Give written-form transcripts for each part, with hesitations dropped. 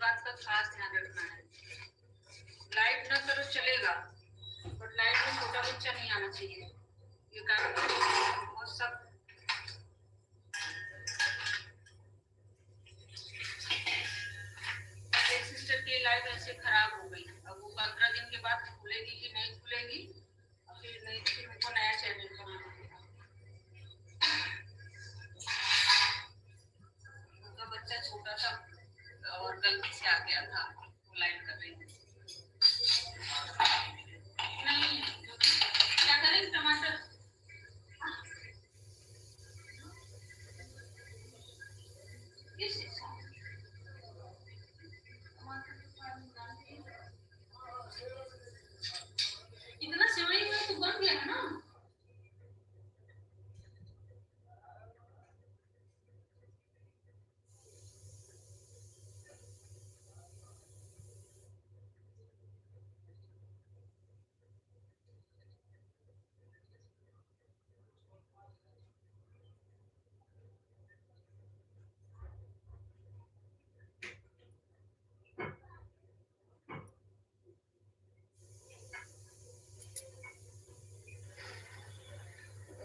बात का खास ध्यान रखना है। लाइट न करो चलेगा, बट लाइट में छोटा बच्चा नहीं आना चाहिए। ये काम और सब एक सिस्टर की लाइट ऐसे खराब हो गई। अब वो 15 दिन के बाद खुलेगी कि नहीं खुलेगी, फिर नहीं तो फिर उनको नया चैनल करना पड़ेगा। उनका बच्चा छोटा था और गलती से आ गया था, वो लाइट कर रही थी। नहीं क्या करें, टमाटर इतना सेवई में तो बन गया ना।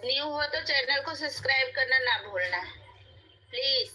न्यू हो तो चैनल को सब्सक्राइब करना ना भूलना प्लीज।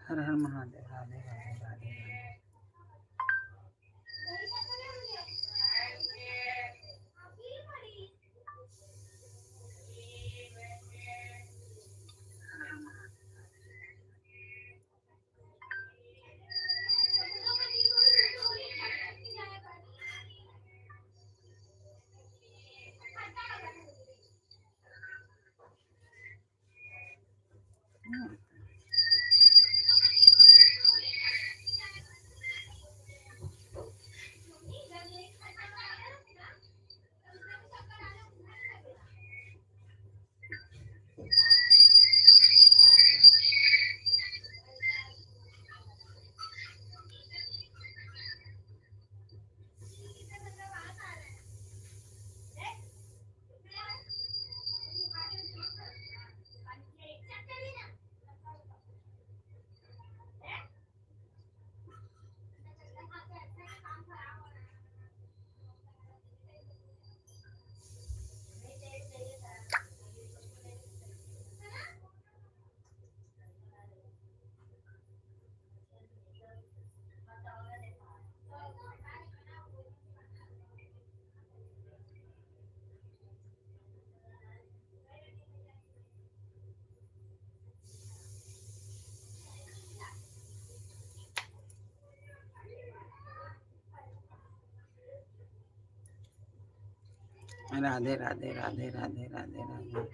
हर हर महादेव। राधे राधे राधे राधे। राधे राधे राधे राधे राधे राधे।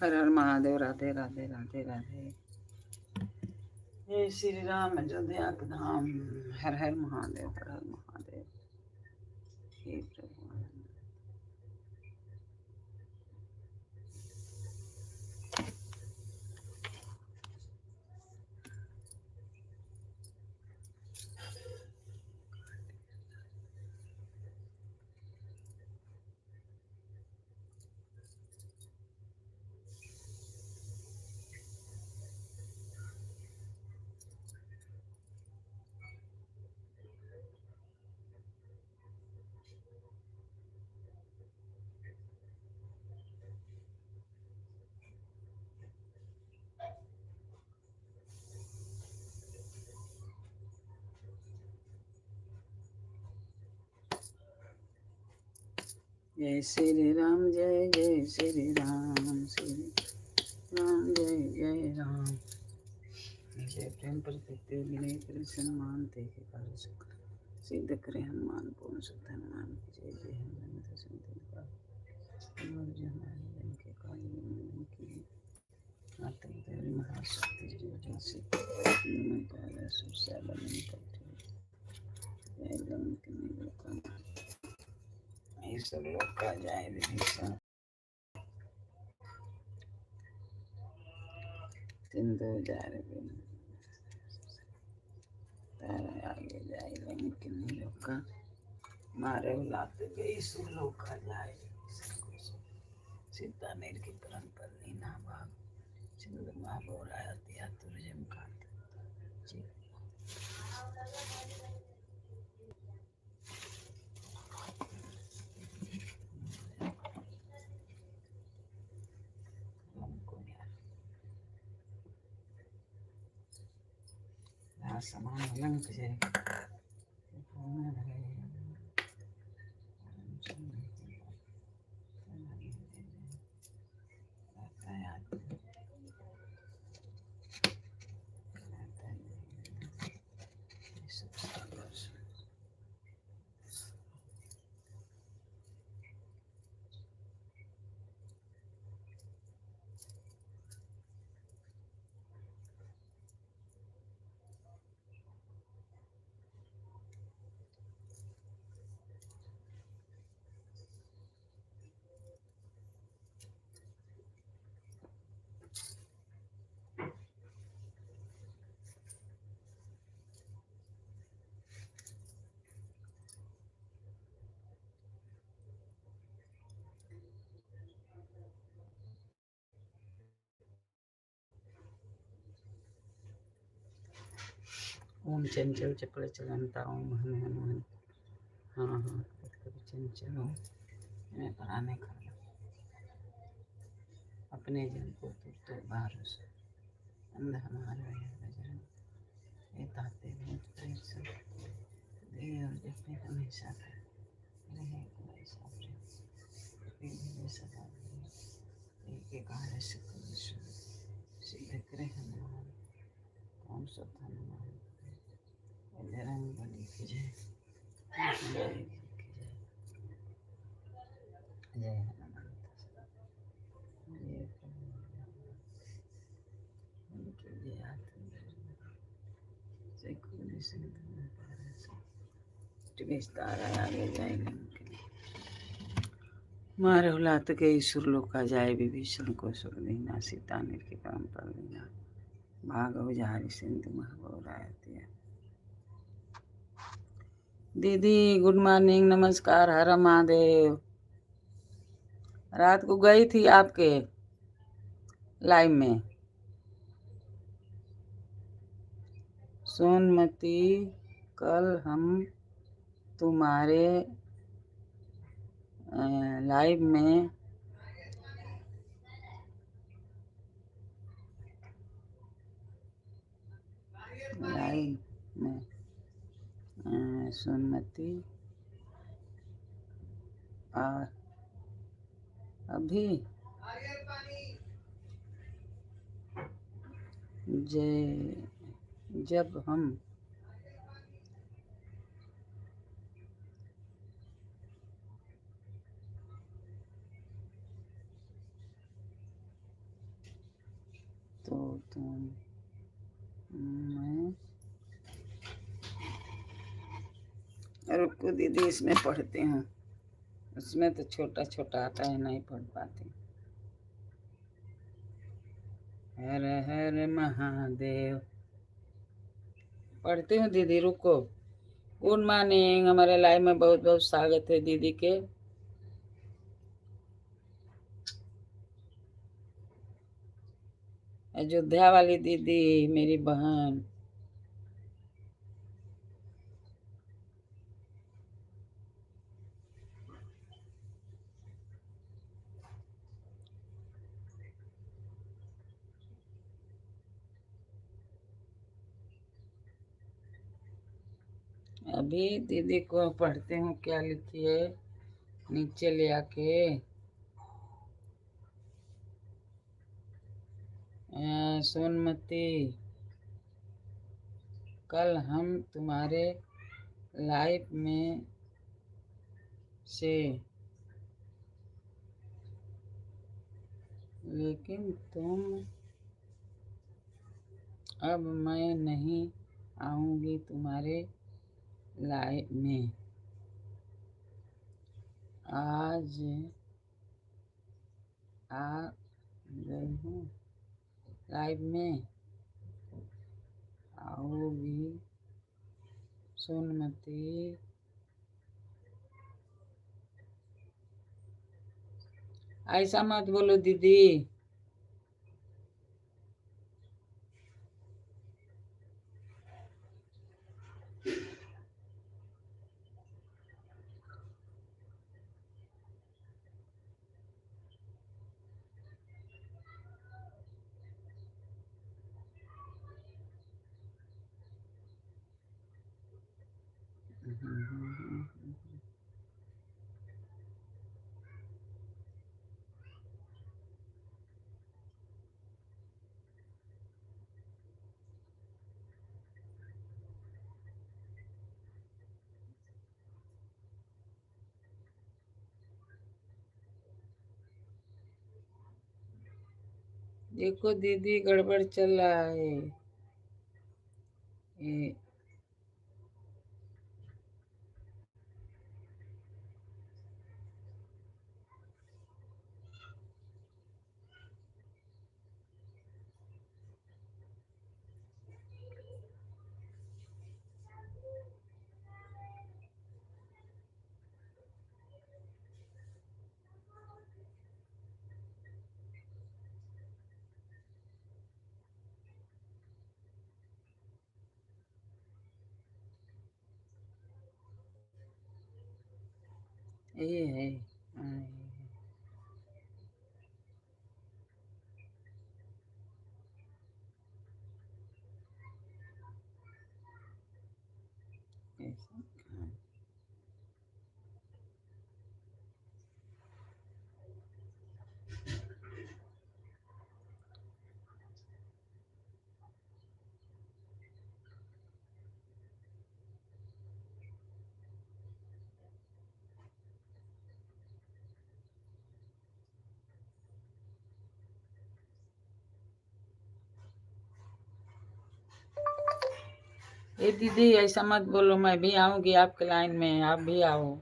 हर हर महादेव। राधे राधे राधे राधे। जय श्री राम अयोध्या के धाम। हर हर महादेव, हर हर महादेव। हे प्रभु। जय श्री राम, जय जय श्री राम, श्री राम जय जय राम। जय प्रेम प्रतीक विनय कृष्ण मान ते के कार्य सिद्ध करे हनुमान पूर्ण सुख हनुमान की जय। जय हनुमान संतन का जन के कार्य की आत्म महाशक्ति जो से नमः पाया सुरसा बन करते जय लंक के लोक ये सब लोग का जाए विभीषण सिंधु जार तारा आगे जाए लंक के लोग का मारे लात गई सुर लोग का जाए सीता नेर की परम पर लीना भाग सिंधु महाबोराया दिया तुरजम कांत जी। समान लंक जय ओम चंचल चपल चलनता ओम हन हन हन। हाँ हाँ कभी चंचल हो मैं कराने खा अपने जन को तो बाहर से अंध हमारे भजन ये ताते भूत प्रेत सब दे और जब में हमेशा रहे कोई साबरे फिर सदा एक कार्य से सिद्ध करे हनुमान कौन सा हनुमान रंग बलि की जय। जय हनुमान आगे जाएंगे मारे लात के ईश्वर लोग का जाए विभीषण को सुर देना सीता नेर के परम पर लेना भाग जारी सिंधु महाबोराया। दीदी गुड मॉर्निंग, नमस्कार, हर महादेव। रात को गई थी आपके लाइव में सोनमती, कल हम तुम्हारे लाइव में सोनमती और अभी जब हम तो तुम मैं रुको दीदी, इसमें पढ़ती हूँ। उसमें तो छोटा छोटा आता है, नहीं पढ़ पाती। हर हर महादेव पढ़ती हूँ दीदी, रुको। गुड मॉर्निंग, हमारे लाइव में बहुत बहुत स्वागत है दीदी के। अयोध्या वाली दीदी, मेरी बहन। अभी दीदी को पढ़ते हूँ, क्या लिखी है नीचे ले आके। सोनमती, कल हम तुम्हारे लाइफ में से, लेकिन तुम अब मैं नहीं आऊंगी तुम्हारे लाइफ में। आज आ गई हूँ लाइफ में, आओगी सोनमती। ऐसा मत बोलो दीदी। देखो दीदी, गड़बड़ चल रहा है ये। ये है। हाँ, ऐसा। हाँ। ये दीदी ऐसा मत बोलो, मैं भी आऊंगी आपके लाइन में, आप भी आओ।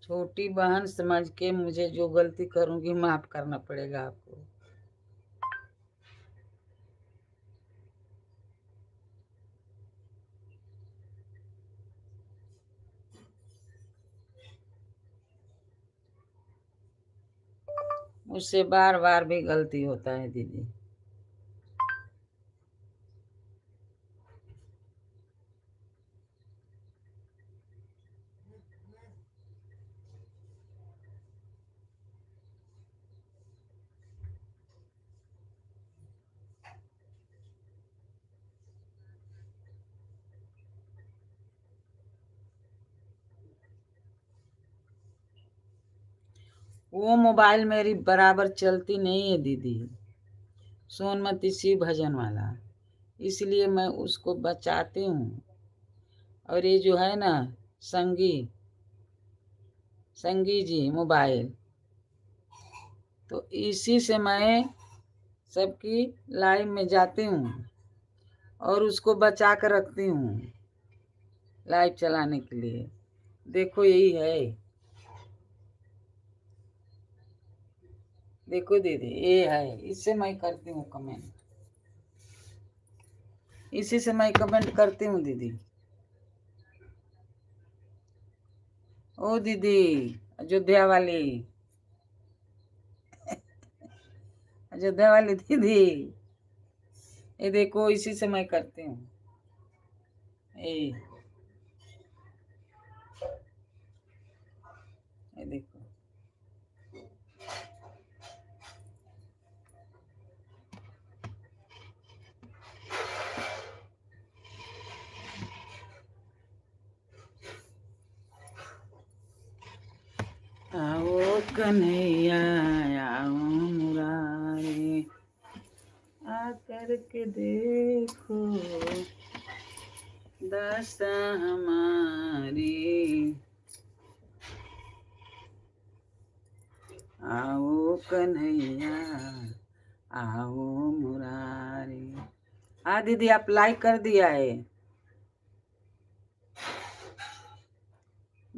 छोटी बहन समझ के मुझे जो गलती करूंगी माफ करना पड़ेगा आपको। मुझसे बार बार भी गलती होता है दीदी। वो मोबाइल मेरी बराबर चलती नहीं है दीदी, सोनमती शिव भजन वाला, इसलिए मैं उसको बचाती हूँ। और ये जो है ना संगी संगी जी मोबाइल, तो इसी से मैं सबकी लाइव में जाती हूँ और उसको बचा कर रखती हूँ लाइव चलाने के लिए। देखो यही है, देखो दीदी ये है, इससे मैं करती हूँ कमेंट, इसी से मैं कमेंट करती हूँ दीदी। ओ दीदी अयोध्या वाली, अयोध्या वाली दीदी, ये देखो इसी से मैं करती हूँ। ये देखो, आओ कन्हैया आओ मुरारी, आकर के देखो दशा हमारी, आओ कन्हैया आओ मुरारी। हाँ दीदी आप लाइक कर दिया है,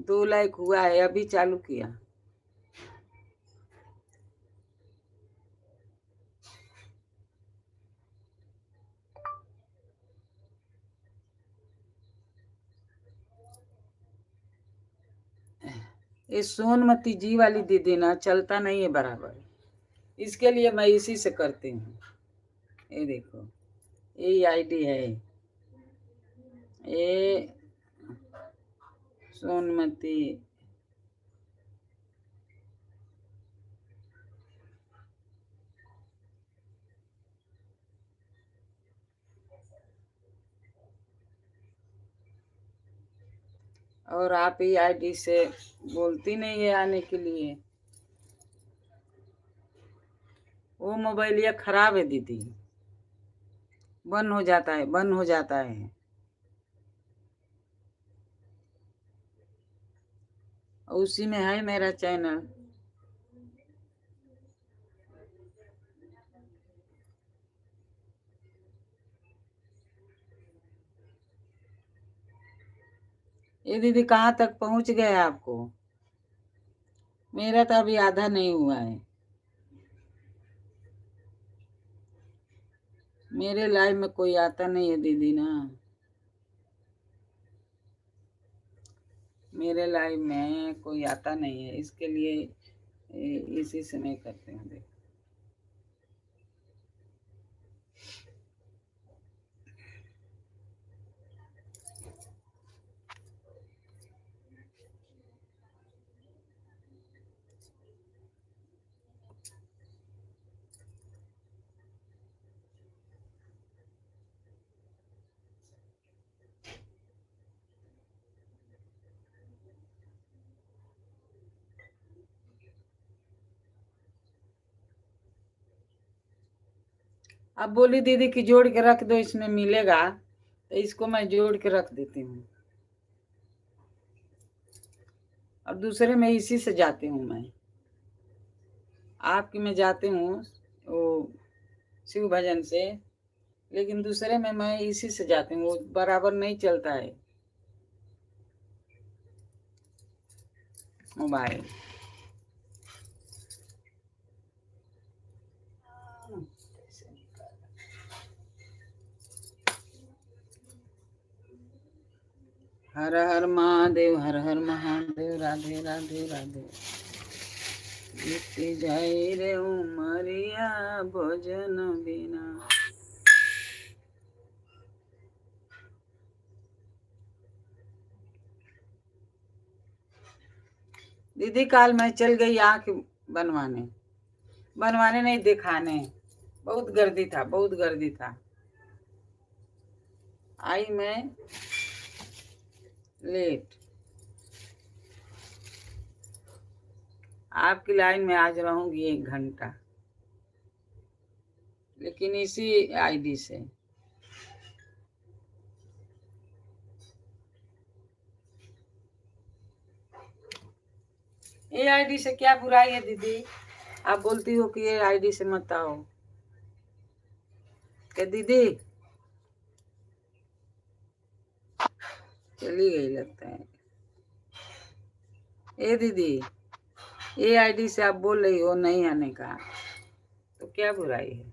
2 लाइक हुआ है, अभी चालू किया। ये सोनमती जी वाली दीदी ना चलता नहीं है बराबर, इसके लिए मैं इसी से करती हूँ। ये देखो यही आईडी है, ये सोनमती। और आप ही आईडी से बोलती नहीं है आने के लिए। वो मोबाइल ये खराब है दीदी, बंद हो जाता है, बंद हो जाता है। उसी में है मेरा चैनल। ये दीदी कहाँ तक पहुँच गए आपको? मेरा तो अभी आधा नहीं हुआ है। मेरे लाइव में कोई आता नहीं है दीदी ना, मेरे लाइव में कोई आता नहीं है, इसके लिए इसी से मैं करते हूँ। देख अब बोली दीदी कि जोड़ के रख दो, इसमें मिलेगा, तो इसको मैं जोड़ के रख देती हूँ। और दूसरे में इसी से जाती हूँ मैं, आपकी में जाती हूँ वो शिव भजन से, लेकिन दूसरे में मैं इसी से जाती हूँ, वो बराबर नहीं चलता है मोबाइल। हर हर महादेव, हर हर महादेव, राधे राधे राधे। बीती जाए रे उमरिया भोजन बिना। दीदी काल मैं चल गई आँख बनवाने, बनवाने नहीं दिखाने, बहुत गर्दी था, बहुत गर्दी था। आई मैं लेट, आपकी लाइन में आज रहूंगी 1 घंटा, लेकिन इसी आईडी से। ये आईडी से क्या बुराई है दीदी? आप बोलती हो कि ये आईडी से मत आओ, क्या दीदी? चली गई लगता है। ए दीदी, ये आईडी से आप बोल रही हो नहीं आने का, तो क्या बुराई है?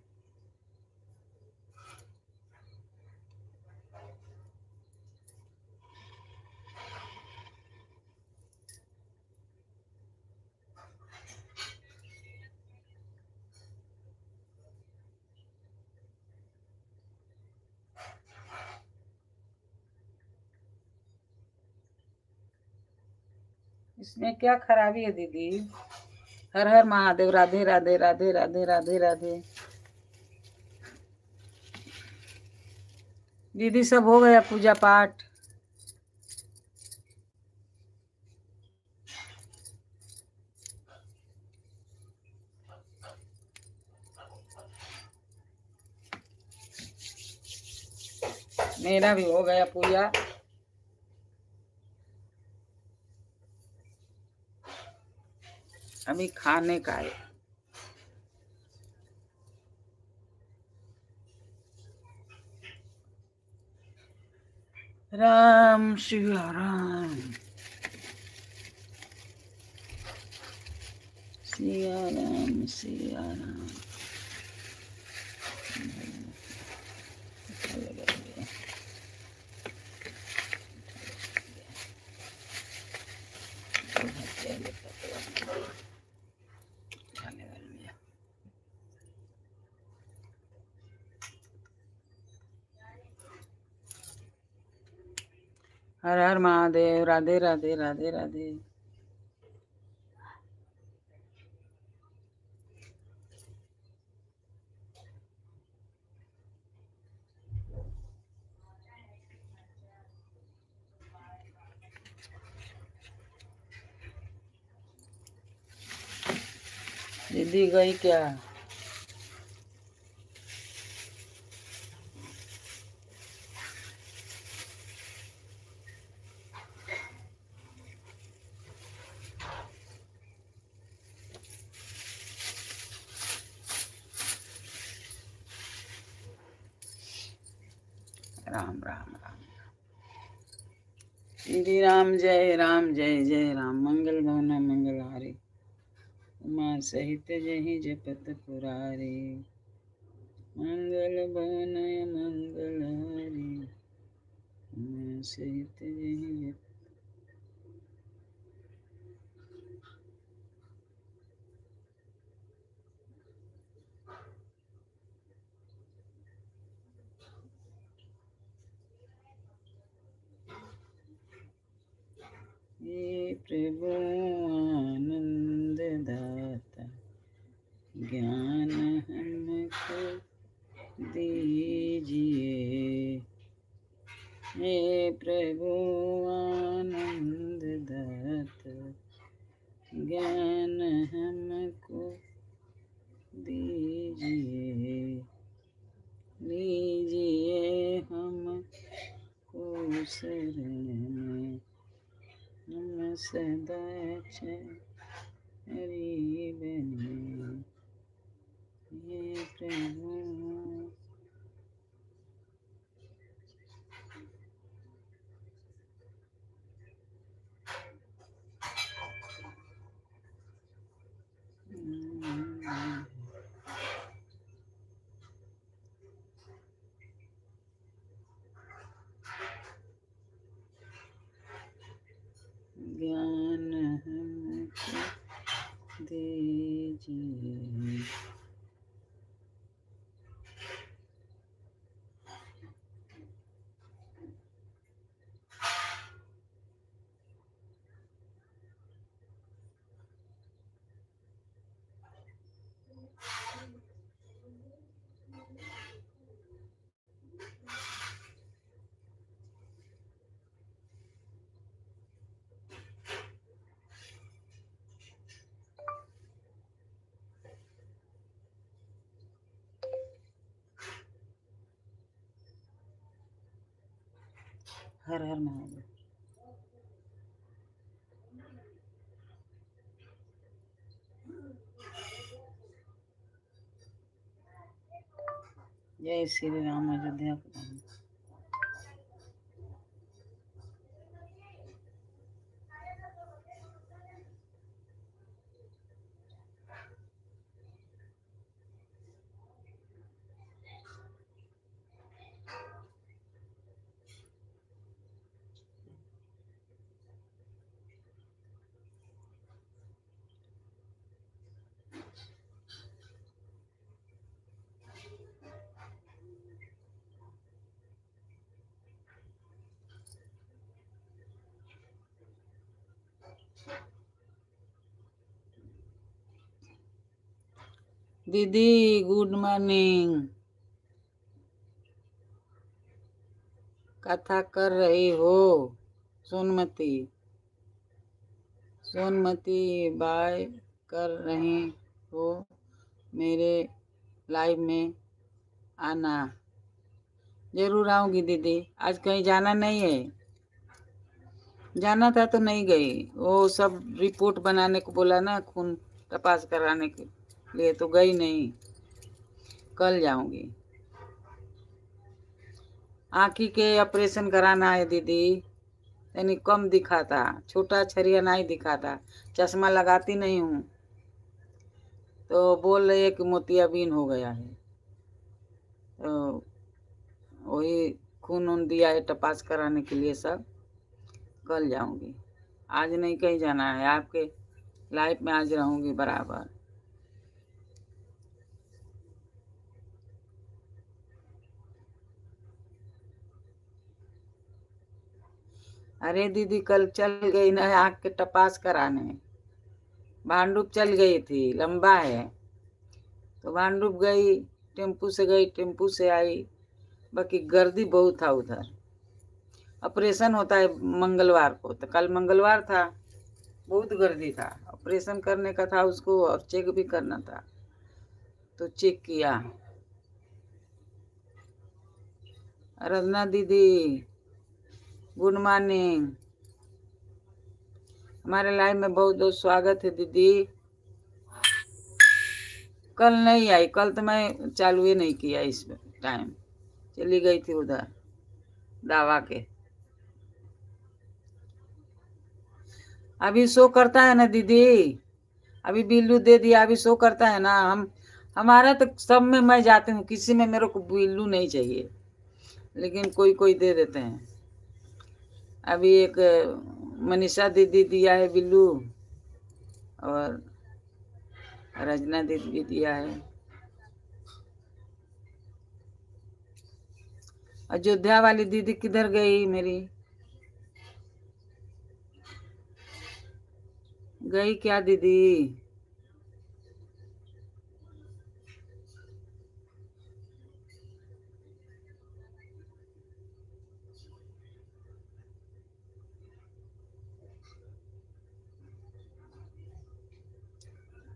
इसमें क्या खराबी है दीदी? हर हर महादेव, राधे राधे राधे राधे राधे राधे। दीदी सब हो गया पूजा पाठ? मेरा भी हो गया पूजा। अभी खाने का है। राम सिया राम, सिया राम सिया राम। हर हर महादेव, राधे राधे राधे राधे। दीदी गई क्या? राम राम राम। श्री राम जय राम, जय जय राम। मंगल भवन मंगलहारी, उमा सहित जहि जपत पुरारी। मंगल भवन मंगलहारी, उमा सहित जहि जपत। हे प्रभु आनंद दाता, ज्ञान हमको दीजिए। हे प्रभु आनंद दाता, ज्ञान हमको दीजिए। लीजिए हमको शरण में, हम सदा हरि बने। हे प्रभु ज्ञान हमको दीजिए। हर हर महादेव। जय श्री राम। अयोध्या को राम। दीदी गुड मॉर्निंग। कथा कर रही हो? सोनमती बाय कर रही हो? मेरे लाइव में आना। जरूर आऊंगी दीदी। आज कहीं जाना नहीं है? जाना था तो नहीं गई। वो सब रिपोर्ट बनाने को बोला ना, खून तपास कराने के लिए, तो गई नहीं। कल जाऊंगी। आँखी के ऑपरेशन कराना है दीदी। यानी कम दिखाता, छोटा छरिया नहीं दिखाता। चश्मा लगाती नहीं हूँ तो बोल रही है कि मोतियाबिंद हो गया है। तो वही खून उन दिया है तपास कराने के लिए सब। कल जाऊंगी। आज नहीं कहीं जाना है। आपके लाइफ में आज रहूंगी बराबर। अरे दीदी कल चल गई ना आँख के तपास कराने। भांडुप चल गई थी, लंबा है तो भांडुप गई। टेम्पू से गई, टेम्पू से आई। बाकी गर्दी बहुत था उधर। ऑपरेशन होता है मंगलवार को, तो कल मंगलवार था, बहुत गर्दी था। ऑपरेशन करने का था उसको और चेक भी करना था, तो चेक किया। आराधना दीदी गुड मॉर्निंग। हमारे लाइव में बहुत बहुत स्वागत है दीदी। कल नहीं आई। कल तो मैं चालू ही नहीं किया। इस टाइम चली गई थी उधर दावा के। अभी शो करता है ना दीदी? अभी बिल्लू दे दिया, अभी शो करता है ना। हमारा तो सब में मैं जाती हूँ, किसी में मेरे को बिल्लू नहीं चाहिए, लेकिन कोई कोई दे देते हैं। अभी एक मनीषा दीदी दिया है बिल्लू, और रजना दीदी भी दिया है। अयोध्या वाली दीदी किधर गई मेरी? गई क्या दीदी?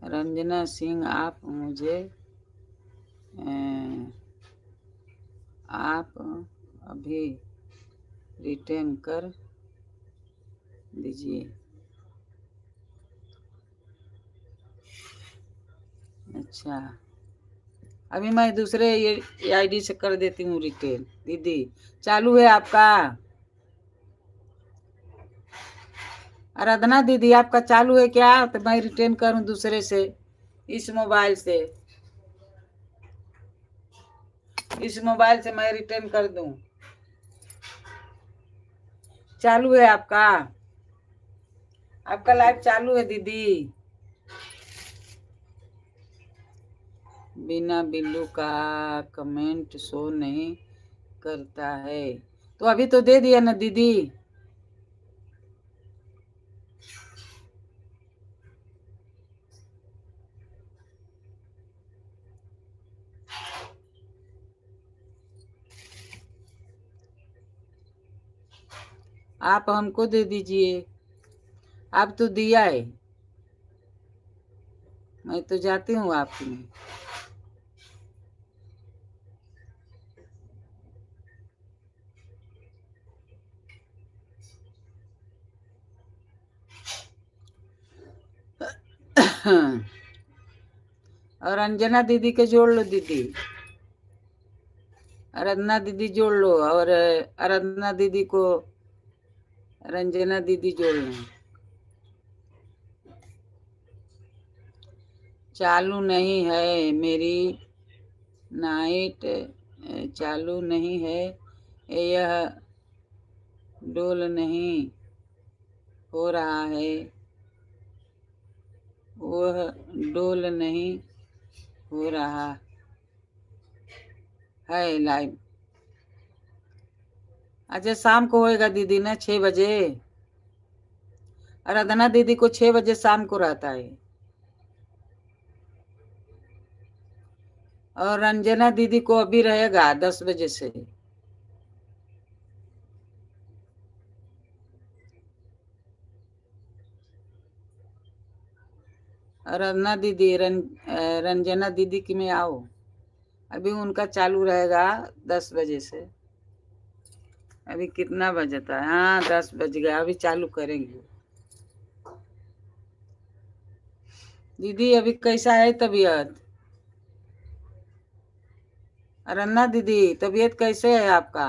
रंजना सिंह आप मुझे आप अभी रिटर्न कर दीजिए। अच्छा, अभी मैं दूसरे ये आईडी से कर देती हूँ रिटर्न। दीदी चालू है आपका? आराधना दीदी आपका चालू है क्या? तो मैं रिटर्न करूँ दूसरे से, इस मोबाइल से। इस मोबाइल से मैं रिटर्न कर दूं। चालू है आपका? आपका लाइव चालू है दीदी? बिना बिल्लू का कमेंट शो नहीं करता है। तो अभी तो दे दिया ना दीदी। आप हमको दे दीजिए। आप तो दिया है, मैं तो जाती हूँ आपकी में। और अंजना दीदी के जोड़ लो दीदी, आराधना दीदी जोड़ लो, और आराधना दीदी को रंजना दीदी जोड़ लो। चालू नहीं है मेरी नाइट, चालू नहीं है, यह डोल नहीं हो रहा है, वह डोल नहीं हो रहा है लाइव। अच्छा शाम को होएगा दीदी ना 6 बजे, आराधना दीदी को 6 बजे शाम को रहता है, और रंजना दीदी को अभी रहेगा 10 बजे से। आराधना दीदी रंजना दीदी की में आओ, अभी उनका चालू रहेगा 10 बजे से। अभी कितना बजता है? हाँ 10 बज गया, अभी चालू करेंगे। दीदी अभी कैसा है तबीयत? अरन्ना दीदी तबीयत कैसे है आपका?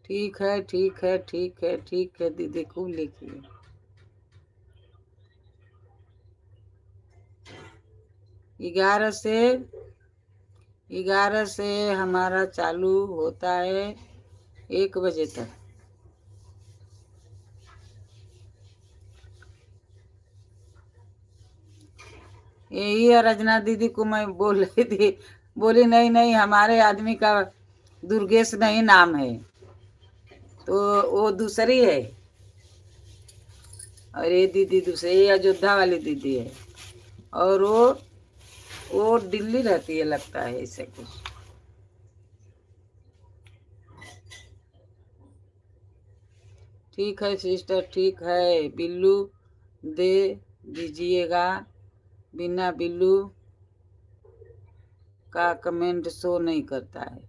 ठीक है ठीक है ठीक है ठीक है दीदी, खूब लिखिए। ग्यारह से हमारा चालू होता है 1 बजे तक। यही रजना दीदी को मैं बोल रही थी, बोली नहीं नहीं हमारे आदमी का दुर्गेश नहीं नाम है, तो वो दूसरी है, और ये दीदी दूसरी, ये अयोध्या वाली दीदी है, और वो दिल्ली रहती है लगता है ऐसे कुछ। ठीक है सिस्टर ठीक है, बिल्लू दे दीजिएगा, बिना बिल्लू का कमेंट शो नहीं करता है।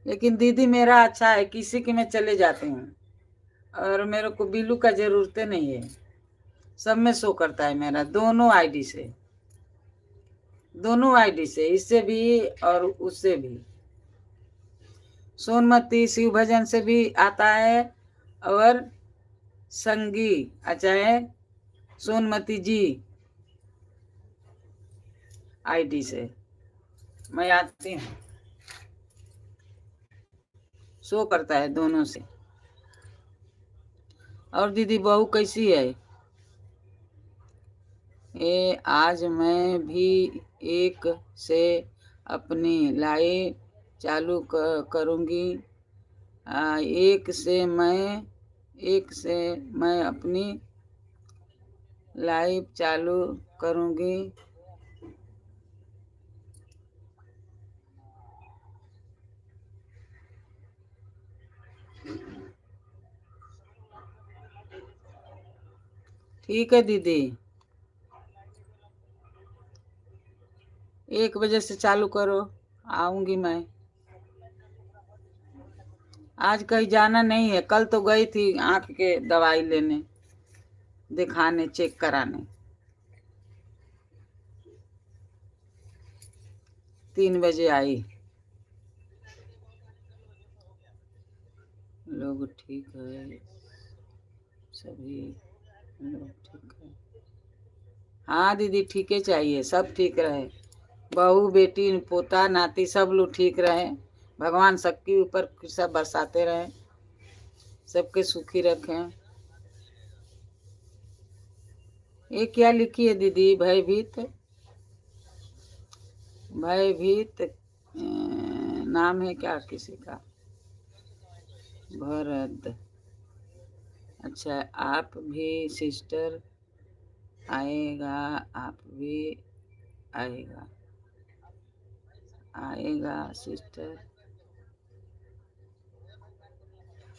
लेकिन दीदी मेरा अच्छा है, किसी के मैं चले जाती हूँ, और मेरे को बिल्लू का जरूरत नहीं है, सब में शो करता है मेरा, दोनों आईडी से, इससे भी और उससे भी। सोनमती शिव भजन से भी आता है, और संगी अच्छा है सोनमती जी आईडी से मैं आती हूँ, शो करता है दोनों से। और दीदी बहू कैसी है? आज मैं भी एक से अपनी लाइव चालू करूँगी, एक से मैं अपनी लाइव चालू करूँगी। ठीक है दीदी, 1 बजे से चालू करो, आऊंगी मैं। आज कहीं जाना नहीं है, कल तो गई थी आँख के दवाई लेने, दिखाने, चेक कराने, 3 बजे आई। लोग ठीक है, सभी लोग ठीक है। हाँ दीदी ठीक है चाहिए, सब ठीक रहे, बहू बेटी पोता नाती सब लोग ठीक रहे, भगवान सबके ऊपर कृपा बरसाते रहे, सबके सुखी रखें। ये क्या लिखी है दीदी? भयभीत, भयभीत नाम है क्या किसी का? भरत। अच्छा, आप भी सिस्टर आएगा, आप भी आएगा, आएगा सिस्टर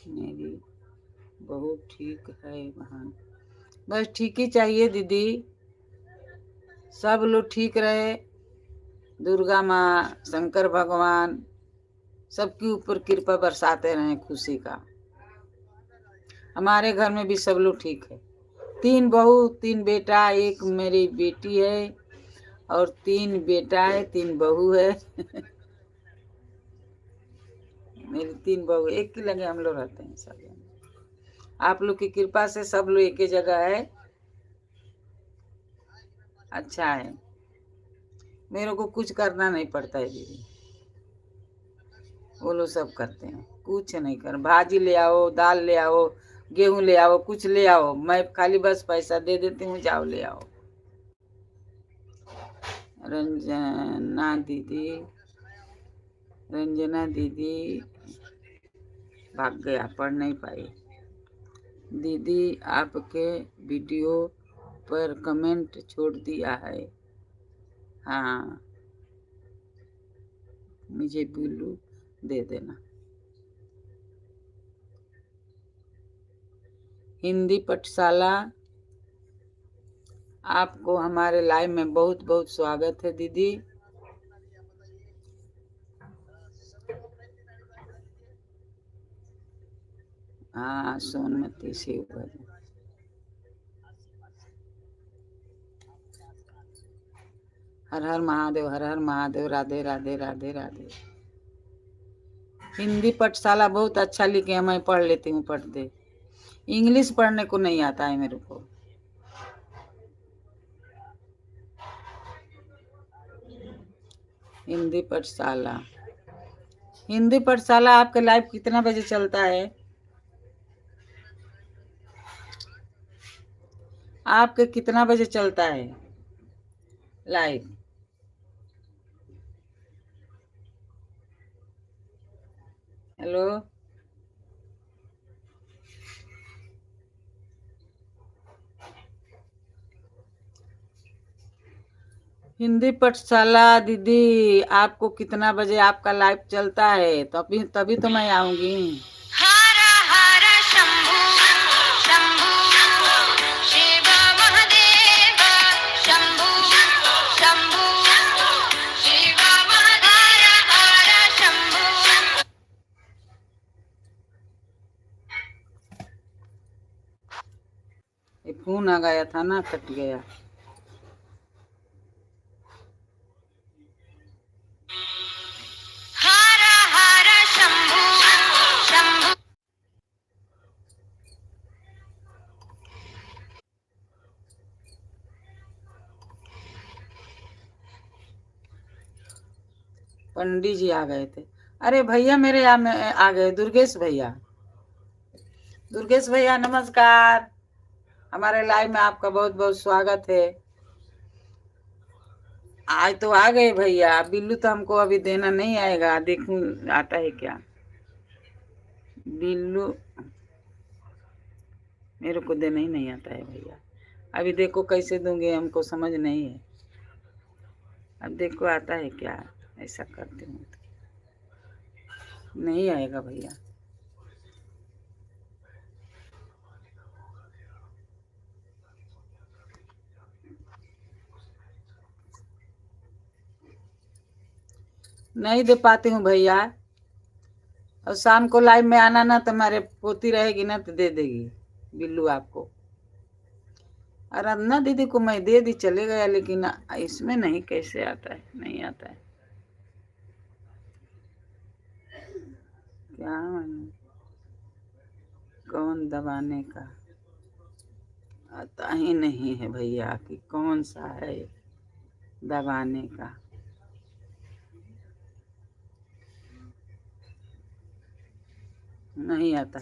मेरी बहू ठीक है बहन। बस ठीक ही चाहिए दीदी, सब लोग ठीक रहे। दुर्गा माँ, शंकर भगवान सबके ऊपर कृपा बरसाते रहें खुशी का। हमारे घर में भी सब लोग ठीक है। 3 बहू 3 बेटा, एक मेरी बेटी है और 3 बेटा है, 3 बहू है। मेरी 3 बहू, एक ही लगे हम लोग रहते हैं सब। आप लोग की कृपा से सब लोग एक ही जगह है, अच्छा है। मेरे को कुछ करना नहीं पड़ता है दीदी, वो लोग सब करते हैं। कुछ नहीं कर, भाजी ले आओ, दाल ले आओ, गेहूं ले आओ, कुछ ले आओ, मैं खाली बस पैसा दे देती हूँ, जाओ ले आओ। रंजना दीदी, रंजना दीदी भाग गया, पढ़ नहीं पाई। दीदी आपके वीडियो पर कमेंट छोड़ दिया है। हाँ, मुझे बिल्लू दे देना। हिंदी पाठशाला, आपको हमारे लाइव में बहुत बहुत स्वागत है दीदी। हाँ, सोनमती शिव। हर हर महादेव, हर हर महादेव, राधे राधे राधे राधे। हिंदी पाठशाला बहुत अच्छा लिखे हैं, मैं पढ़ लेती हूँ, पढ़ दे। इंग्लिश पढ़ने को नहीं आता है मेरे को। हिंदी पाठशाला, हिंदी पाठशाला आपका लाइव कितना बजे चलता है? आपके कितना बजे चलता है लाइव? हेलो, हिंदी पाठशाला दीदी, आपको कितना बजे आपका लाइव चलता है? तो अभी तभी तो मैं आऊंगी। ये फोन आ गया था ना, कट गया। पंडित जी आ गए थे। अरे भैया मेरे आ गए, दुर्गेश भैया। दुर्गेश भैया नमस्कार, हमारे लाइव में आपका बहुत बहुत स्वागत है। आज तो आ गए भैया। बिल्लू तो हमको अभी देना नहीं आएगा, देखूं आता है क्या। बिल्लू मेरे को देना ही नहीं आता है भैया। अभी देखो कैसे दूंगे, हमको समझ नहीं है। अब देखो आता है क्या, ऐसा करती हूँ तो नहीं आएगा भैया। नहीं दे पाती हूँ भैया। और शाम को लाइव में आना ना, तुम्हारे पोती रहेगी ना तो दे देगी बिल्लू आपको। आराधना दीदी को मैं दे दी, चले गया, लेकिन इसमें नहीं, कैसे आता है, नहीं आता है क्या कौन दबाने का आता ही नहीं है भैया कि कौन सा है दबाने का। नहीं आता।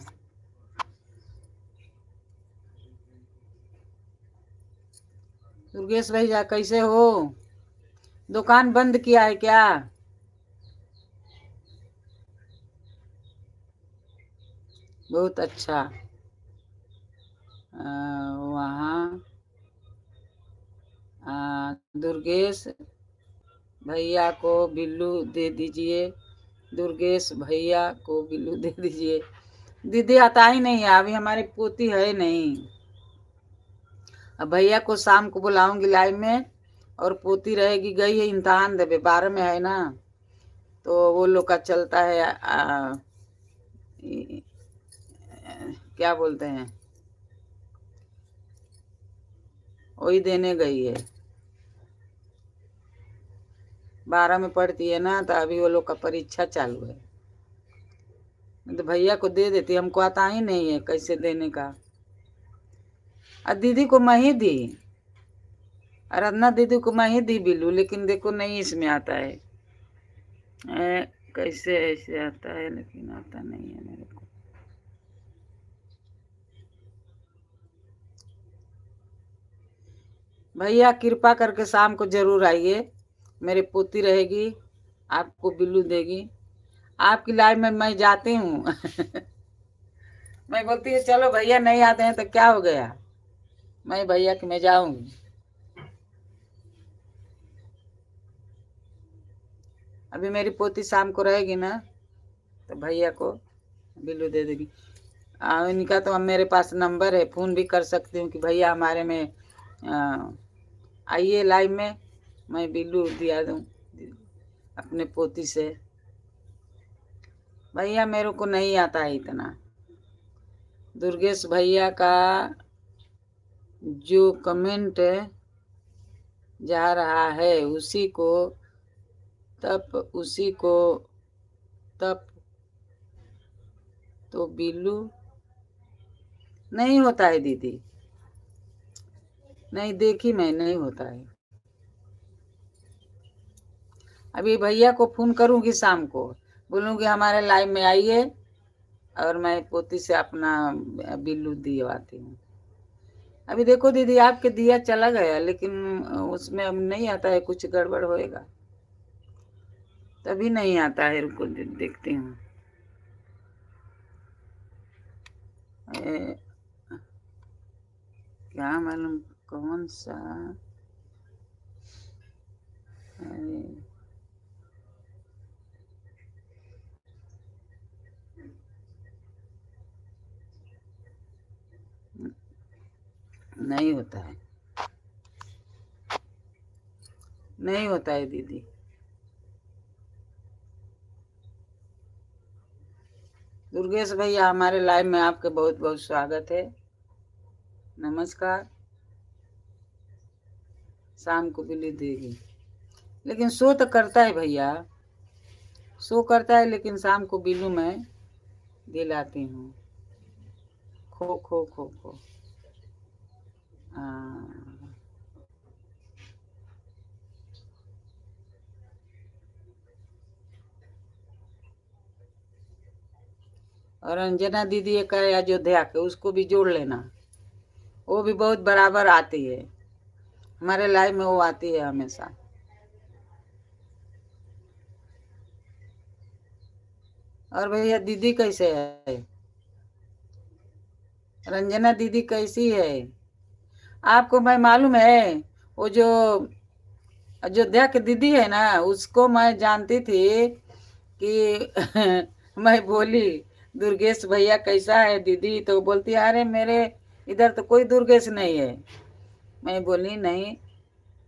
दुर्गेश भैया कैसे हो? दुकान बंद किया है क्या? बहुत अच्छा। वहाँ दुर्गेश भैया को बिल्लू दे दीजिए। दुर्गेश भैया को बिल्लू दे दीजिए। दीदी आता ही नहीं है, अभी हमारी पोती है नहीं। अब भैया को शाम को बुलाऊंगी लाइव में, और पोती रहेगी, गई है इम्तहान देवे, 12 में है ना, तो वो लोग का चलता है क्या बोलते हैं, वही देने गई है। 12 में पढ़ती है ना, तो अभी वो लोग का परीक्षा चालू है। तो भैया को दे देती, हमको आता ही नहीं है कैसे देने का। और दीदी को मैं ही दी, आराधना दीदी को मैं ही दी बिल्लू, लेकिन देखो नहीं इसमें आता है। कैसे ऐसे आता है, लेकिन आता नहीं है मेरे को। भैया कृपा करके शाम को जरूर आइए, मेरी पोती रहेगी, आपको बिल्लू देगी। आपकी लाइव में मैं जाती हूँ मैं बोलती है चलो भैया नहीं आते हैं तो क्या हो गया, मैं भैया कि मैं जाऊंगी। अभी मेरी पोती शाम को रहेगी ना, तो भैया को बिल्लू दे देगी। इनका तो मेरे पास नंबर है, फ़ोन भी कर सकती हूँ कि भैया हमारे में आइए लाइव में, मैं बिल्लू दिया दूँ अपने पोती से। भैया मेरे को नहीं आता है इतना। दुर्गेश भैया का जो कमेंट जा रहा है उसी को तब तो बिल्लू नहीं होता है दीदी, नहीं देखी मैं, नहीं होता है। अभी भैया को फोन करूंगी शाम को, बोलूंगी हमारे लाइव में आइए, और मैं पोती से अपना बिल्लू दिलवाती हूँ। अभी देखो दीदी आपके दिया चला गया, लेकिन उसमें अब नहीं आता है, कुछ गड़बड़ होएगा तभी नहीं आता है। रुको देखती हूँ। क्या मालूम कौन सा, नहीं होता है, नहीं होता है दीदी। दुर्गेश भैया हमारे लाइव में आपके बहुत बहुत स्वागत है, नमस्कार। शाम को बिल्ली देगी, लेकिन शो तो करता है भैया, शो करता है, लेकिन शाम को बिल्लू मैं दिलाती हूँ। खो खो खो खो। और अंजना दीदी एक है अयोध्या के, उसको भी जोड़ लेना, वो भी बहुत बराबर आती है हमारे लाइव में, वो आती है हमेशा। और भैया दीदी कैसे है, रंजना दीदी कैसी है? आपको मैं मालूम है, वो जो अयोध्या की दीदी है ना, उसको मैं जानती थी कि मैं बोली दुर्गेश भैया कैसा है दीदी, तो बोलती अरे मेरे इधर तो कोई दुर्गेश नहीं है। मैं बोली नहीं,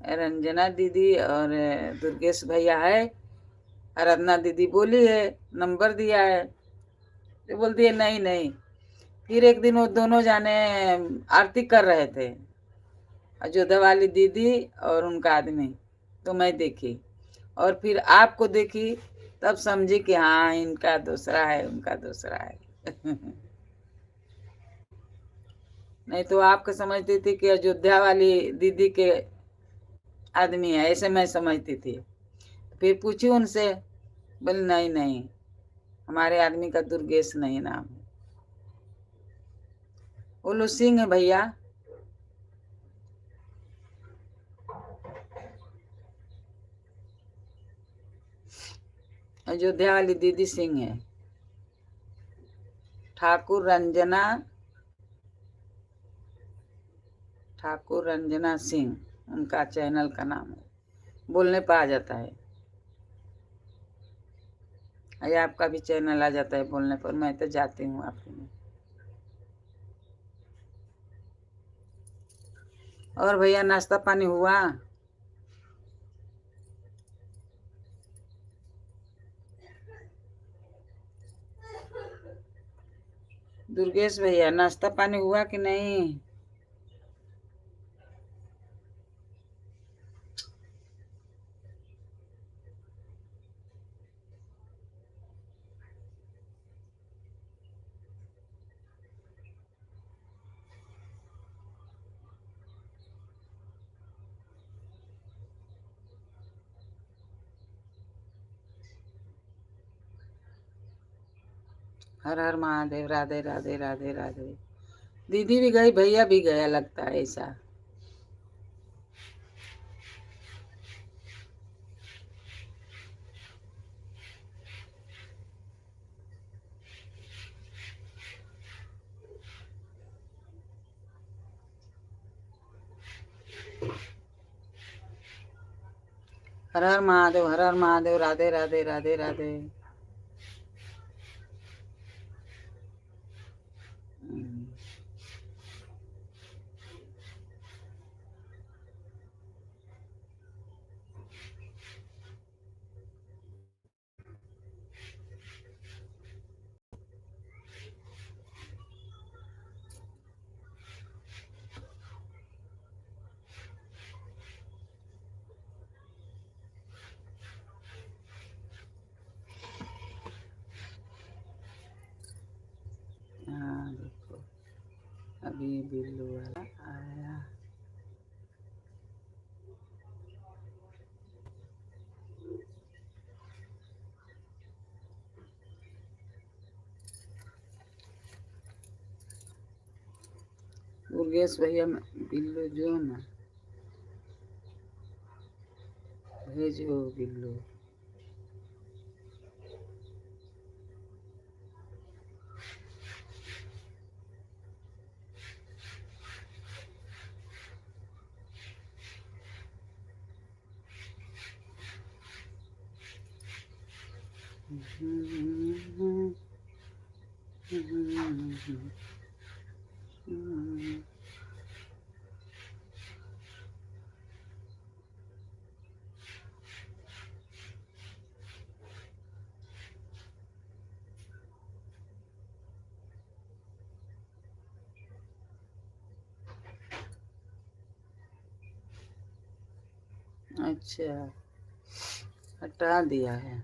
रंजना दीदी और दुर्गेश भैया है। आराधना दीदी बोली है, नंबर दिया है, तो बोलती है नहीं नहीं। फिर एक दिन वो दोनों जाने आरती कर रहे थे, अयोध्या वाली दीदी और उनका आदमी, तो मैं देखी, और फिर आपको देखी, तब समझी कि हाँ इनका दूसरा है, उनका दूसरा है नहीं तो आपको समझती थी कि अयोध्या वाली दीदी के आदमी है, ऐसे मैं समझती थी। फिर पूछी उनसे, बोले नहीं नहीं, हमारे आदमी का दुर्गेश नहीं नाम है। बोलो सिंह है भैया। अयोध्या वाली दीदी सिंह है। ठाकुर रंजना सिंह उनका चैनल का नाम है। बोलने पर आ जाता है। अरे आपका भी चैनल आ जाता है बोलने पर। मैं तो जाती हूँ आपके में। और भैया नाश्ता पानी हुआ? दुर्गेश भैया नाश्ता पानी हुआ कि नहीं? हर हर महादेव। राधे राधे राधे राधे। दीदी भी गई भैया भी गया लगता है ऐसा। हर हर महादेव। हर हर महादेव। राधे राधे राधे राधे। हाँ देखो अभी बिल्लू वाला आया। दुर्गेश भैया बिल्लू जो ना भेजो बिल्लू। अच्छा हटा दिया है।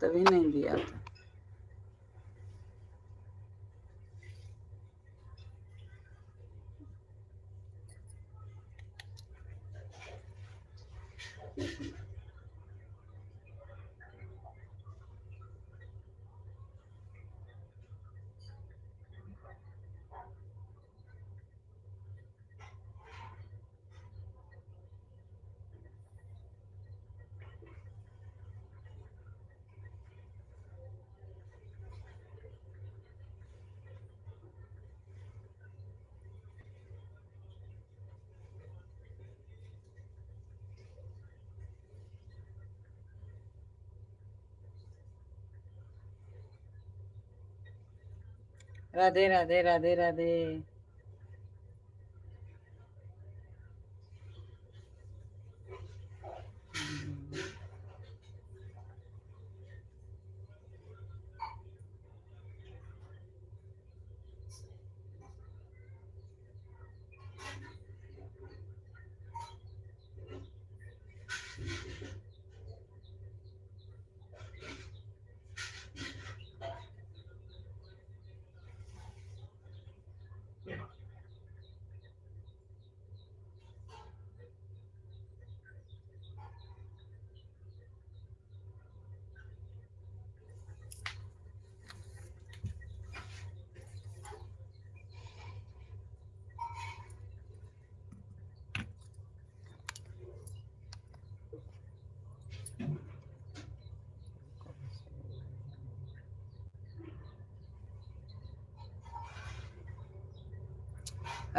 तभी नहीं दिया था। राधे राधे राधे राधे।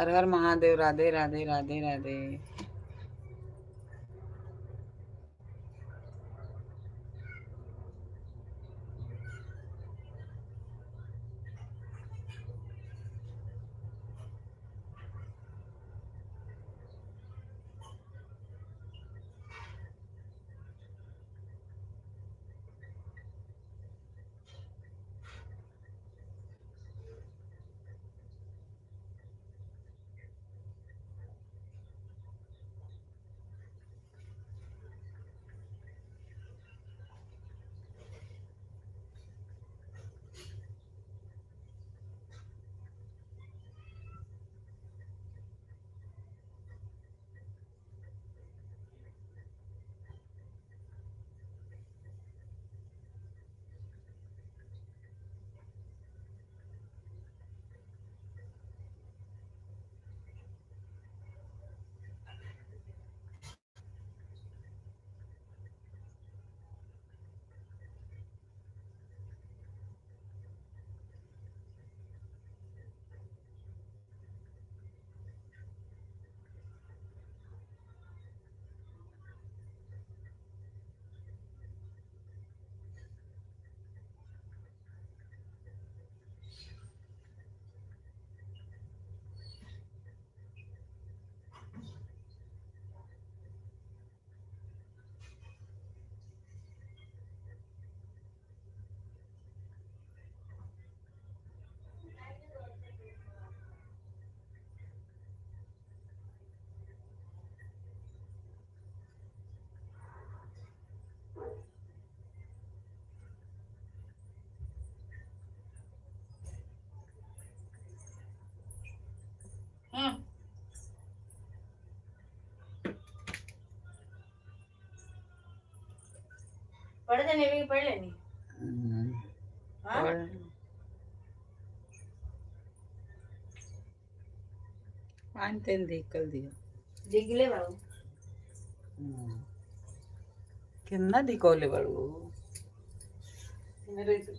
हर हर महादेव। राधे राधे राधे राधे। पढ़ देने भी पढ़ लेनी। हाँ? पानी तेल देख कर दिया दिगले बाबू कितना दिकोले बड़ू मेरे तो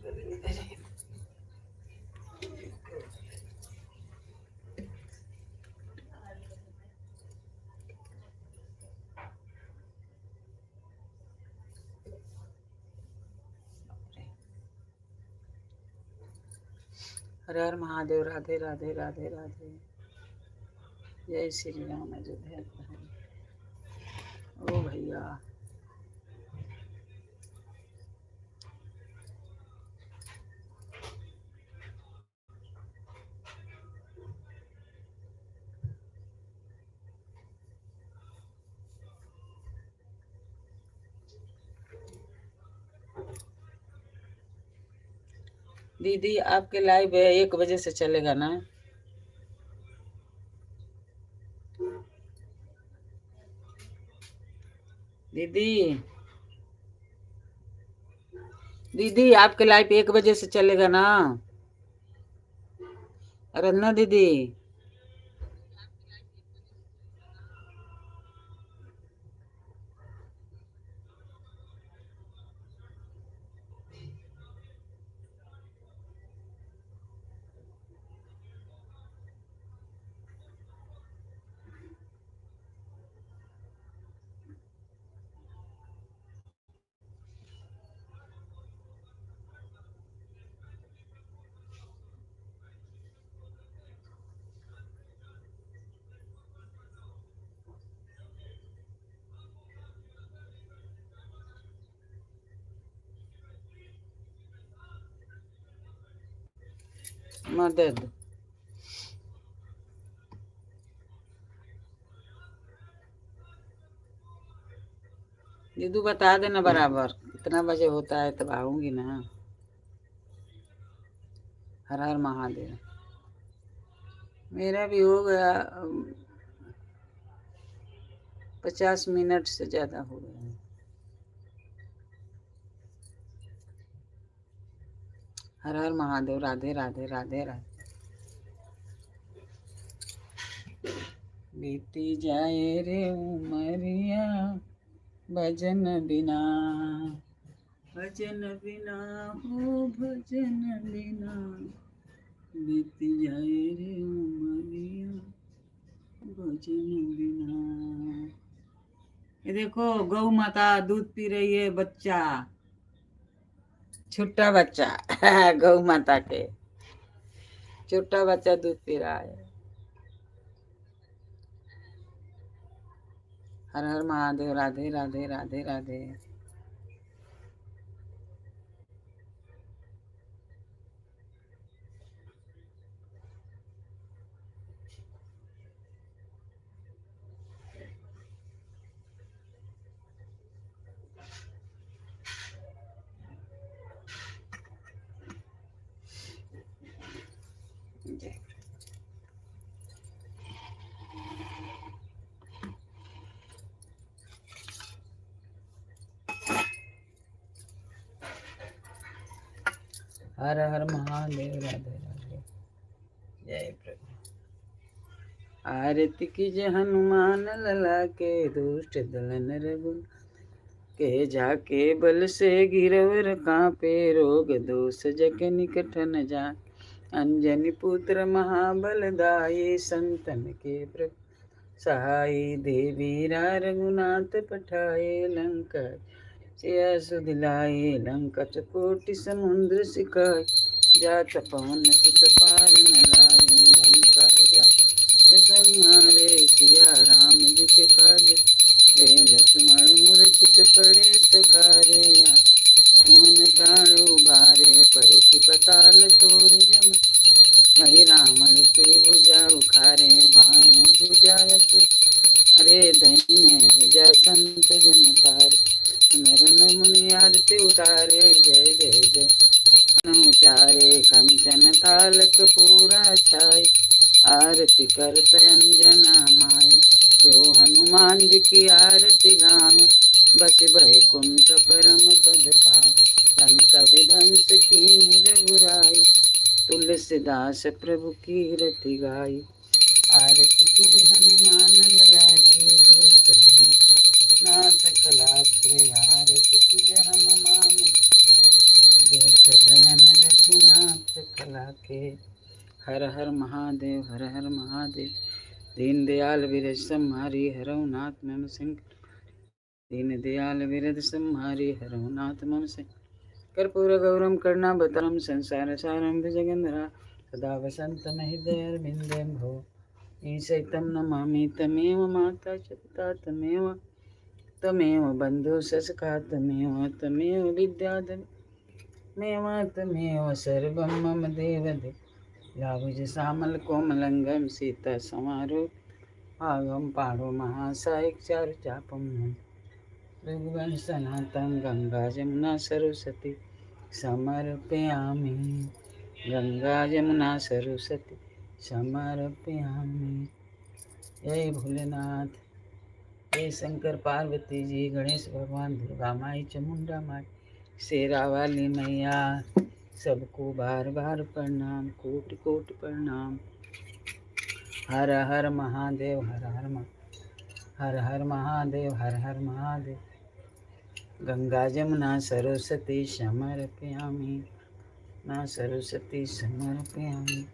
हर हर महादेव। राधे राधे राधे राधे। जय श्री राम। अयोध्या। ओ भैया दीदी आपके लाइव 1 बजे से चलेगा ना? दीदी दीदी आपके लाइव 1 बजे से चलेगा ना? रन्ना दीदी मदद दीदू बता देना बराबर कितना बजे होता है तब आऊंगी ना। हर हर महादेव। मेरा भी हो गया 50 मिनट से ज्यादा हो गया। हर हर महादेव। राधे राधे राधे राधे। बीती जाए रे उमरिया भजन बिना हो भजन बिना बीती जाए रे उमरिया। भोजन बिना। ये देखो गौ माता दूध पी रही है, बच्चा, छोटा बच्चा गौ माता के छोटा बच्चा दूध पी रहा है। हर हर महादेव। राधे राधे राधे राधे। हर हर महादेव। राधे राधे। जय प्रभु। आरती की जय हनुमान लला के, दुष्ट दलन रघु के जाके बल से गिरवर कांपे, रोग दोष जग निकट न जाए। अंजनी पुत्र महाबल दाई, संतन के प्रभु सहाय। देवीरा रघुनाथ पठाए, लंका सिया सुदिलाए। लंका चकोटि समुद्र सिकाय, जात पवन सुत पार न लाए। लंका संहारे सिया राम जी के काज, वे लक्ष्मण मूर्छित पड़े सकारे। मोहन प्राण उबारे, पड़े पताल तोर जम, वही रावण के भुजा उखारे। बाएं भुजा अरे दहीने भुजा संत जन तारे, नरन मुनि आरती उतारे। जय जय जय उचारे, कंचन थालक पूरा छाय, आरती करत अंजना माई। जो हनुमान जी की आरती गावे, बस बैकुंठ परम पद पावे। लंका विध्वंस कीन्ही रघुराई, तुलसीदास प्रभु की रति गाई। आरती की जय हनुमान लला की, दूत बन नाथ कला के। आरती की जय हनुमान, दूत दलन रघुनाथ कला के। हर हर महादेव। हर हर महादेव। दीन दयाल विरज सम्हारी, हरऊ नाथ मम संकट। दीन दयाल विरद सम्हारी, हरऊ नाथ मम संकट। कर्पूर गौरम करुणावतारम, संसार सारम भुजगेन्द्रा। सदा वसंतम हृदय अरविंदे भो, ईशैतं नमामि तमेव माता च पिता तमेव, तमेव बन्धु सखा तमेव, तमेव विद्या तमेव, तमेव सर्वं मम देवदेव। लाभुज श्यामल कोमलंगम, सीता समारो भागम पाणो महासायक चारु चापम। रघुवंश सनातन गंगा जमुना सरस्वती समर्पयामि, गंगा जमुना सरस्वती समर्पयामि। जय भोलेनाथ। जय शंकर पार्वती जी, गणेश भगवान, दुर्गा माई, चामुंडा माई, शेरा वाली मैया, सबको बार बार प्रणाम, कोटि कोटि प्रणाम। हर हर महादेव। हर हर हर हर महादेव। हर हर महादेव। गंगा जमुना सरस्वती समर्पयामि, ना सरस्वती समर्पयामि।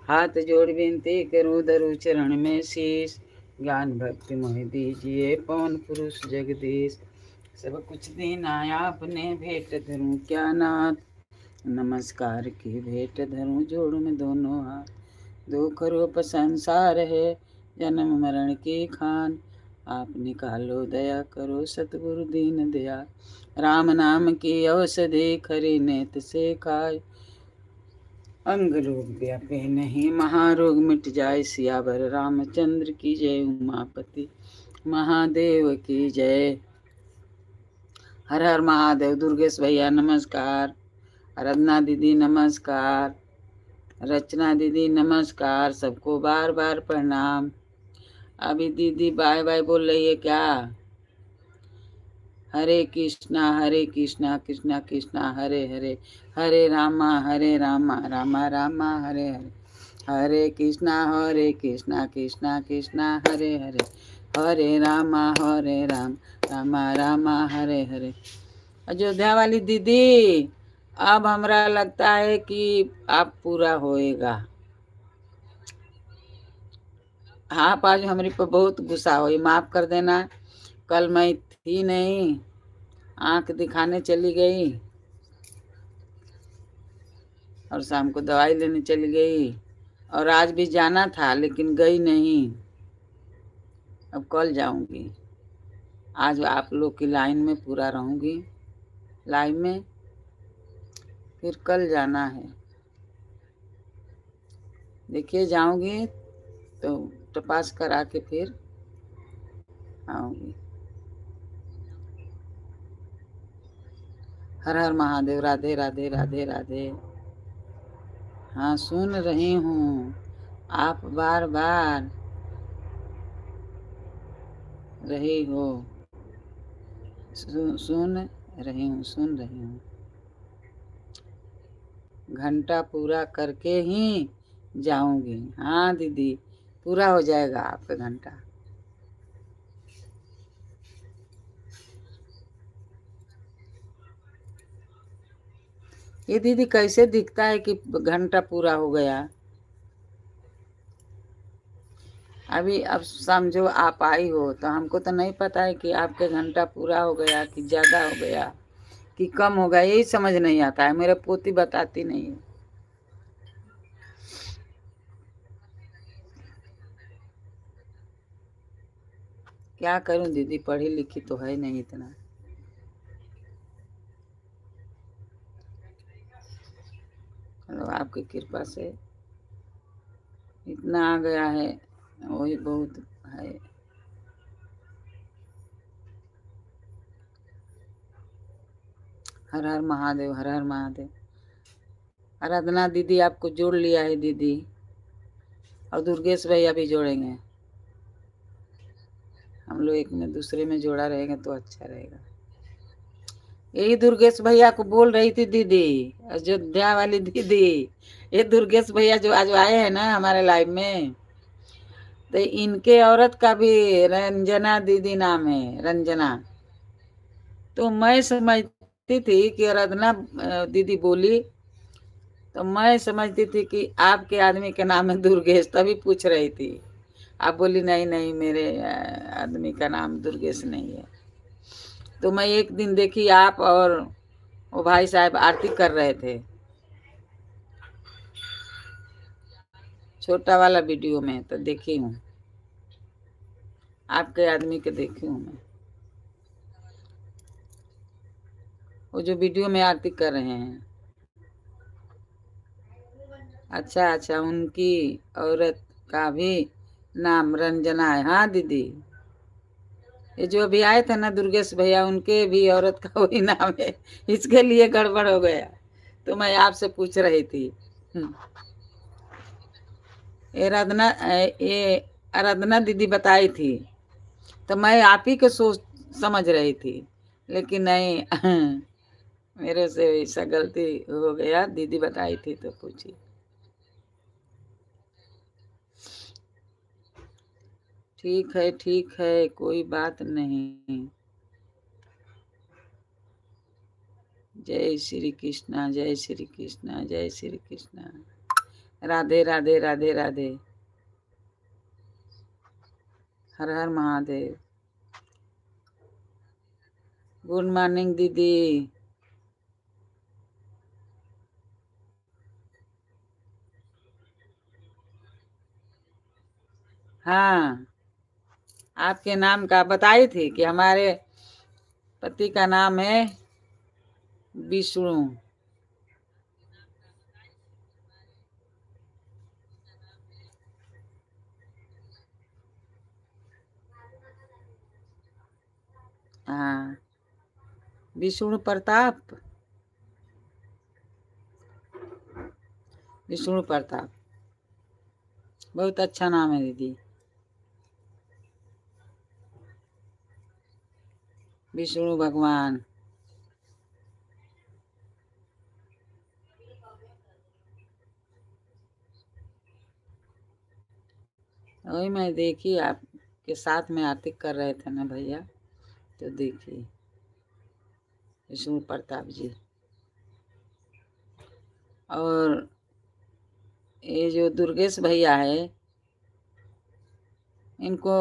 हाथ जोड़ विनती करूं, धरूं चरण में शीश। ज्ञान भक्ति मोहि दीजिए, पवन पुरुष जगदीश। सब कुछ देना आपने, भेंट धरूं क्या नाथ। नमस्कार की भेंट धरूं, जोड़ में दोनों हाथ। दुख रूप संसार है, जन्म मरण की खान। आप निकालो दया करो, सतगुरु दीन दया। राम नाम की औषधि, खरी नेत से खाए। अंग रोग व्यापे नहीं, महारोग मिट जाए। सियावर रामचंद्र की जय, उमापति महादेव की जय। हर हर महादेव। दुर्गेश भैया नमस्कार, आराधना दीदी नमस्कार, रचना दीदी नमस्कार, सबको बार बार प्रणाम। अभी दीदी बाय बाय बोल रही है क्या? हरे कृष्णा कृष्णा कृष्णा हरे हरे, हरे रामा रामा रामा हरे हरे। हरे कृष्णा कृष्णा कृष्णा हरे हरे, हरे रामा रामा रामा हरे हरे। अयोध्या वाली दीदी, अब हमरा लगता है कि आप पूरा होएगा। आप आज हमारे पर बहुत गुस्सा हुई, माफ़ कर देना। कल मैं थी नहीं, आंख दिखाने चली गई और शाम को दवाई लेने चली गई, और आज भी जाना था लेकिन गई नहीं। अब कल जाऊंगी। आज आप लोग की लाइन में पूरा रहूंगी, लाइन में, फिर कल जाना है। देखिए जाऊंगी तो तपास करा के फिर आऊंगी। हर हर महादेव। राधे राधे राधे राधे। हाँ सुन रही हूँ, आप बार बार रही हो। सुन रही हूँ, सुन रही हूँ। घंटा पूरा करके ही जाऊंगी। हाँ दीदी, पूरा हो जाएगा आपका घंटा। ये दीदी कैसे दिखता है कि घंटा पूरा हो गया? अभी अब समझो आप आई हो तो हमको तो नहीं पता है कि आपके घंटा पूरा हो गया कि ज़्यादा हो गया कि कम हो गया, यही समझ नहीं आता है। मेरे पोती बताती नहीं है। क्या करूं दीदी, पढ़ी लिखी तो है नहीं इतना। चलो आपकी कृपा से इतना आ गया है, वही बहुत है। हर हर महादेव, हर हर महादेव। आराधना दीदी आपको जोड़ लिया है दीदी, और दुर्गेश भैया भी जोड़ेंगे। हम लोग एक में दूसरे में जोड़ा रहेगा तो अच्छा रहेगा। यही दुर्गेश भैया को बोल रही थी दीदी, अयोध्या वाली दीदी। ये दुर्गेश भैया जो आज आए हैं ना हमारे लाइव में, तो इनके औरत का भी रंजना दीदी नाम है, रंजना। तो मैं समझती थी कि आराधना दीदी बोली तो मैं समझती थी कि आपके आदमी के नाम है दुर्गेश, तभी पूछ रही थी। आप बोली नहीं नहीं, मेरे आदमी का नाम दुर्गेश नहीं है। तो मैं एक दिन देखी आप और वो भाई साहब आरती कर रहे थे, छोटा वाला वीडियो में, तो देखी हूँ आपके आदमी के, देखी हूँ मैं वो जो वीडियो में आरती कर रहे हैं। अच्छा अच्छा, उनकी औरत का भी नाम रंजना है। हाँ दीदी, ये जो अभी आए थे ना दुर्गेश भैया, उनके भी औरत का वही नाम है, इसके लिए गड़बड़ हो गया। तो मैं आपसे पूछ रही थी। ये आराधना, ये आराधना दीदी बताई थी, तो मैं आप ही को सोच समझ रही थी, लेकिन नहीं मेरे से ऐसा गलती हो गया। दीदी बताई थी तो पूछी। ठीक है, कोई बात नहीं। जय श्री कृष्णा, जय श्री कृष्णा, जय श्री कृष्णा। राधे राधे राधे राधे। हर हर महादेव। गुड मॉर्निंग दीदी। हाँ, आपके नाम का बताई थी कि हमारे पति का नाम है विष्णु। हाँ, विष्णु प्रताप, विष्णु प्रताप बहुत अच्छा नाम है दीदी। विष्णु भगवान। वही मैं देखी आपके साथ में आरती कर रहे थे ना भैया, तो देखी विष्णु प्रताप जी। और ये जो दुर्गेश भैया है, इनको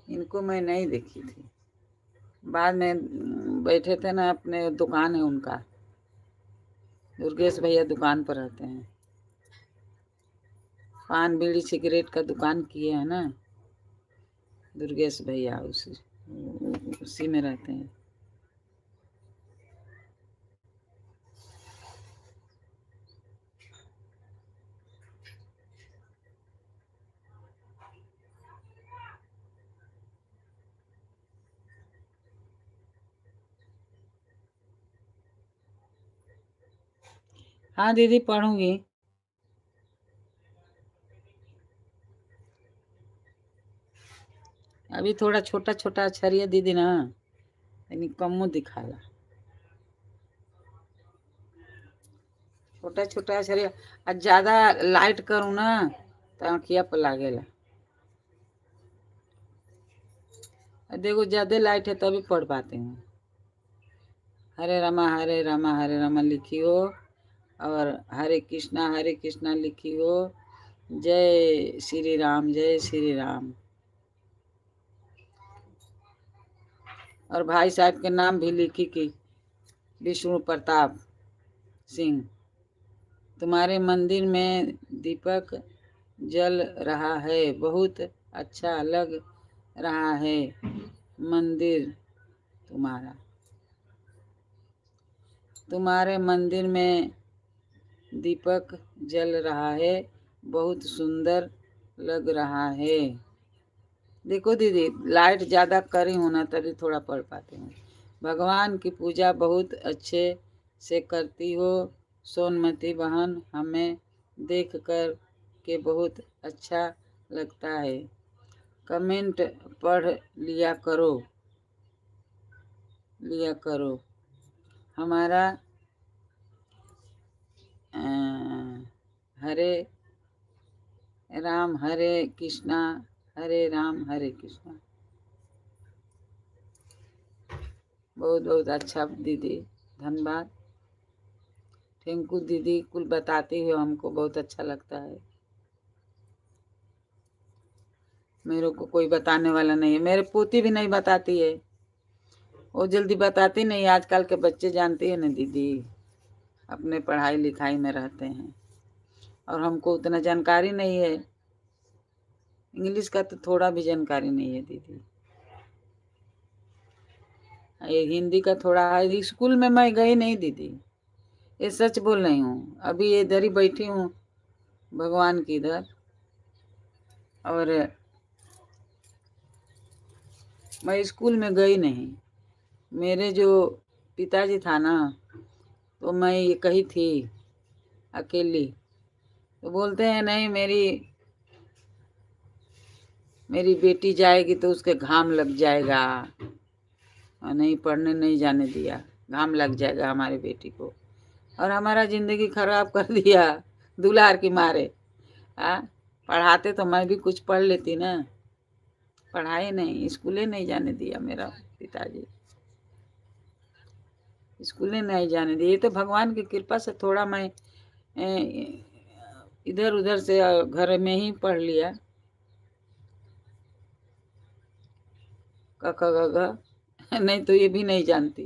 इनको मैं नहीं देखी थी। बाद में बैठे थे ना, अपने दुकान है उनका, दुर्गेश भैया दुकान पर रहते हैं, पान बीड़ी सिगरेट का दुकान किए हैं ना दुर्गेश भैया, उसी में रहते हैं। हाँ दीदी पढ़ूंगी। अभी थोड़ा छोटा छोटा अक्षरिया दीदी ना, यानी कमो दिखाला, छोटा छोटा अक्षरिया। और ज्यादा लाइट करूँ ना तो आँखिया पर लागेला। देखो ज्यादा लाइट है तभी पढ़ पाते हैं। हरे रामा लिखी हो, और हरे कृष्णा लिखी हो। जय श्री राम। और भाई साहब के नाम भी लिखी कि विष्णु प्रताप सिंह। तुम्हारे मंदिर में दीपक जल रहा है, बहुत अच्छा लग रहा है मंदिर तुम्हारा। तुम्हारे मंदिर में दीपक जल रहा है, बहुत सुंदर लग रहा है। देखो दीदी लाइट ज़्यादा करी हूँ ना तभी थोड़ा पढ़ पाती हूँ। भगवान की पूजा बहुत अच्छे से करती हो सोनमती बहन, हमें देख कर के बहुत अच्छा लगता है। कमेंट पढ़ लिया करो। हमारा हरे राम हरे कृष्णा हरे राम हरे कृष्णा। बहुत बहुत अच्छा दीदी, धन्यवाद। थैंक यू दीदी, कुल बताती हो हमको बहुत अच्छा लगता है। मेरे को कोई बताने वाला नहीं है, मेरे पोती भी नहीं बताती है, वो जल्दी बताती नहीं। आजकल के बच्चे जानती है ना दीदी, अपने पढ़ाई लिखाई में रहते हैं, और हमको उतना जानकारी नहीं है। इंग्लिश का तो थोड़ा भी जानकारी नहीं है दीदी। ये हिंदी का थोड़ा है। स्कूल में मैं गई नहीं दीदी, ये सच बोल रही हूँ। अभी इधर ही बैठी हूँ भगवान की इधर, और मैं स्कूल में गई नहीं। मेरे जो पिताजी था ना, तो मैं ये कही थी अकेली, तो बोलते हैं नहीं, मेरी बेटी जाएगी तो उसके घाम लग जाएगा, और नहीं पढ़ने नहीं जाने दिया, घाम लग जाएगा हमारी बेटी को, और हमारा जिंदगी खराब कर दिया दुलार की मारे। पढ़ाते तो मैं भी कुछ पढ़ लेती ना, पढ़ाई नहीं, स्कूले नहीं जाने दिया मेरा पिताजी, स्कूले नहीं जाने दिए। तो भगवान की कृपा से थोड़ा मैं इधर उधर से घर में ही पढ़ लिया, क ख ग घ नहीं तो ये भी नहीं जानती।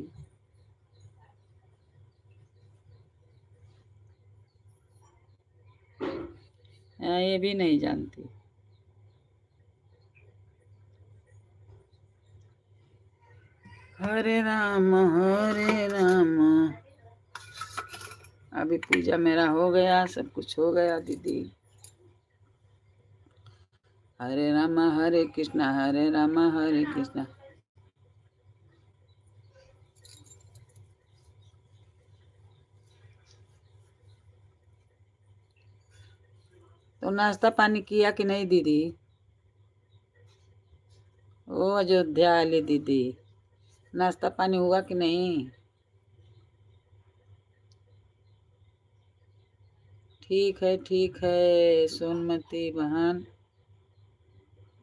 ये भी नहीं जानती। हरे राम अभी पूजा मेरा हो गया, सब कुछ हो गया दीदी। हरे राम हरे कृष्णा हरे राम हरे कृष्णा। तो नाश्ता पानी किया कि नहीं दीदी? ओ अयोध्या वाली दीदी, नाश्ता पानी हुआ कि नहीं? ठीक है सोनमती बहन,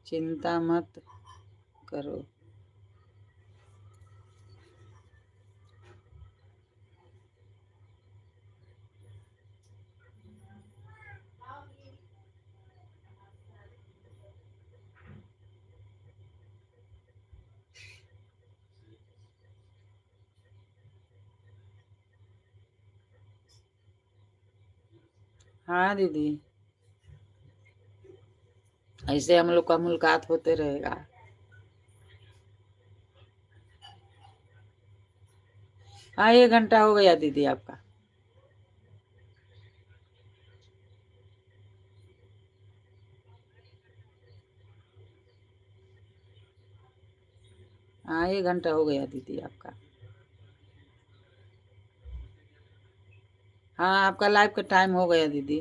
चिंता मत करो। हाँ दीदी, ऐसे हम लोग का मुलाकात होते रहेगा। हाँ 1 घंटा हो गया दीदी आपका। हाँ 1 घंटा हो गया दीदी आपका। हाँ आपका लाइव का टाइम हो गया दीदी,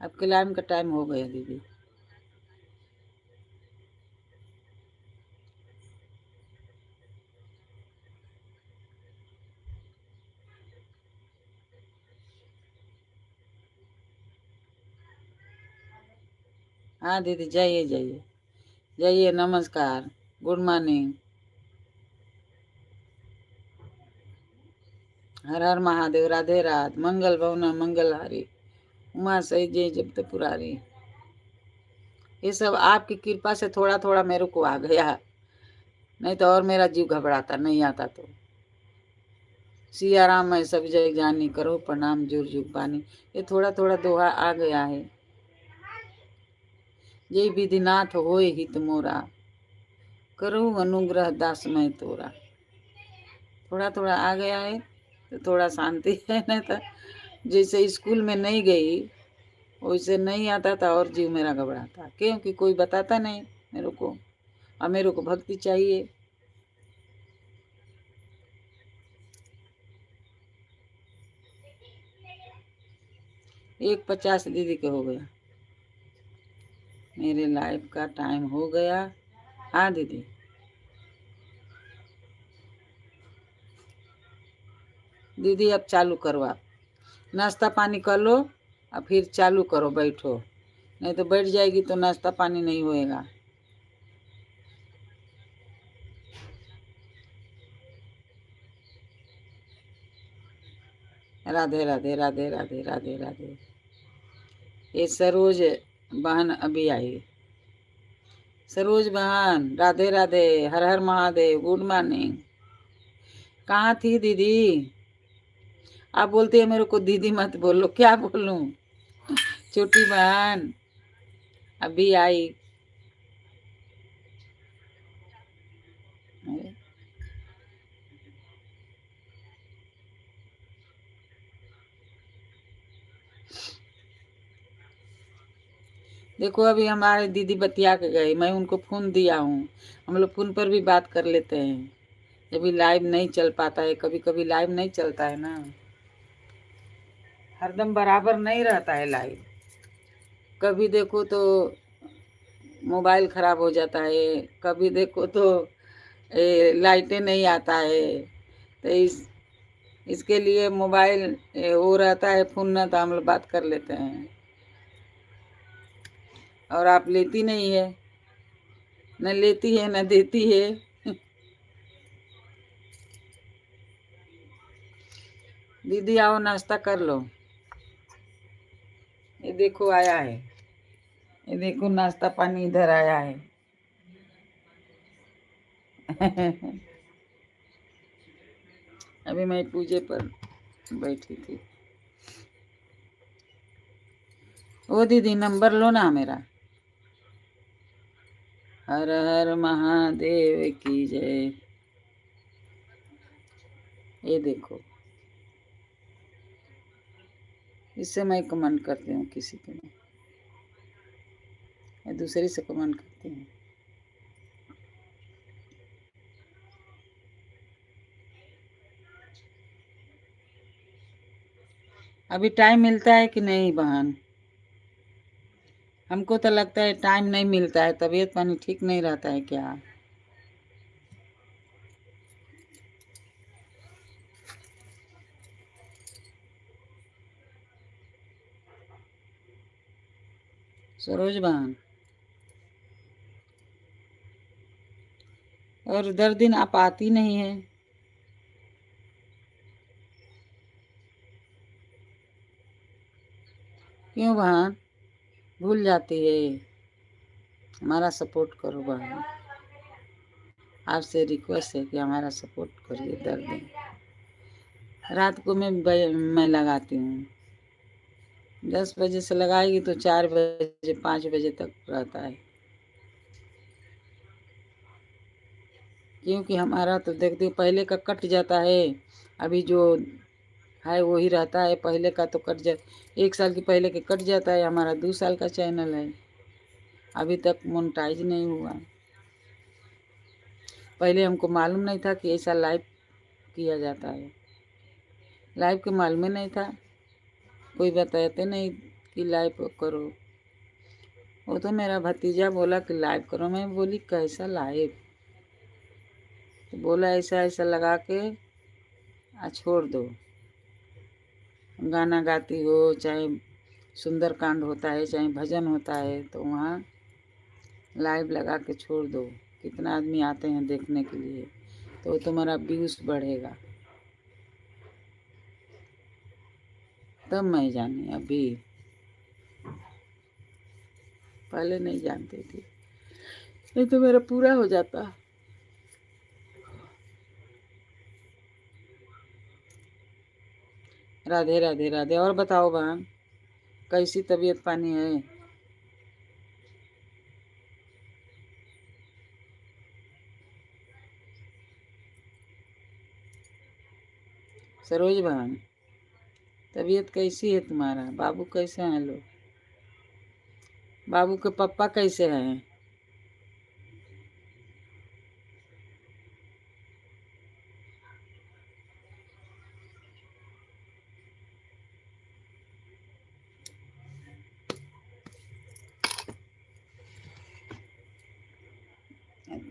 आपके लाइव का टाइम हो गया दीदी। हाँ दीदी जाइए जाइए जाइए, नमस्कार, गुड मॉर्निंग। हर हर महादेव, राधे राधे, मंगल भवना मंगलहारी, उमा सही जय जब तक पुरारी। ये सब आपकी कृपा से थोड़ा थोड़ा मेरे को आ गया, नहीं तो और मेरा जीव घबराता, नहीं आता तो। सिया राम मैं सब जग जानी, करो प्रणाम जुर जुग पानी। ये थोड़ा थोड़ा दोहा आ गया है। जय विधिनाथ होए हित मोरा, करो अनुग्रह दास मैं तोरा। थोड़ा थोड़ा आ गया है तो थोड़ा शांति है, नहीं तो जैसे स्कूल में नहीं गई वैसे नहीं आता था और जीव मेरा घबराता, क्योंकि कोई बताता नहीं मेरे को, और मेरे को भक्ति चाहिए। 1:50 दीदी के हो गया, मेरे लाइफ का टाइम हो गया। हाँ दीदी, दीदी अब चालू करो, आप नाश्ता पानी कर लो और फिर चालू करो, बैठो, नहीं तो बैठ जाएगी तो नाश्ता पानी नहीं होएगा। राधे राधे राधे राधे राधे राधे। ये सरोज बहन अभी आई। सरोज बहन राधे राधे, हर हर महादेव, गुड मॉर्निंग। कहाँ थी दीदी? आप बोलती है मेरे को दीदी मत बोलो, क्या बोलूं? छोटी बहन अभी आई। देखो अभी हमारे दीदी बतिया के गए, मैं उनको फोन दिया हूँ, हम लोग फोन पर भी बात कर लेते हैं। जब लाइव नहीं चल पाता है, कभी कभी लाइव नहीं चलता है ना, हरदम बराबर नहीं रहता है लाइव। कभी देखो तो मोबाइल खराब हो जाता है, कभी देखो तो लाइटें नहीं आता है, तो इसके लिए मोबाइल वो रहता है फोन ना, तो हम लोग बात कर लेते हैं। और आप लेती नहीं है, न लेती है न देती है। दीदी आओ नाश्ता कर लो, ये देखो आया है, ये देखो नाश्ता पानी इधर आया है। अभी मैं पूजे पर बैठी थी। ओ दीदी नंबर लो ना मेरा। हर हर महादेव की जय। ये देखो, इससे मैं कमेंट करती हूँ, किसी के में या दूसरे से कमेंट करती हूँ। अभी टाइम मिलता है कि नहीं बहन? हमको तो लगता है टाइम नहीं मिलता है, तबीयत पानी ठीक नहीं रहता है क्या? सरोज बहन, और 10 दिन आप आती नहीं है, क्यों बहन? भूल जाती है? हमारा सपोर्ट करो बहन, आपसे रिक्वेस्ट है कि हमारा सपोर्ट करिए 10 दिन। रात को मैं लगाती हूँ। 10 बजे से लगाएगी तो 4 बजे 5 बजे तक रहता है, क्योंकि हमारा तो देखती पहले का कट जाता है, अभी जो है वही रहता है। पहले का तो कट जा 1 साल के पहले के कट जाता है। हमारा 2 साल का चैनल है, अभी तक मोनेटाइज नहीं हुआ। पहले हमको मालूम नहीं था कि ऐसा लाइव किया जाता है, लाइव के मालूम नहीं था, कोई बताते नहीं कि लाइव करो। वो तो मेरा भतीजा बोला कि लाइव करो, मैं बोली कैसा लाइव, तो बोला ऐसा ऐसा लगा के छोड़ दो। गाना गाती हो, चाहे सुंदरकांड होता है, चाहे भजन होता है, तो वहाँ लाइव लगा के छोड़ दो। कितना आदमी आते हैं देखने के लिए, तो तुम्हारा व्यूज बढ़ेगा। तब मैं जानी, अभी पहले नहीं जानती थी, नहीं तो मेरा पूरा हो जाता। राधे राधे राधे। और बताओ बहन, कैसी तबीयत पानी है? सरोज बहन, तबीयत कैसी है तुम्हारा? बाबू कैसे हैं लोग? बाबू के पापा कैसे हैं?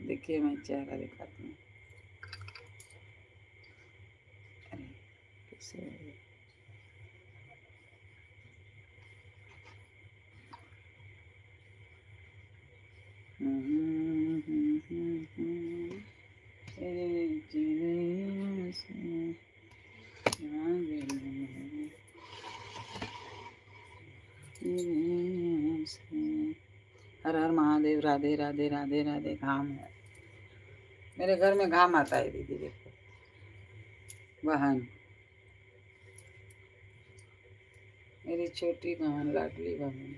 देखिए मैं चेहरा दिखाती हूँ। अरे कैसे है ये? हर हर महादेव। राधे राधे राधे राधे। घाम है मेरे घर में, घाम आता है दीदी, देखो बहन, मेरी छोटी बहन, लाडली बहन।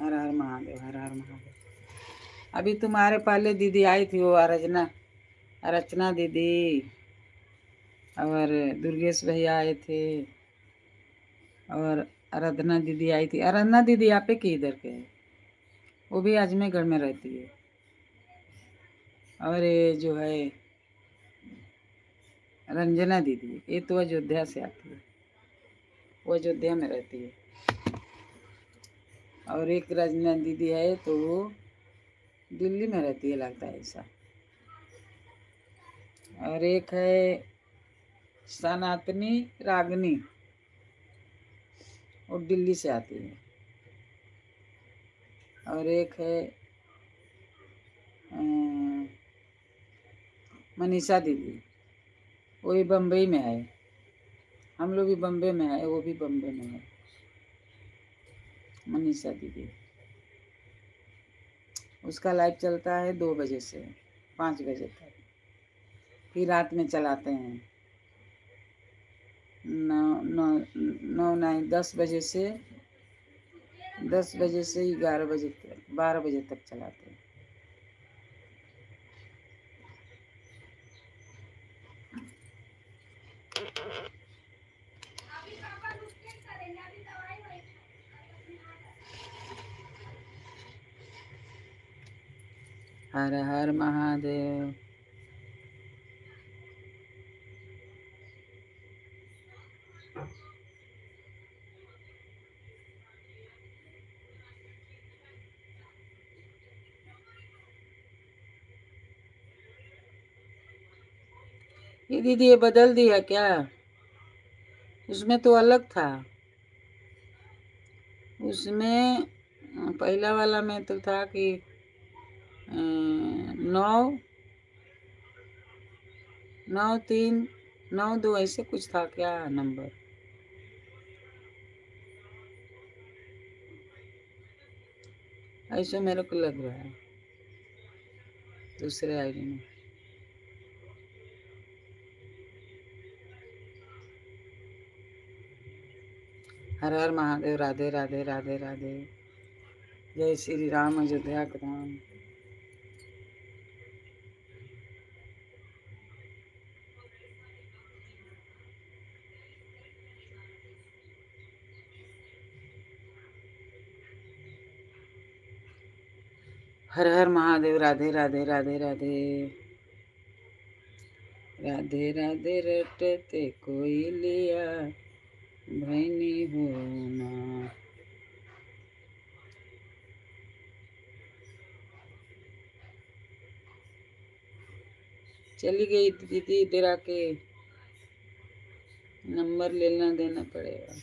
हर हर महादेव, हर हर महादेव। अभी तुम्हारे पहले दीदी आई थी, वो रचना दीदी और दुर्गेश भैया आए थे, और आराधना दीदी आई थी। आराधना दीदी आप के इधर के है, वो भी आजमेगढ़ में रहती है। और ये जो है रंजना दीदी, ये तो अयोध्या से आती है, वो अयोध्या में रहती है। और एक रंजना दीदी है तो वो दिल्ली में रहती है, लगता है ऐसा। और एक है सनातनी रागनी, वो दिल्ली से आती है। और एक है मनीषा दीदी, वो भी बम्बई में है। हम लोग भी बम्बई में है, वो भी बम्बई में है, मनीषा दीदी। उसका लाइव चलता है 2 बजे से 5 बजे तक, फिर रात में चलाते हैं 10 बजे से 11 बजे तक, 12 बजे तक चलाते हैं। हर हर महादेव। ये दीदी ये बदल दिया क्या? उसमें तो अलग था, उसमें पहला वाला में तो था कि 9 9 3 9 2 ऐसे कुछ था, क्या नंबर? ऐसा मेरे को लग रहा है दूसरे आईडी में। हर हर महादेव। राधे राधे राधे राधे। जय श्री राम अयोध्या के राम। हर हर महादेव। राधे राधे राधे राधे। राधे राधे रटते कोई लिया भैनी हो ना। चली गई दीदी इधर आके नंबर लेना देना पड़ेगा।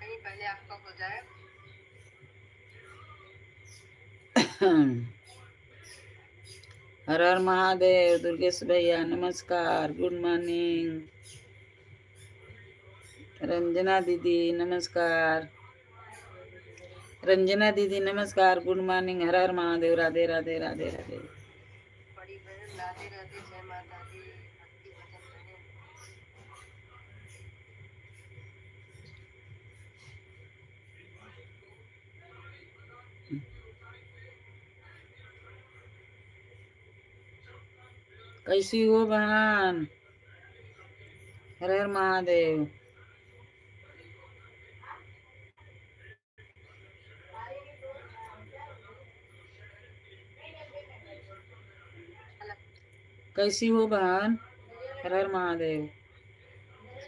कहीं पहले आपका हो जाए। हर हर महादेव। दुर्गेश भैया नमस्कार, गुड मॉर्निंग। रंजना दीदी नमस्कार। रंजना दीदी नमस्कार, गुड मॉर्निंग। हर हर महादेव। राधे राधे राधे राधे। बड़ी बहन राधे राधे, जय माता दी। भक्ति भजन करें। कैसी हो बहन? हर हर महादेव। कैसी हो बहन? हर हर महादेव।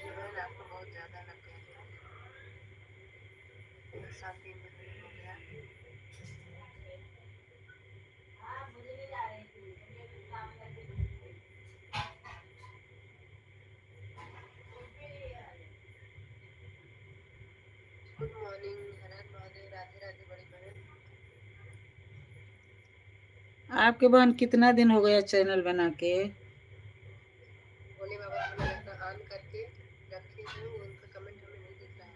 बहन आपको बहुत ज्यादा लग गया था। 7 दिन हो गया। Good morning. हर हर महादेव। राधे राधे बड़ी बहन। आपके बहन कितना दिन हो गया चैनल बना के? भोले बाबा को लगता ऑन करके रखे हैं, वो उनका कमेंट हमें नहीं दिख रहा है।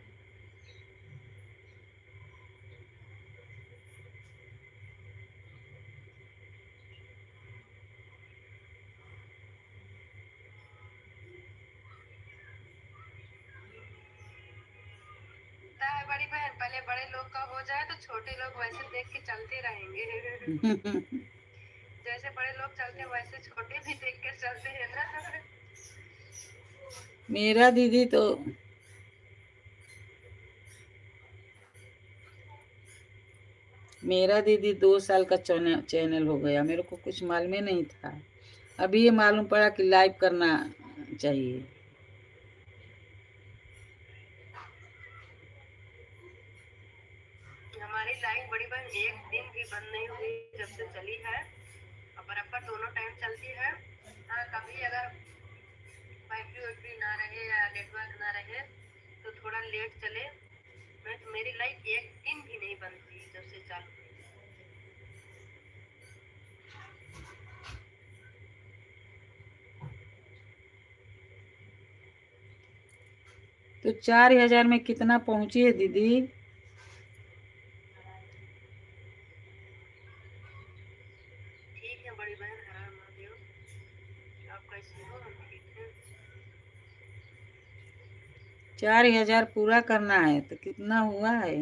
है बड़ी बहन पहले बड़े लोग का हो जाए तो छोटे लोग वैसे देख के चलते रहेंगे। जैसे बड़े लोग चलते हैं वैसे छोटे भी देख के चलते हैं ना। मेरा दीदी तो मेरा दीदी 2 साल का चैनल हो गया, मेरे को कुछ मालूम ही नहीं था। अभी ये मालूम पड़ा कि लाइव करना चाहिए। हमारी लाइन बड़ी बहन एक दिन भी बंद नहीं हुई जब से चली है, और बराबर दोनों टाइम चलती है। हाँ, कभी अगर बैटरी वैटरी ना रहे या नेटवर्क ना रहे तो थोड़ा लेट चले, नहीं तो मेरी लाइट एक दिन भी नहीं बंद हुई जब से चालू हुई। तो 4,000 में कितना पहुंची है दीदी? ठीक है बड़ी बहन, हर हर महादेव। आप कैसी हो? हम ठीक हैं। 4,000 पूरा करना है तो कितना हुआ है?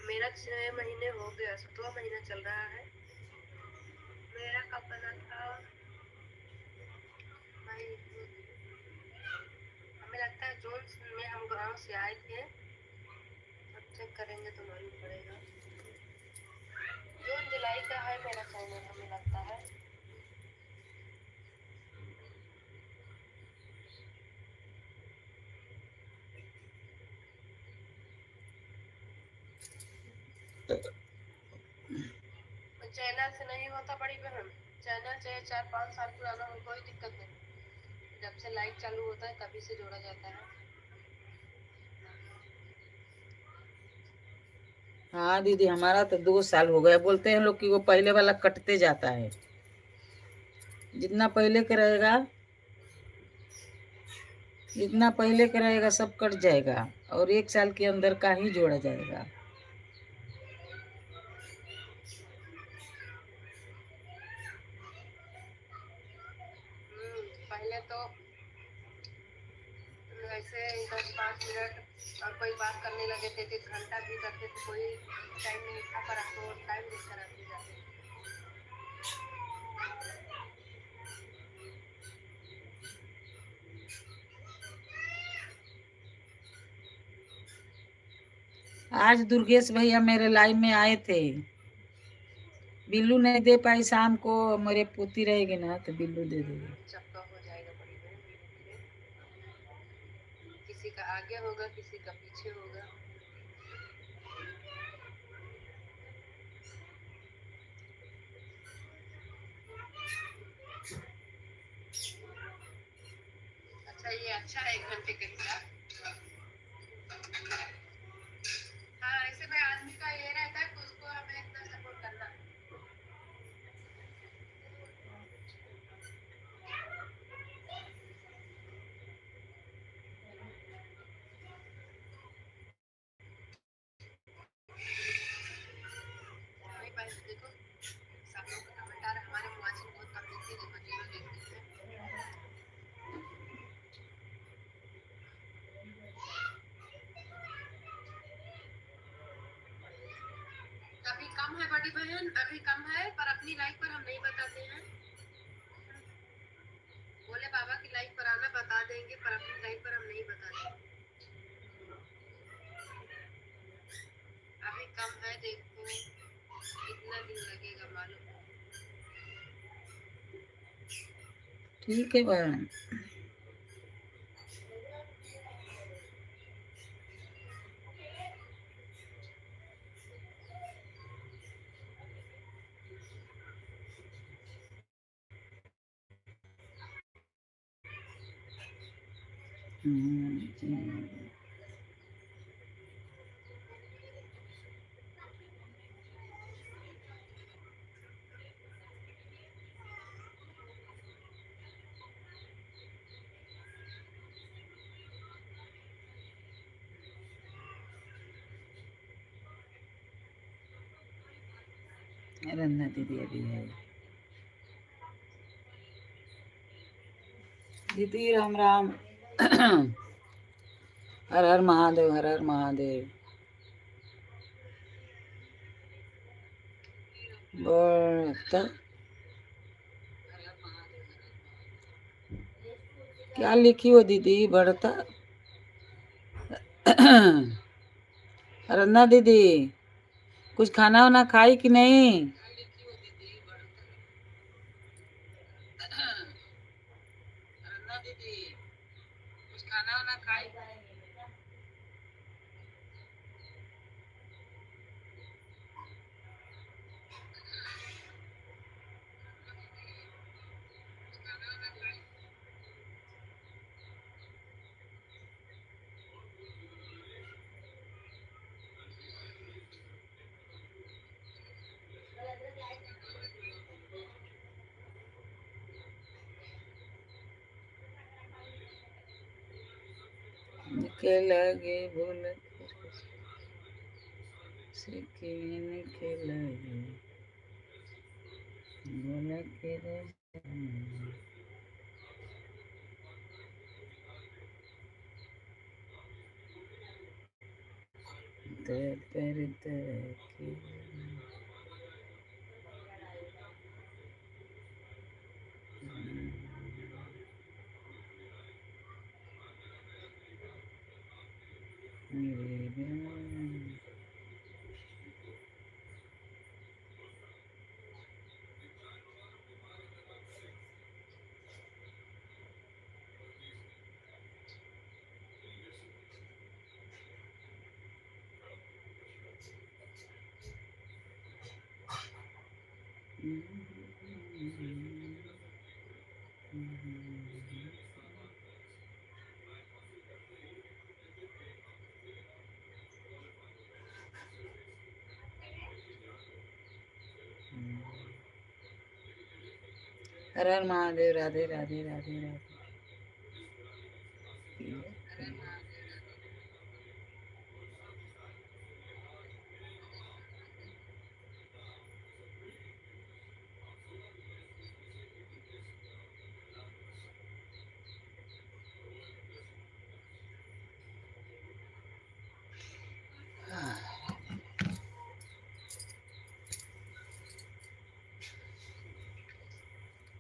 मेरा 6 महीने हो गया, 7वां महीना चल रहा है। मेरा कब बना था भाई? हमें लगता है जून में हम गांव से आए थे। अब चेक करेंगे तो मालूम पड़ेगा। जून जुलाई का है मेरा चैनल, हमें लगता है। चैनल से नहीं होता बड़ी बहन, चैनल चाहे 4-5 साल पुराना हो कोई दिक्कत नहीं, जब से लाइव चालू होता है तभी से जोड़ा जाता है। हाँ दीदी, हमारा तो 2 साल हो गया। बोलते हैं लोग कि वो पहले वाला कटते जाता है, जितना पहले का रहेगा जितना पहले का रहेगा सब कट जाएगा, और 1 साल के अंदर का ही जोड़ा जाएगा। पहले तो ऐसे 10-5 मिनट और कोई बात करने लगे थे 1 घंटा भी करते थे, कोई टाइम नहीं था, पर अब तो टाइम नहीं कराते जाते। आज दुर्गेश भैया मेरे लाइव में आए थे। बिल्लू नहीं दे पाई शाम को, मेरे पोती रहेगी ना तो बिल्लू दे देगी। चक्का हो जाएगा बड़ी बहन धीरे धीरे, किसी का आगे होगा किसी का पीछे होगा। अच्छा, ये अच्छा है 1 घंटे के हिसाब। हाँ, ऐसे में आदमी का ये रहता है कि उसको हमें इतना सपोर्ट करना है। वही बात देखो, सब लोग कमेंट आ रहे, हमारे मुआजिन बहुत कम देखते हैं, देखो 0 देखते हैं। अभी कम है बड़ी बहन, अभी कम है, पर अपनी लाइफ पर हम नहीं बताते हैं। बोले बाबा की लाइफ पर आना, बता देंगे, पर अपनी लाइफ पर हम नहीं बताते। अभी कम है, देखो कितना दिन लगेगा मालूम। ठीक है बहन। हम्म। रंजना दीदी अभी है। दीदी राम राम। हर हर महादेव, हर हर महादेव। बढ़ता क्या लिखी हो दीदी? बढ़ता रंजना दीदी कुछ खाना वाना खाई कि नहीं? रंजना दीदी कुछ खाना वाना खाई? के लगे भूल के लगे भूल के रह पर के मेरे बिना हर हर महादेव। राधे राधे राधे राधे।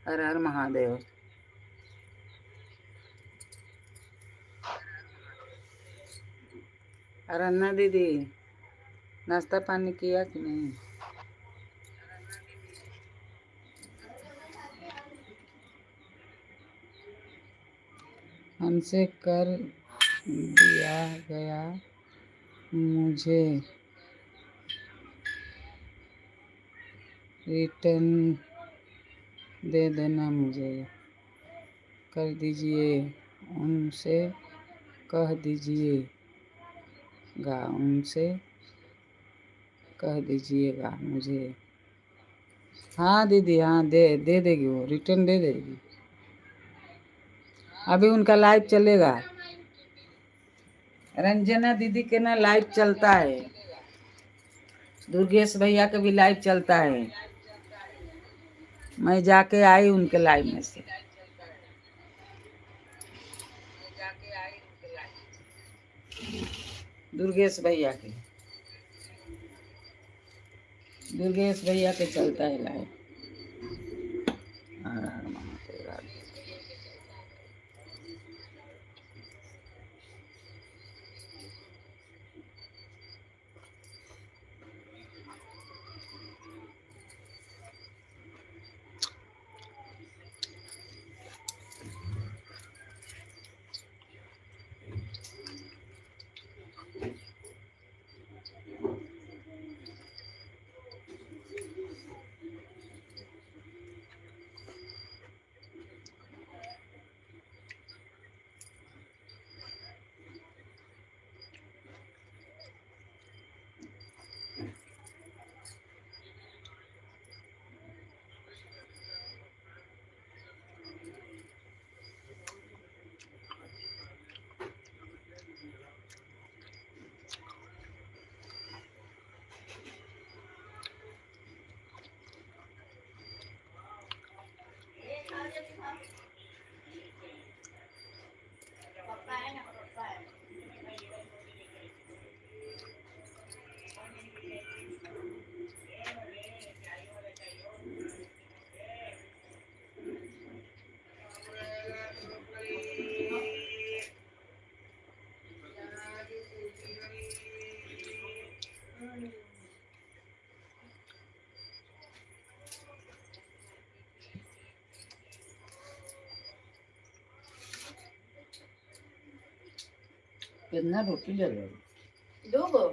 हर हर महादेव। रन्ना दीदी नाश्ता पानी किया कि नहीं? हमसे कर दिया गया, मुझे रिटर्न दे देना। मुझे कर दीजिए, उनसे कह दीजिएगा, उनसे कह दीजिएगा मुझे। हाँ दीदी, हाँ दे देगी, वो रिटर्न दे देगी। अभी उनका लाइव चलेगा। रंजना दीदी के ना लाइव चलता है, दुर्गेश भैया के भी लाइव चलता है। मैं जाके आई उनके लाइव में से। दुर्गेश भैया के चलता है लाइव। कितना रोटी ले लो? 2 गो।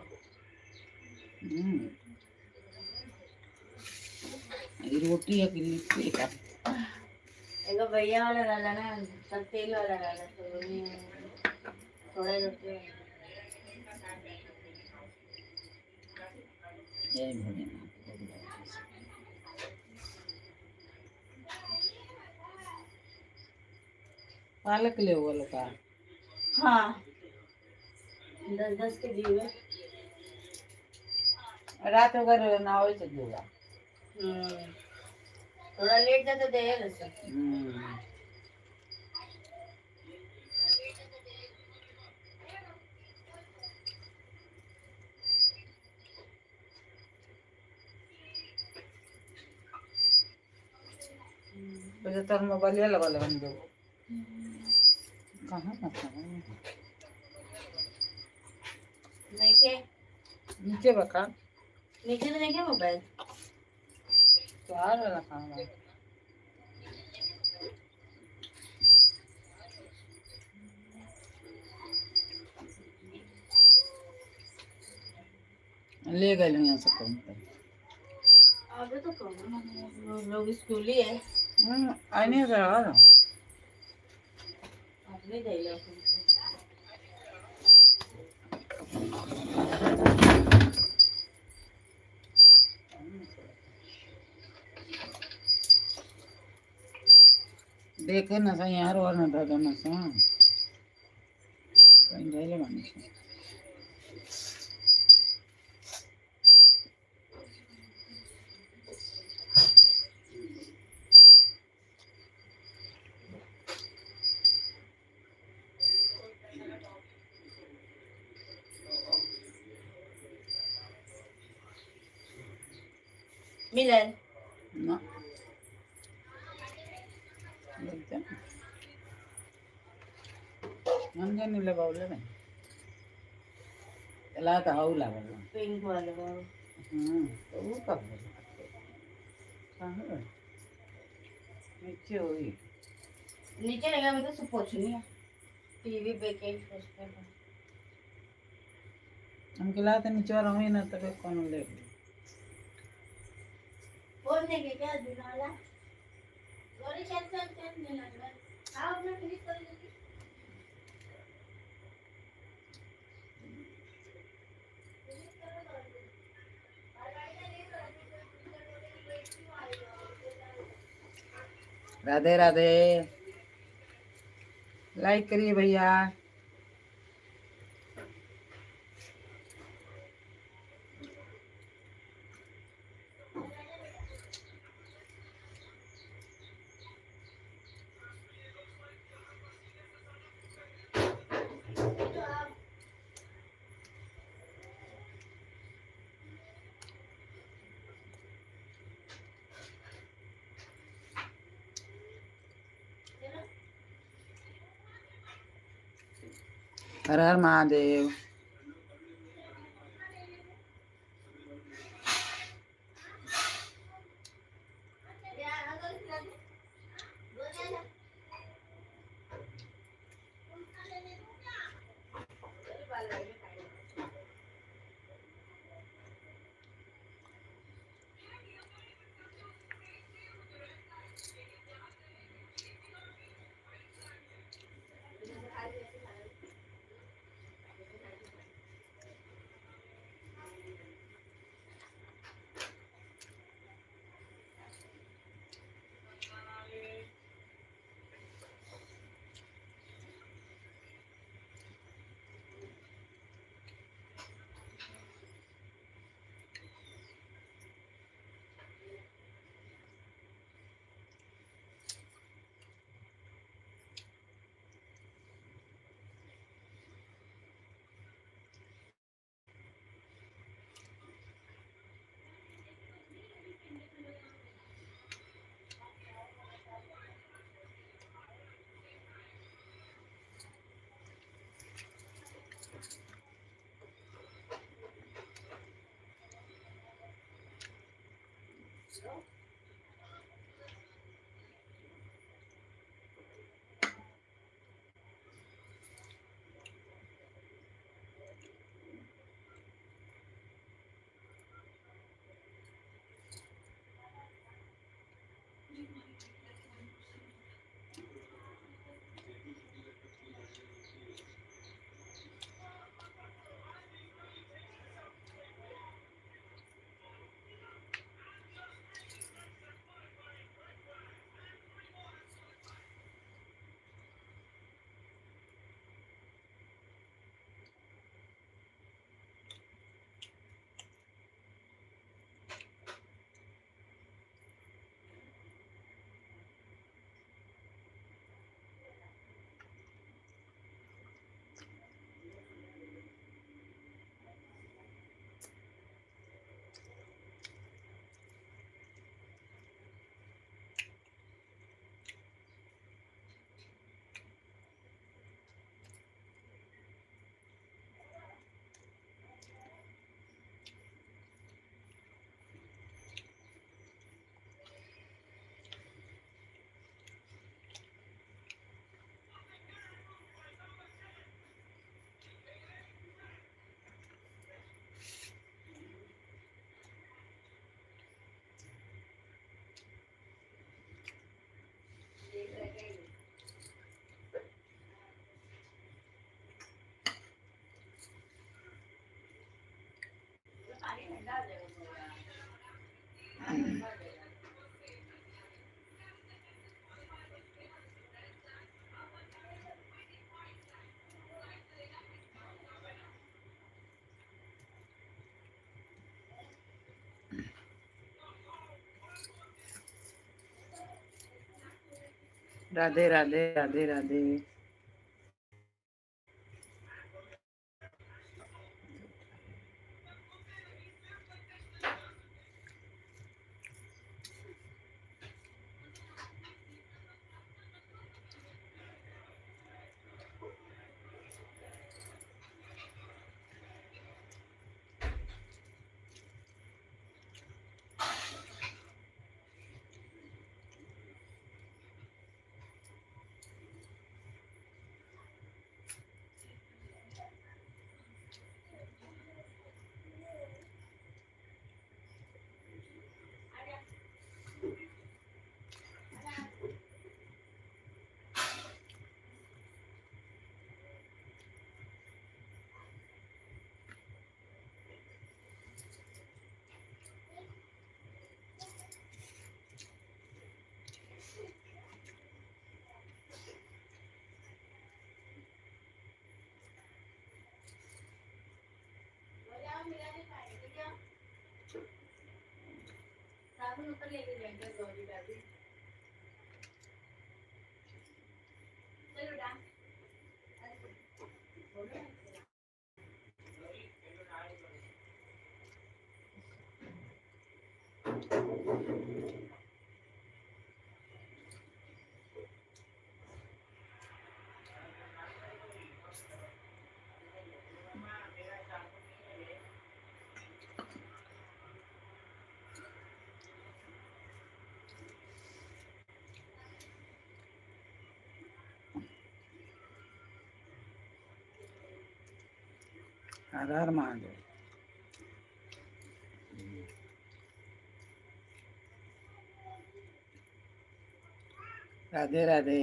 ये रोटी है कि लिट्टी का? एगो भैया वाला डाला ना, सब तेल वाला डाला, तो वही थोड़ा ही रोटी वाला। जय भोलेनाथ। पालक ले वो लोग का। हाँ 10-10 के जीवे। रात अगर ना हो तो देगा। थोड़ा लेट जाता तो दे रहे। पहले तो मोबाइल लगा लगा दो। कहाँ ना कहाँ नहीं के नीचे बका नीचे तो नहीं क्या मोबाइल। तो आ रहा कहाँ ले गए यहाँ से कौन अबे तो कौन लोग स्कूल ही है। आने रहा ना अपने जाइए। देखे ना सही यार और ना दादा ना सा कहीं जाए ले मानी से मिलन ना लगता हम जाने लगा बोले नहीं चला तो हाउ लगा पिंक वाला। तो वो कब कहाँ नीचे हुई नीचे लगा मैं तो सब पूछनी है टीवी पे के उस पे। हम खिला तो नीचे रहो ना तो कौन ले फोन देखे क्या दिन वाला गोरी चल नहीं लग रहा। आओ अपना फिनिश कर लीजिए। राधे राधे लाइक करिए भैया। हर हर महादेव। राधे राधे राधे राधे। हर हर महादेव। राधे राधे।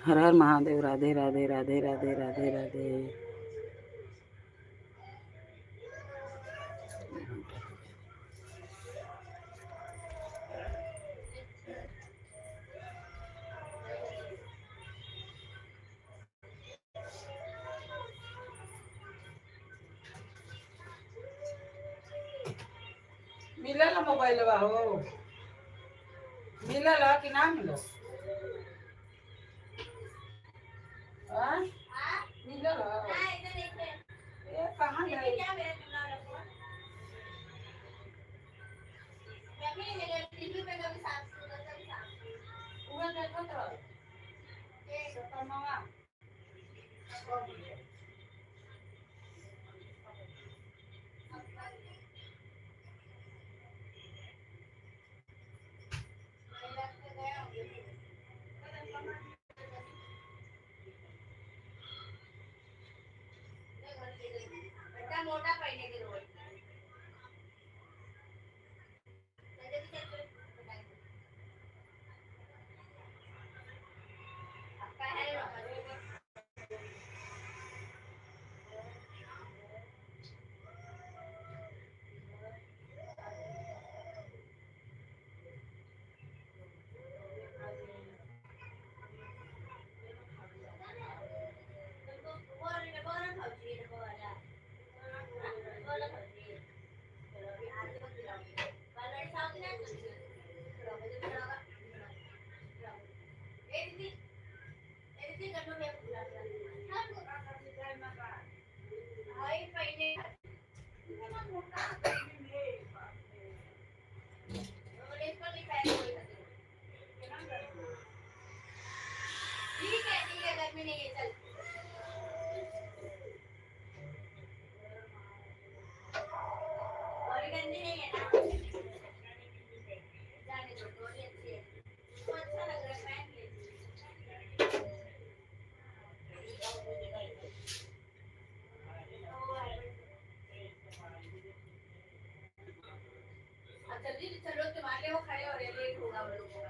हर हर महादेव। राधे राधे राधे राधे राधे राधे। मिलल मोबाइल हो, मिलल कि ना मिलल? मिलल ये कहाँ गए? उहे देखत रह सपनवा। मोटा पहने के रोज जल्दी चलो, तुम्हारे वो खड़े हो रहे, लेट होगा वो लोगों का।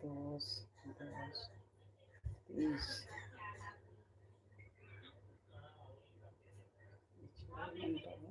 10, 30, 40.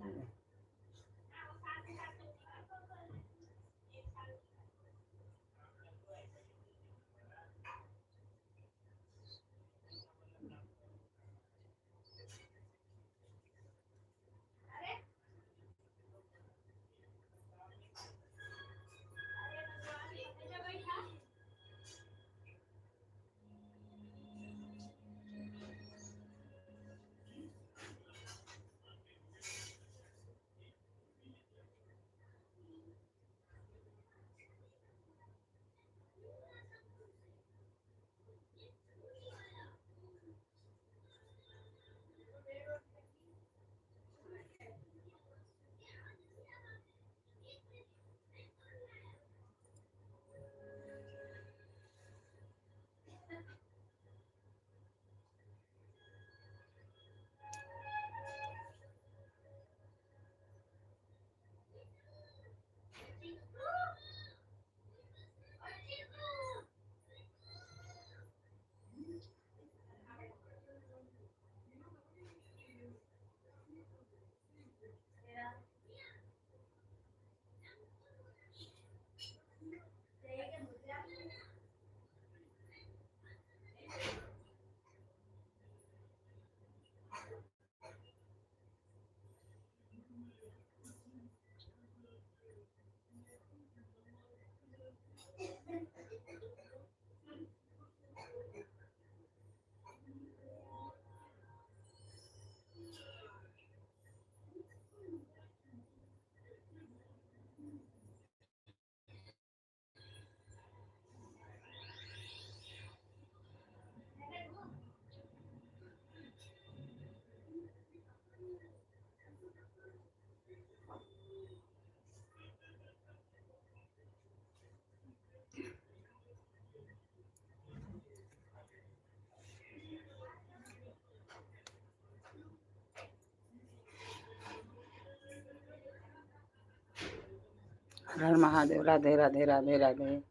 हर हर महादेव। राधे राधे राधे राधे।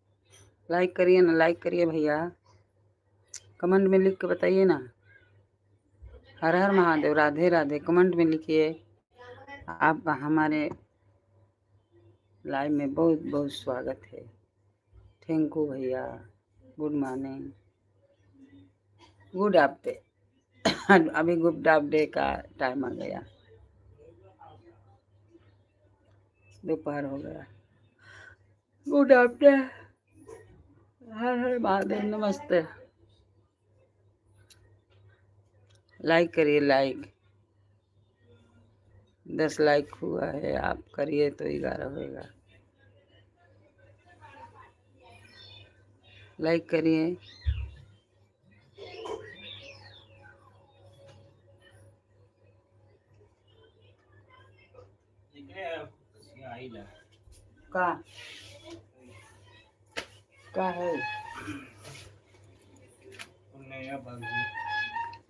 लाइक करिए ना, लाइक करिए भैया, कमेंट में लिख के बताइए ना। हर हर महादेव, राधे राधे, कमेंट में लिखिए। आपका हमारे लाइव में बहुत बहुत स्वागत है। थैंक यू भैया। Good morning, good after. अभी गुड आफ्टर का टाइम आ गया, दोपहर हो गया। गुड आफ्टर, हर हर महादेव, नमस्ते। लाइक करिए, लाइक 10 लाइक हुआ है, आप करिए तो 11 होगा। लाइक करिए। का है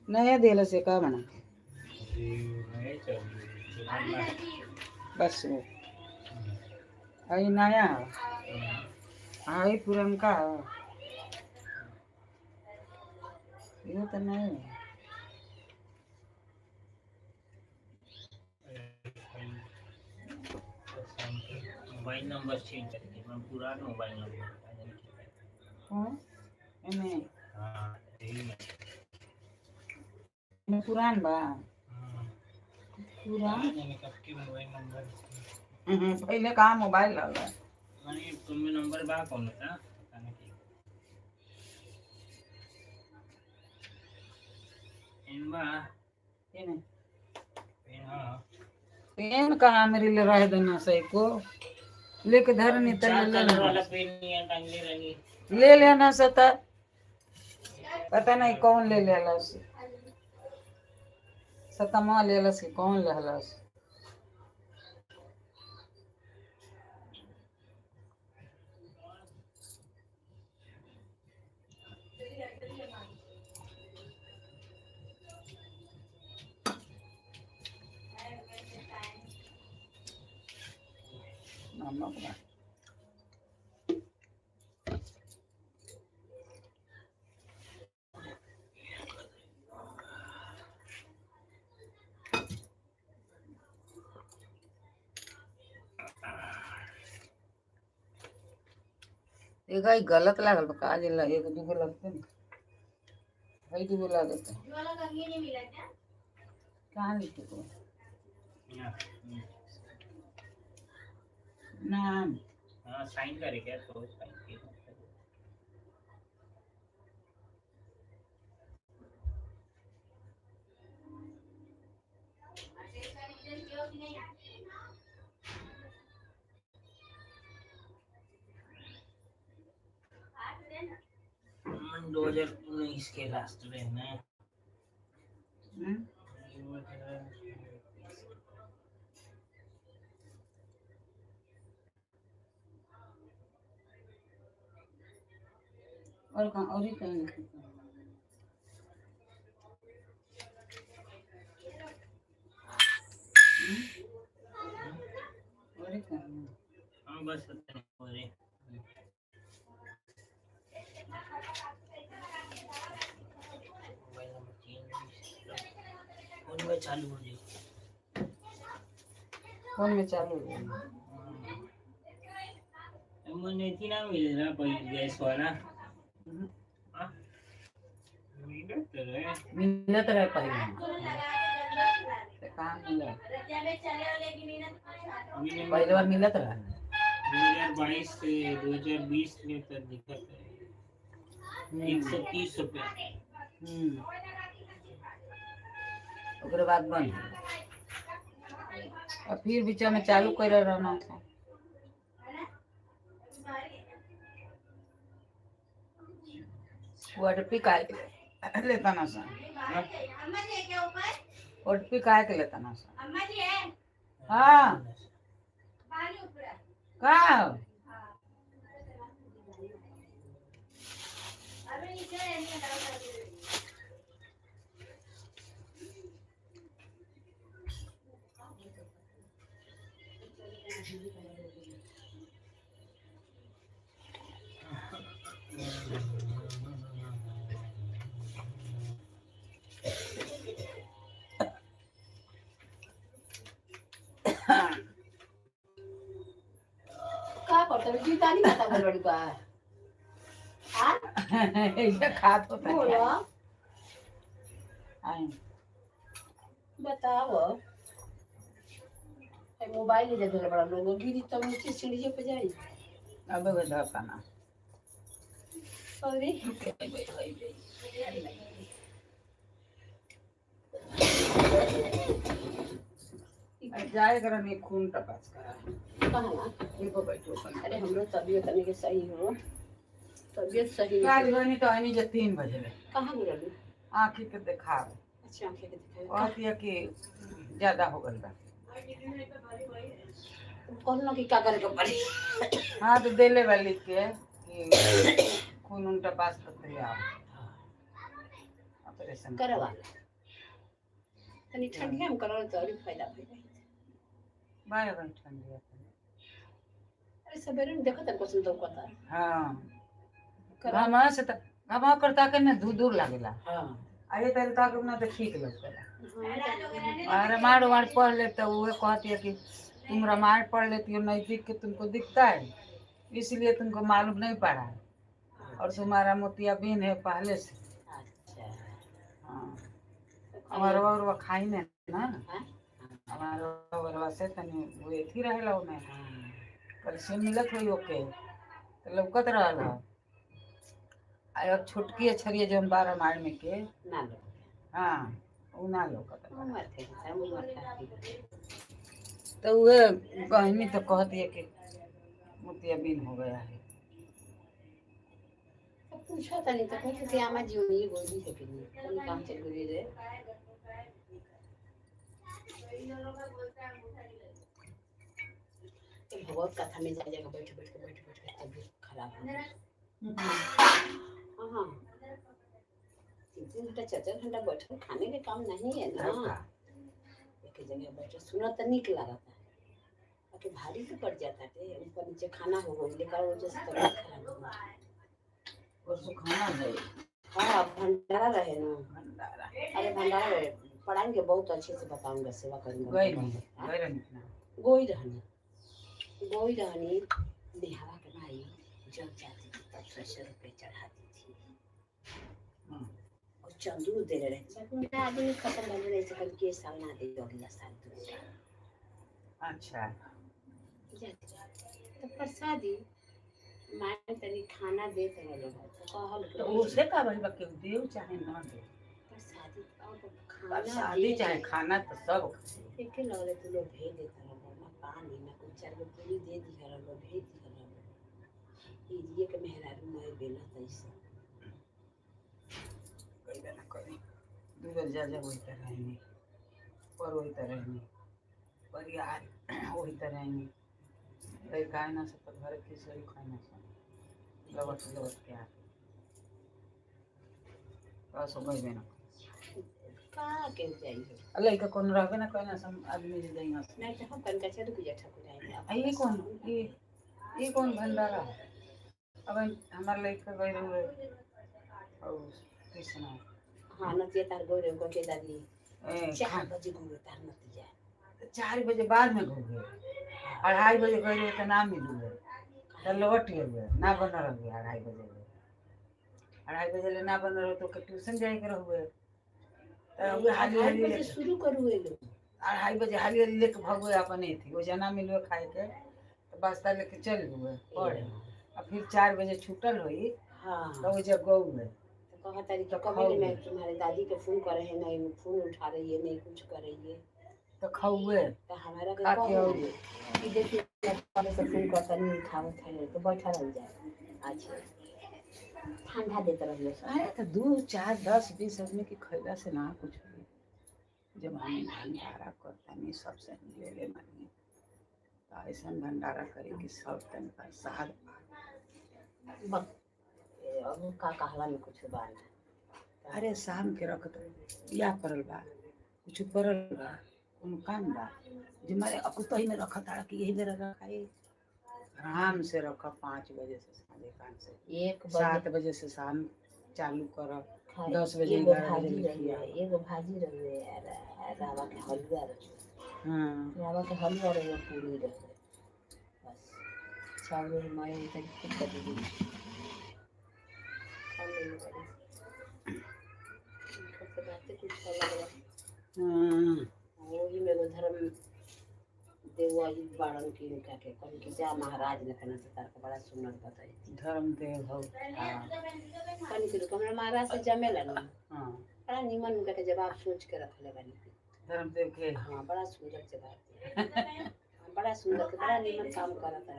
नया दिला से का बना बस वो आई नया आई पुरनका ये तो नहीं है। मोबाइल नंबर चेंज करके मैं पुराना मोबाइल नंबर कौन एमे हाँ यही है। में पुरान बा हाँ, पुरान जाने कब के मोबाइल नंबर पहले कहाँ मोबाइल लगा माने तुम्हें नंबर बा कौन था बताने के इनबा ये हाँ पेन कहाँ मेरे लिए रह देना सही को लेके धर नहीं तो चार ले कलर लेना वाला पेन नहीं है टांगे रही ले लेना सता पता नहीं कौन ले लेला से सतमा ले लेला से कौन ले लेला से नमक बा एक ही गलत लागल बा काज ला एक दूगो लगते न भाई दूगो लागत वाला करके नहीं मिला क्या कहां लिखे को नाम हाँ साइन करे क्या तो साइन के मन 2019 के लास्ट में है और कहां और ही कहीं लिखे को और ही कहीं हाँ बस इतना हो रहे मोबाइल नंबर चेंज फोन में चालू हो जाए फोन में चालू है मैंने इतना मिल रहा कोई गैस वाला हाँ मिलत रहे पहले कहाँ मिला पहले बार मिलत रहा 2022 से 2020 में तक दिक्कत है 130 रुपये ओकरे बाद बंद और फिर बीच में चालू कर रहना था ओटीपी काय के लेता ना सा ओटीपी काय के लेता ना सा हाँ का का करतो गीता नहीं खाता बड़ी बा हां ऐसा खात होता है बोला आए बताओ मोबाइल ले जाते बड़ा लोग गिरी तो नीचे सीढ़ी पे जाई अब बता पाना अरे जाए करा नहीं खून तपास करा कहाँ ना ये को बैठो अरे हम लोग तबीयत तनी के सही हो तबीयत सही आज बनी तो आनी जे 3 बजे ले कहाँ गिरल आँखी के दिखावे अच्छा आंखें के दिखाई कहती है कि ज्यादा हो गल बा कहलो कि का करे के पड़ी हाँ तो देले वाली के कि खून उन तपास करते आओ ऑपरेशन करवा तनी ठंडिया में करो तो और फायदा भई बाय बाय ठंडी है अरे सवेरे में देखो तब को सुन तो कहता हाँ करा घमा से तो घमा करता के ना दूर दूर लागेला हां आये तेरे ताक ना तो ठीक लगेला हां और रामायण वाण पढ़ ले तो वो कहती है कि तुम रामायण पढ़ लेती हो नजदीक के तुमको दिखता है इसलिए तुमको मालूम नहीं पड़ा है और तुम्हारा मोतियाबिंद है पहले से अच्छा हाँ हमारा और खाई ने ना हां हमारा और से तनी वो एथी रहेला ओने कैल्शियम मिलत होई ओके तो लौकत रहला और छोटकी अछरिया जो 12 मार में के ना लो हाँ उ ना लौकत रहला। उमर थे सब उमर था तो वो बहनी तो कहती है कि मोतियाबिंद हो गया है पूछा था नहीं तो कहते थे आमा जी ये गोदी से कि कौन काम चल गई रे तो भगवत कथा में जा जाकर बैठ तबीयत खराब हो हाँ 3 घंटा 4 घंटा बैठो खाने के काम नहीं है ना एक जगह बैठो सुना तो निक लगता है बाकी भारी तो पड़ जाता है ऊपर नीचे खाना हो गई लेकर वजह से तबीयत खराब हो गई और सो खाना है हाँ भंडारा रहे ना भंडारा अरे भंडारा रहे पढ़ाएंगे बहुत अच्छे से बताऊंगा सेवा करूंगा गई नहीं गई नहीं गोई रहनी नेहावा के माई जब जाती थी तब 600 रुपये चढ़ाती थी और चंदूर दे रहे थे आदमी खत्म हो रहे थे कल के साल ना दे अगला साल तो अच्छा तो प्रसादी माँ तनी खाना देते रहे तो कहल तो उसे का भाई बाकी देव चाहे ना दे प्रसादी और खाना खाना शादी चाहे खाना तो सब एक लगे तो लोग भेज देता रहो ना पानी ना कुछ 4 गो पूरी दे दी रहो लोग भेज दी रहो ये के मेहरारू नहीं बेला तैसे कोई ना कोई दूर जा वही तरह नहीं पर वही तरह नहीं परिवार वही तरह नहीं भाई खाए ना सब घर की सही खाए ना सब लगत के आ बस हो गई ना का के जाई अल्लाह का कौन रहबे ना कोई ना सब आदमी जे देंगे नहीं तो हम कनका चल गुजा ठाकुर आएंगे ये कौन भंडारा अब हमारे लड़का गए रहे और कृष्णा हाँ नतिया तार गोरे को के दादी 4 बजे गोरे तार नतिया 4 बजे बाद में घूम गए 2:30 बजे गए तो ना मिलू तो लौट गए ना बन रहे 2:30 बजे 2:30 बजे ले ना बन रहे तो ट्यूशन जाए के रहुए तो हाली हाली बजे शुरू करू ए लोग 2:30 बजे हाली हाली लेके भगवे अपने थी वो जना मिलवे खाए के तो बस्ता लेके चल गए पढ़े और फिर 4 बजे छूटल हुई हाँ तो वो जब गऊ में तो कहा तारी तो कभी मैं तुम्हारे दादी के फोन करे है नहीं फोन उठा रही है नहीं कुछ कर रही है तो खाऊए तो हमारा के आके कहो और कि देखिए पहले से फोन करता नहीं उठावत है तो बैठा रह जाए अच्छा ठंडा देता रहिए अरे तो 2 4 10 20 आदमी की खैला से ना कुछ जमाने भंडारा करता नहीं सबसे ले ले मानिए तो ऐसा भंडारा करे कि सब तन का साथ अब का कहला में कुछ बात अरे शाम के रख दो या परल बा कुछ परल बा कौन काम बा जे मारे अकुतही में रखा ताड़ा कि यही बेरा रखाई आराम से रखा 5 बजे से साढ़े 5 से 7 बजे से शाम चालू कर 10 बजे 11 बजे लिखिया एगो भाजी रहे रावा के हलवा रहे हाँ रावा के हलवा रहे पूरी रहे बस चावल मैं तक कुछ कर दी सबसे बातें कुछ अलग है। हाँ, वो ही मेरे धर्म देवा ही बाड़न की इनका के कौन की जा महाराज ने कहना तार का बड़ा सुंदर बताई। धर्म देव हो। हाँ कौन की कमरा महाराज से जमेला ना। हाँ, बड़ा निमन उनका के जवाब सोच के रख ले बनी। धर्म देव के। हाँ बड़ा सुंदर जवाब दिया। बड़ा सुंदर के बड़ा निमन काम करा था।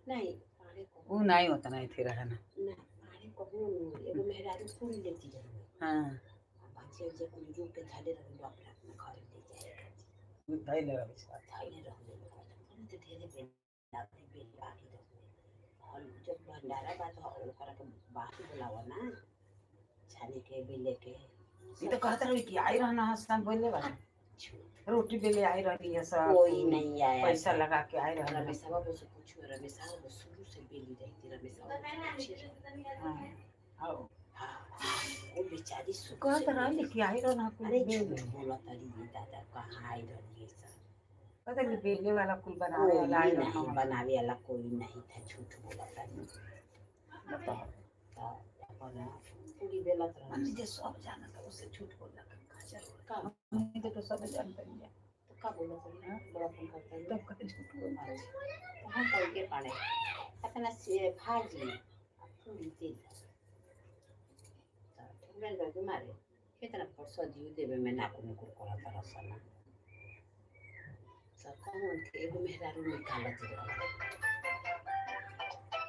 नहीं पारे को वो नहीं होता नहीं थी रहना। नहीं पारे को हूँ एगो मेहरारू फूल लेती जरूर। हाँ, बच्चे जे कुछ रूप के थाले रख लो अपना अपना घर ले जाएगा। धैर्य लगा विश्वास। थाले रख ले तो धीरे बेला बेला की रख और जब भंडारा बात हो ओकरा के बात बुलावा ना छाने के बेले के ये तो कहता रही कि आई रहना हस्तान बोलने वाला रोटी बेले आई रही है सब कोई नहीं आया पैसा लगा के आई रहना। रमेश साहब से पूछो रमेश साहब शुरू से बेली रहती रमेश साहब। हाँ, आओ वो बेचारी कहता रही कि आई रहना कुल अरे बेले। झूठ बोला तारी ये दादा कहाँ आई रही है सर। पता नहीं बेले वाला कुल बनाने कोई वाला आई नहीं रहना। बनावे वाला कोई नहीं था झूठ बोला तारी। बताओ अपन पूरी बेला तरह हम जे सब जाना था उससे झूठ बोला का हम तो सब जानते हैं। तो का बोला तारी बड़ा फोन करता है तब कभी झूठ बोला। तो हम कह के पाड़े अपना से भाजी पूरी तेल ठंडा लगे मारे कितना परसों जीव देवे में ना को मुकुर करा तरह सना सब कौन के एगो मेहरारू निकालत रहा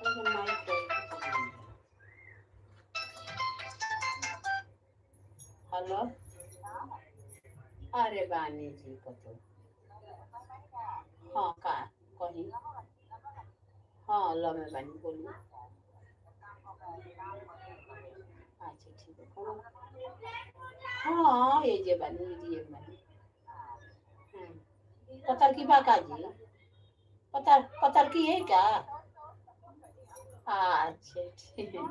तो माई को हेलो अरे बानी जी कतो हाँ का कहीं हाँ लो मैं बानी बोलूँ अच्छा ठीक है कौन हाँ ये जे बानी ये बानी पतर की बाका जी पतर की है क्या अच्छा ठीक है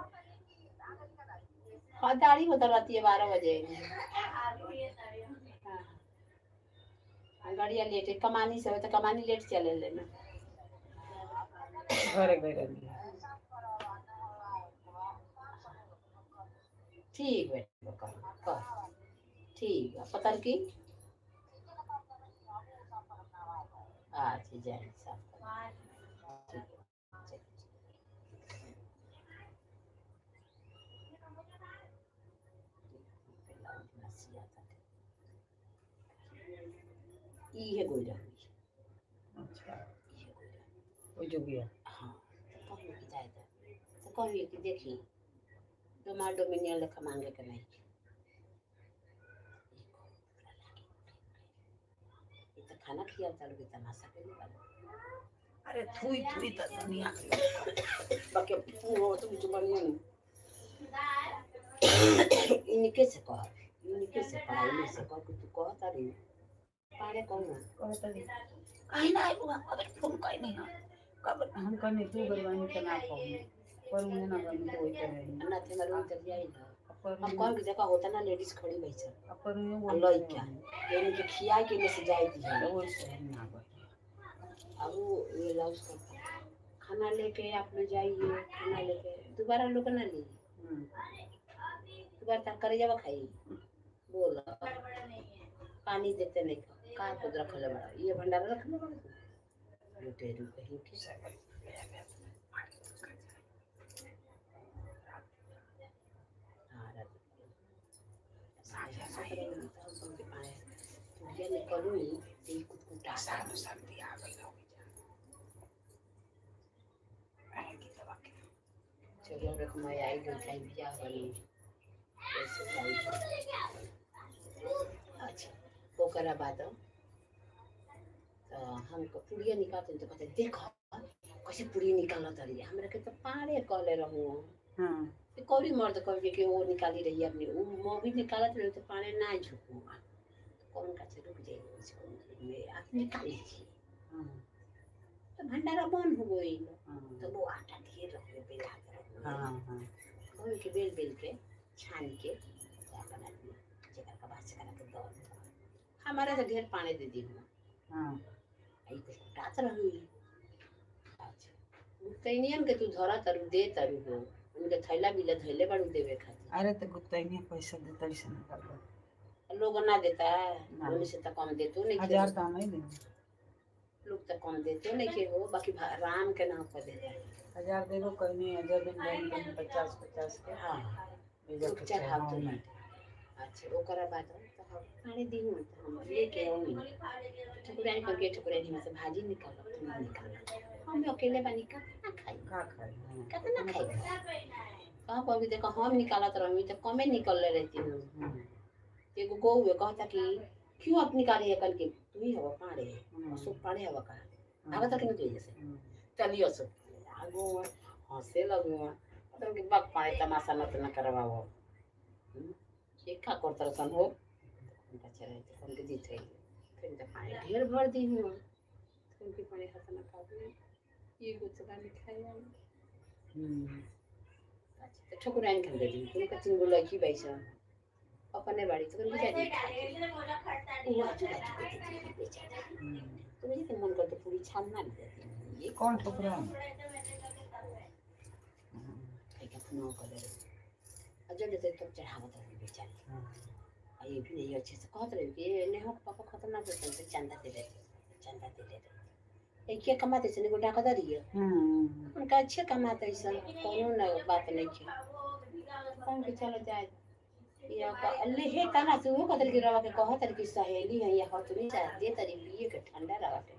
हाँ दाढ़ी उतर रहती है 12 बजे हाँ गाड़िया लेट है कमानी से हो तो कमानी लेट चले लेना घरे गए रही ठीक है कर ठीक है पतर की अच्छा जय साहब ठीक है ये गोइरा अच्छा वो जो गया हाँ तो कौन की जाए तो कौन की देखी टमाटो मिनियल लेखा मांगे के नहीं ये तो खाना खिया चालू के तमाशा के नहीं अरे थुई थुई तो दुनिया बाकी वो तो मुझे बढ़िया नहीं इनके से कह इनके से कह कि तू कह तारी पारे कौन कहता नहीं कहीं ना आएगा अबे फोन कहीं नहीं कब हम कहने तू बरवानी के ना कहूँ पर उन्हें ना बनी तो वही कर रही ना थे मालूम चल जाए ना पर अब कौन की जगह होता ना लेडीज खड़ी बैठे पर उन्हें वो अल्लाह क्या यानी कि खिया के में से जाए थी वो शहर में आ गए अब वो ये लाउस करता खाना लेके आप लोग जाइए खाना लेके दोबारा लोग ना ली दोबारा तरकारी जब खाई बोल पानी देते नहीं का खुद रख ले बड़ा ये भंडारा रख ले बड़ा लुटेरू कहीं की चलो रखना आई गई टाइम बिया वाली अच्छा वो करा बाद तो हम पुड़िया निकालते तो कहते देखो कैसे पुड़ी निकालना तारी हमरा के तो पारे कले रहूं हां कौड़ी मर्द कभी के वो निकाली रही अपनी वो मोबी निकालत रहे तो पानी ना झुकू कौन का से रुक जाए उसको में आप निकाल लीजिए तो भंडारा बंद हो गई तो वो आटा दिए रख ले बेला कर हां हां कोई के बेल के छान के क्या बना दिया जगह का बात करा के दो हमारे तो ढेर पानी दे दी हां आई कुछ कुटात रही अच्छा कहीं के तू धरा तरु दे तरु हो उनके थैला बिला धैले बड़ू देवे खातिर। अरे तो गुप्तैनी पैसा देता ऐसे निकाल दो। लोग ना देता है, ना। उन्हीं से तो कम देते नहीं 1000 तो हम ही देंगे। लोग तो कम देते नहीं के हो, बाकी राम के नाम पर देता है। 1000 देबो कोई नहीं, 1000 दिन देंगे 50 के। हाँ भेजा के चढ़ाव तो चढ़ाओ बाटे। अच्छा ओकरा बाद तो हम पानी दी हूं तो हम लेके आऊंगी ठकुरानी करके ठकुरानी में से भाजी निकालो तुम निकालो हम अकेले बानी का ना खाई का खाई। कितना खाई कहां पर भी देखो हम निकालत रहमी तो कमे निकल ले रहती हूं। एगो गौ है कहता कि क्यों आप निकाले कल के तू ही हवा पाड़े असो पाड़े हवा का आगे तक निकल जैसे चलियो असो आगो हंसे लगो मतलब कि बाप पाड़े तमाशा मत न करवाओ एक का करतर सन हो उनका चले तो उनके जीत है फिर तो पानी ढेर भर दी हूं उनके पानी खत्म कर दिए ये कुछ का नहीं खाया। अच्छा तो ठकुराइन खा दे दी उनका तीन गो लड़की बैसा अपने बाड़ी तो उनकी जाती वो आज बेचारा तो मुझे तो मन करता पूरी छान ना देती ये कौन ठकुराइन एक अपना कर अजय देते तो चढ़ावत है बेचारी आ ये भी नहीं अच्छे से कहत रहे कि ने हो पापा खत्म ना देते तो चंदा दे एक ये कमाते से गोटा का दरिए उनका अच्छे कमाते ऐसा कोनो ना बात नहीं है कौन के चलो जाए या अल्ले हे तना से वो कदर की रवा के कहत की सहेली है या हतनी चाह दे तरी पिए के ठंडा रवा के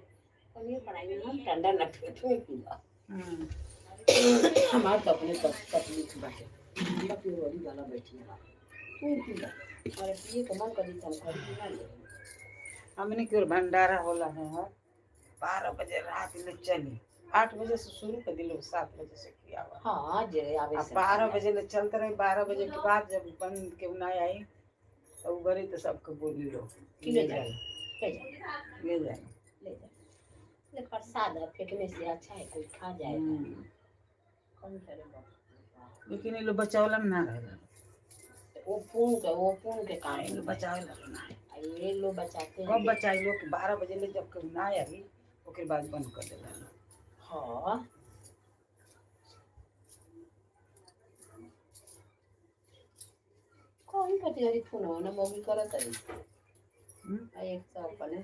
कौन ये पढ़ाई में हम ठंडा न पीला हमार तो अपने तकलीफ बाटे बाकी वो वाली वाला बैठी है तू पीला और पिए के मन करी हम खरीद ना ले हमने के भंडारा होला है 12 बजे रात में चली 8 बजे से शुरू कर दिलो 7 बजे से किया हुआ। हां जे आवे अब 12 बजे ले चलते रहे 12 बजे के बाद जब बंद के ना आई तो गरी तो सबको बोली लो ले जाए ले जाए ले प्रसाद फेंकने से अच्छा है कोई खा जाएगा कौन करे बाप लेकिन ये लोग बचावला में ना रहे वो पुण्य के काम ये लोग बचावला ना ये लोग बचाते कब बचाई लोग 12 बजे ले जब कभी ना आई ओके बाद बंद कर देला। हां कोई कटियारी फोन हो ना मोगी करत है एक तो अपने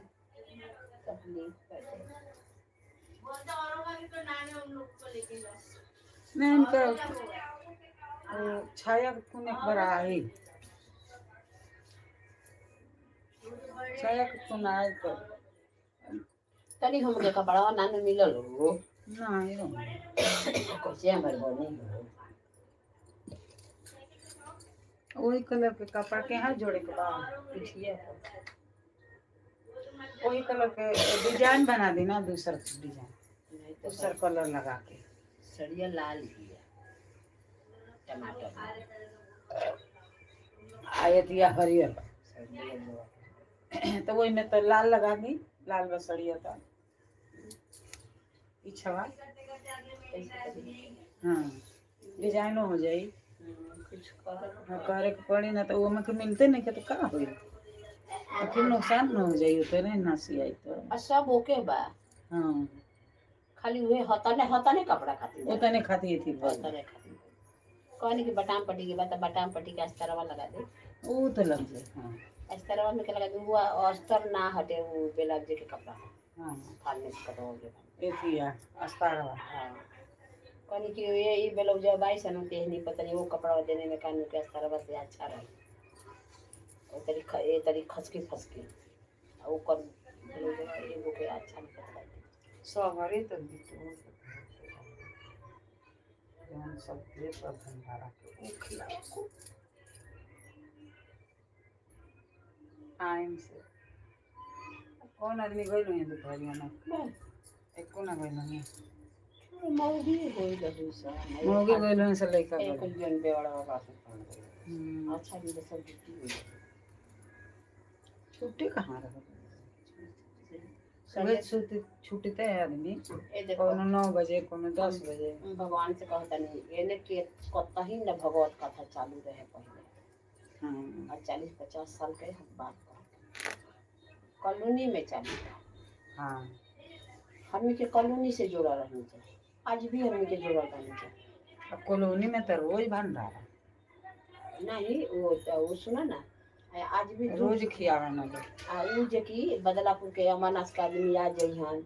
तकलीफ करते नहीं इनका छाया का फोन एक बार आई छाया का फोन आए तो तनी हमके कपड़ा नानो मिलल हो ना ये कैसे हमर बनी हो वही कलर के कपड़ा के हाथ जोड़े के बाद पिछिए वही कलर के डिजाइन बना देना दूसरा डिजाइन नहीं तो दूसरा कलर लगा के सड़िया लाल ही है टमाटर आयत या हरियर सड़िया तो वही में तो लाल लगा दी लाल बसड़िया था पीछवा हाँ डिजाइनो हो जाई कुछ कर हाँ करे के पड़ी ना तो वो में के मिलते नहीं के तो का होई तो फिर नुकसान न हो जाई तो नहीं नासी आई तो सब ओके बा हाँ खाली हुए हतने कपड़ा खातिर वो तो नहीं खाती थी बस हतने खातिर कहने की बटाम पट्टी के बाद बटाम पट्टी का अस्तरवा लगा दे वो तो लग जाए हाँ अस्तरवा में क्या लगा दे वो अस्तर ना हटे वो बेलाब जे के कपड़ा हाँ फाड़ने से कटवा ये किया अस्तारा हाँ कहने की ये बेलाब जब आई सन ते नहीं पता नहीं वो कपड़ा देने में कानू के अस्तरवा से अच्छा रहे ये तरी खसकी वो कर एगो के अच्छा नहीं पता सवारी तो दिखो जौन सब दे सब भंडारा के खिलाओ टाइम से कौन आदमी गइल है दोपहरिया में एक कोना गइल है मौगी होई लगी सा मोगे गइल है से लइका एक गइल जन बेवड़ा का अच्छा भी सब ड्यूटी हुई छुट्टी कहाँ रह सुबह छुट्टी है आदमी ए देखो कोनो 9 बजे कोनो 10 बजे भगवान से कहता नहीं एने के कतही न भगवत कथा चालू रहे पहले हाँ और 40-50 साल के बात का कॉलोनी में चालू हाँ हमनी के कॉलोनी से जुड़ा रहनी चाहिए आज भी हमनी के जुड़ा रहनी चाहिए अब कॉलोनी में तो रोज भंडारा, नहीं वो सुना ना आज भी रोज खियावे ना लोग। उ जे की बदलापुर के अमरनाथ के आदमी आ जइहन,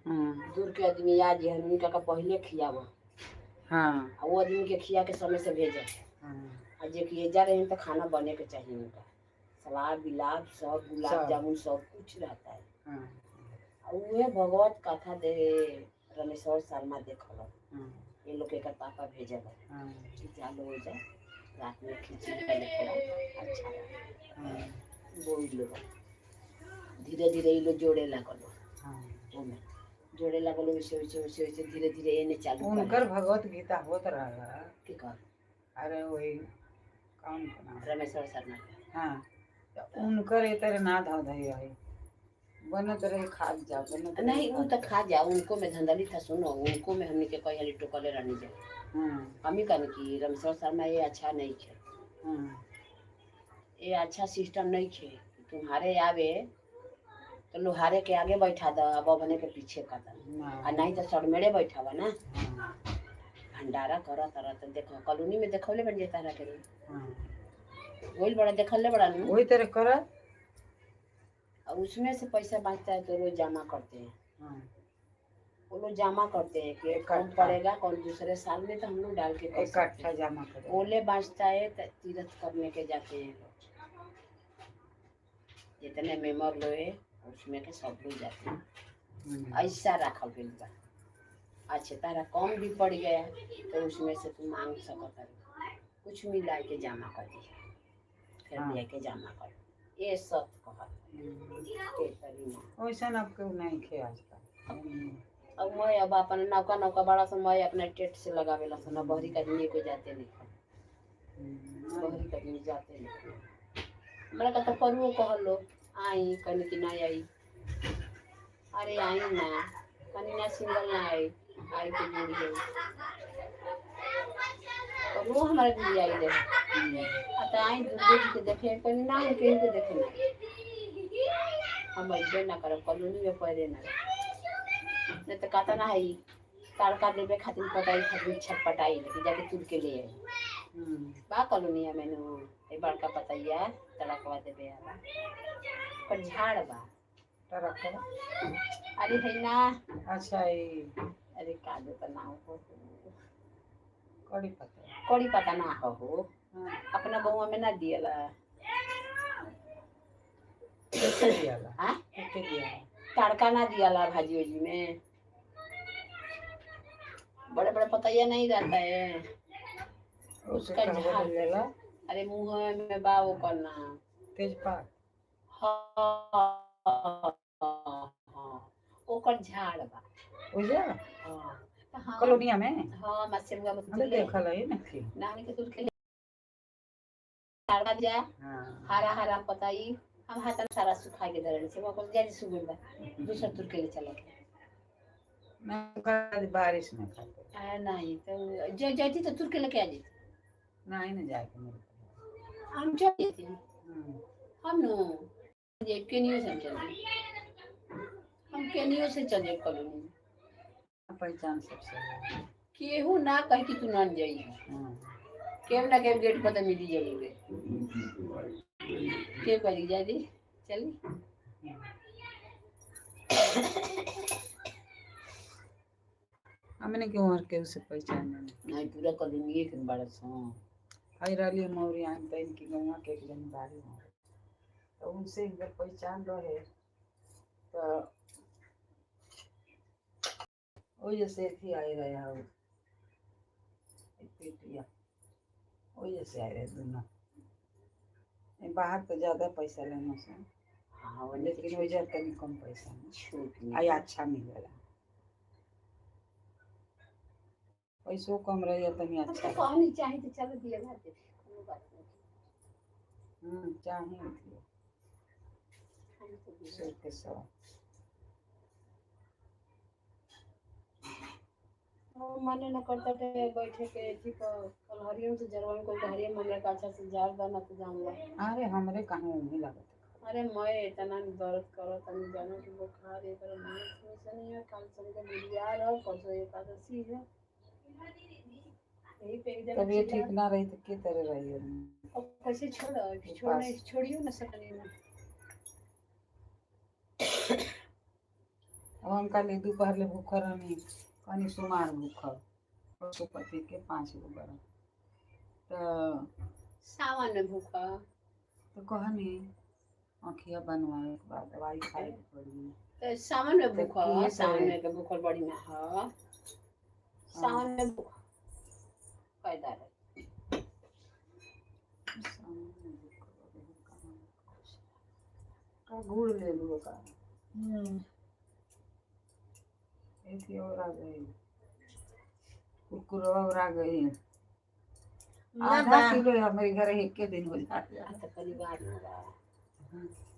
दूर के आदमी आ जइहन, उनका का पहले खियावा। हाँ आ वो आदमी के खिया के समय से भेजे। आ जे कि एजा रहे तो खाना बने के चाहिए उनका, सलाद बिलाद सब गुलाब जामुन सब कुछ रहता है। आ उहे भगवत कथा दे रमेश्वर शर्मा देखल, ये लोग के पापा भेजल चालू हो जाए रात में खिचड़ी पहले थोड़ा अच्छा बोल लोग धीरे धीरे ये लोग जोड़े लगल ओमे जोड़े लगल वैसे वैसे वैसे वैसे धीरे धीरे एने चालू उनकर भगवत गीता होत रहा। की कर अरे वही कौन का नाम, रमेश्वर शर्मा। हाँ तो उनकर इतर ना धो धई है बनत रहे खा जा बनत रहे नहीं वो तो खा जा, उनको में धंधली था सुनो, उनको में हमने के कही हली टोकले रहनी जा हमी कहने की रमेश्वर शर्मा ये अच्छा नहीं खे, ये अच्छा सिस्टम नहीं खे। तुम्हारे आवे तो लोहारे के आगे बैठा दो, अब बने के पीछे का दो, और नहीं तो सड़मेड़े बैठावा ना भंडारा करा तरह। तो देखो कॉलोनी में देखौले बन जाता रहा के वही बड़ा देखले बड़ा नहीं वही तरह करा, और उसमें से पैसा बचता है तो रोज जमा करते हैं। वो लोग जमा करते हैं कि कम पड़ेगा कौन दूसरे साल में तो हम लोग डाल के इकट्ठा जमा कर ओले बचता है तो तीर्थ करने के जाते हैं लोग, जितने मेंबर लोग है उसमें के सब लोग जाते हैं। ऐसा रखा गया बा। अच्छा तारा कम भी पड़ गया तो उसमें से तुम मांग सकता है, कुछ मिला के जमा कर दिया फिर लेके जमा कर, ये सब कहा वैसा अब क्यों नहीं खे आजकल। अब मैं अब अपन नौका नौका बड़ा समय अपना टेट से लगावे ला ना, बहरी का आदमी को जाते नहीं, बहरी का आदमी जाते नहीं। हमरा का तो परुओ कहलो आई कनी कि नहीं आई, अरे आई ना कनी ना सिंगल ना आई आई के जुड़ गई परुओ हमारे भी आई ले आता आई दुर्गे जी के देखे कनी ना है कहीं के देखे ना हम अइबे ना करब कॉलोनी में पड़े ना नहीं तो कहता ना है तड़का देवे खातिर पटाई खातिर छटपटाई लेकिन जाके तुर के ले आई बा कॉलोनिया में नो ए बड़का पतैया तड़कवा देवे आला पर झाड़ बा तरफ अरे है ना अच्छा ये अरे कादो तो ना हो कड़ी पता ना हो अपना गौवा में ना दियला दियाला तड़का ना दियला भाजी वजी में बड़े बड़े पतैया नहीं रहता है उसका झाड़, अरे मुंह में बा वो करना तेजपात ओकर झाड़ बा उजा हां कॉलोनिया में हां मसेलवा में हमने देखल है ना कि नानी के दूर के तड़का जा हरा हरा पताई हम हाथ सारा सुखा के दरन से वो को जल्दी सुगुल बा दूसरा तुर के ले चला के ना बारिश में खाते आ नहीं तो जो जाती तो तुर के लेके आ जी नहीं ना जाके मेरे हम चले थे हम नो ये केनियो से चले हम केनियो से चले कॉलोनी पहचान सबसे केहू ना कह कि तू ना जाई केम ना केम गेट पर तो मिली जरूर के करी जा दी चली हमने क्यों हर के उसे पहचान नहीं पूरा कॉलोनी के बड़ा सो आई रही मौरी आम तो इनकी गंगा के एक जन बारी हो तो उनसे एक बार पहचान रहे तो वो जैसे थी आई रहे हो पेटिया वो जैसे आए रहे दोनों बाहर तो ज्यादा पैसा लेने से हाँ लेकिन वो जब कभी कम पैसा में छूट आई अच्छा मिलेगा पैसों कम रहे तो नहीं अच्छा कहानी चाहिए तो चलो दिया ना दे कोनो बात नहीं चाहिए हम तो दिया सौ के सौ माने न करता थे बैठे के थी कल हरियम से जरवन कोई हरियम हमरे का अच्छा से जार दाना तो जानला अरे हमरे कहाँ नहीं लगता अरे मैं इतना दर्द करो तनी जानो कि बुखार है पर मैं नहीं है कल संग के बियाह और परसों एकादशी है यही पे एक जगह तबीयत ठीक चिल्ला- ना रही तो के तरह रही है। अब कैसे छोड़ना छोड़ियो ना सकनी ना। अब हम कल दोपहर ले भूख रहनी कनी सुमार भूख पशुपति के 5 गो बड़ा सावन में भूखा तो कहनी आँखिया बनवाए के बाद दवाई खाए के पड़ी। तो सावन में तो भूखा किए सावन करे। में के भूखल बड़ी ना है। सावन में भूखा फायदा है। का गुड़ ले लो का ऐसी और आ गई कुकुरवा और आ गई। आधा किलो हमारे घर एक के दिन हो जाता है। तो परिवार होगा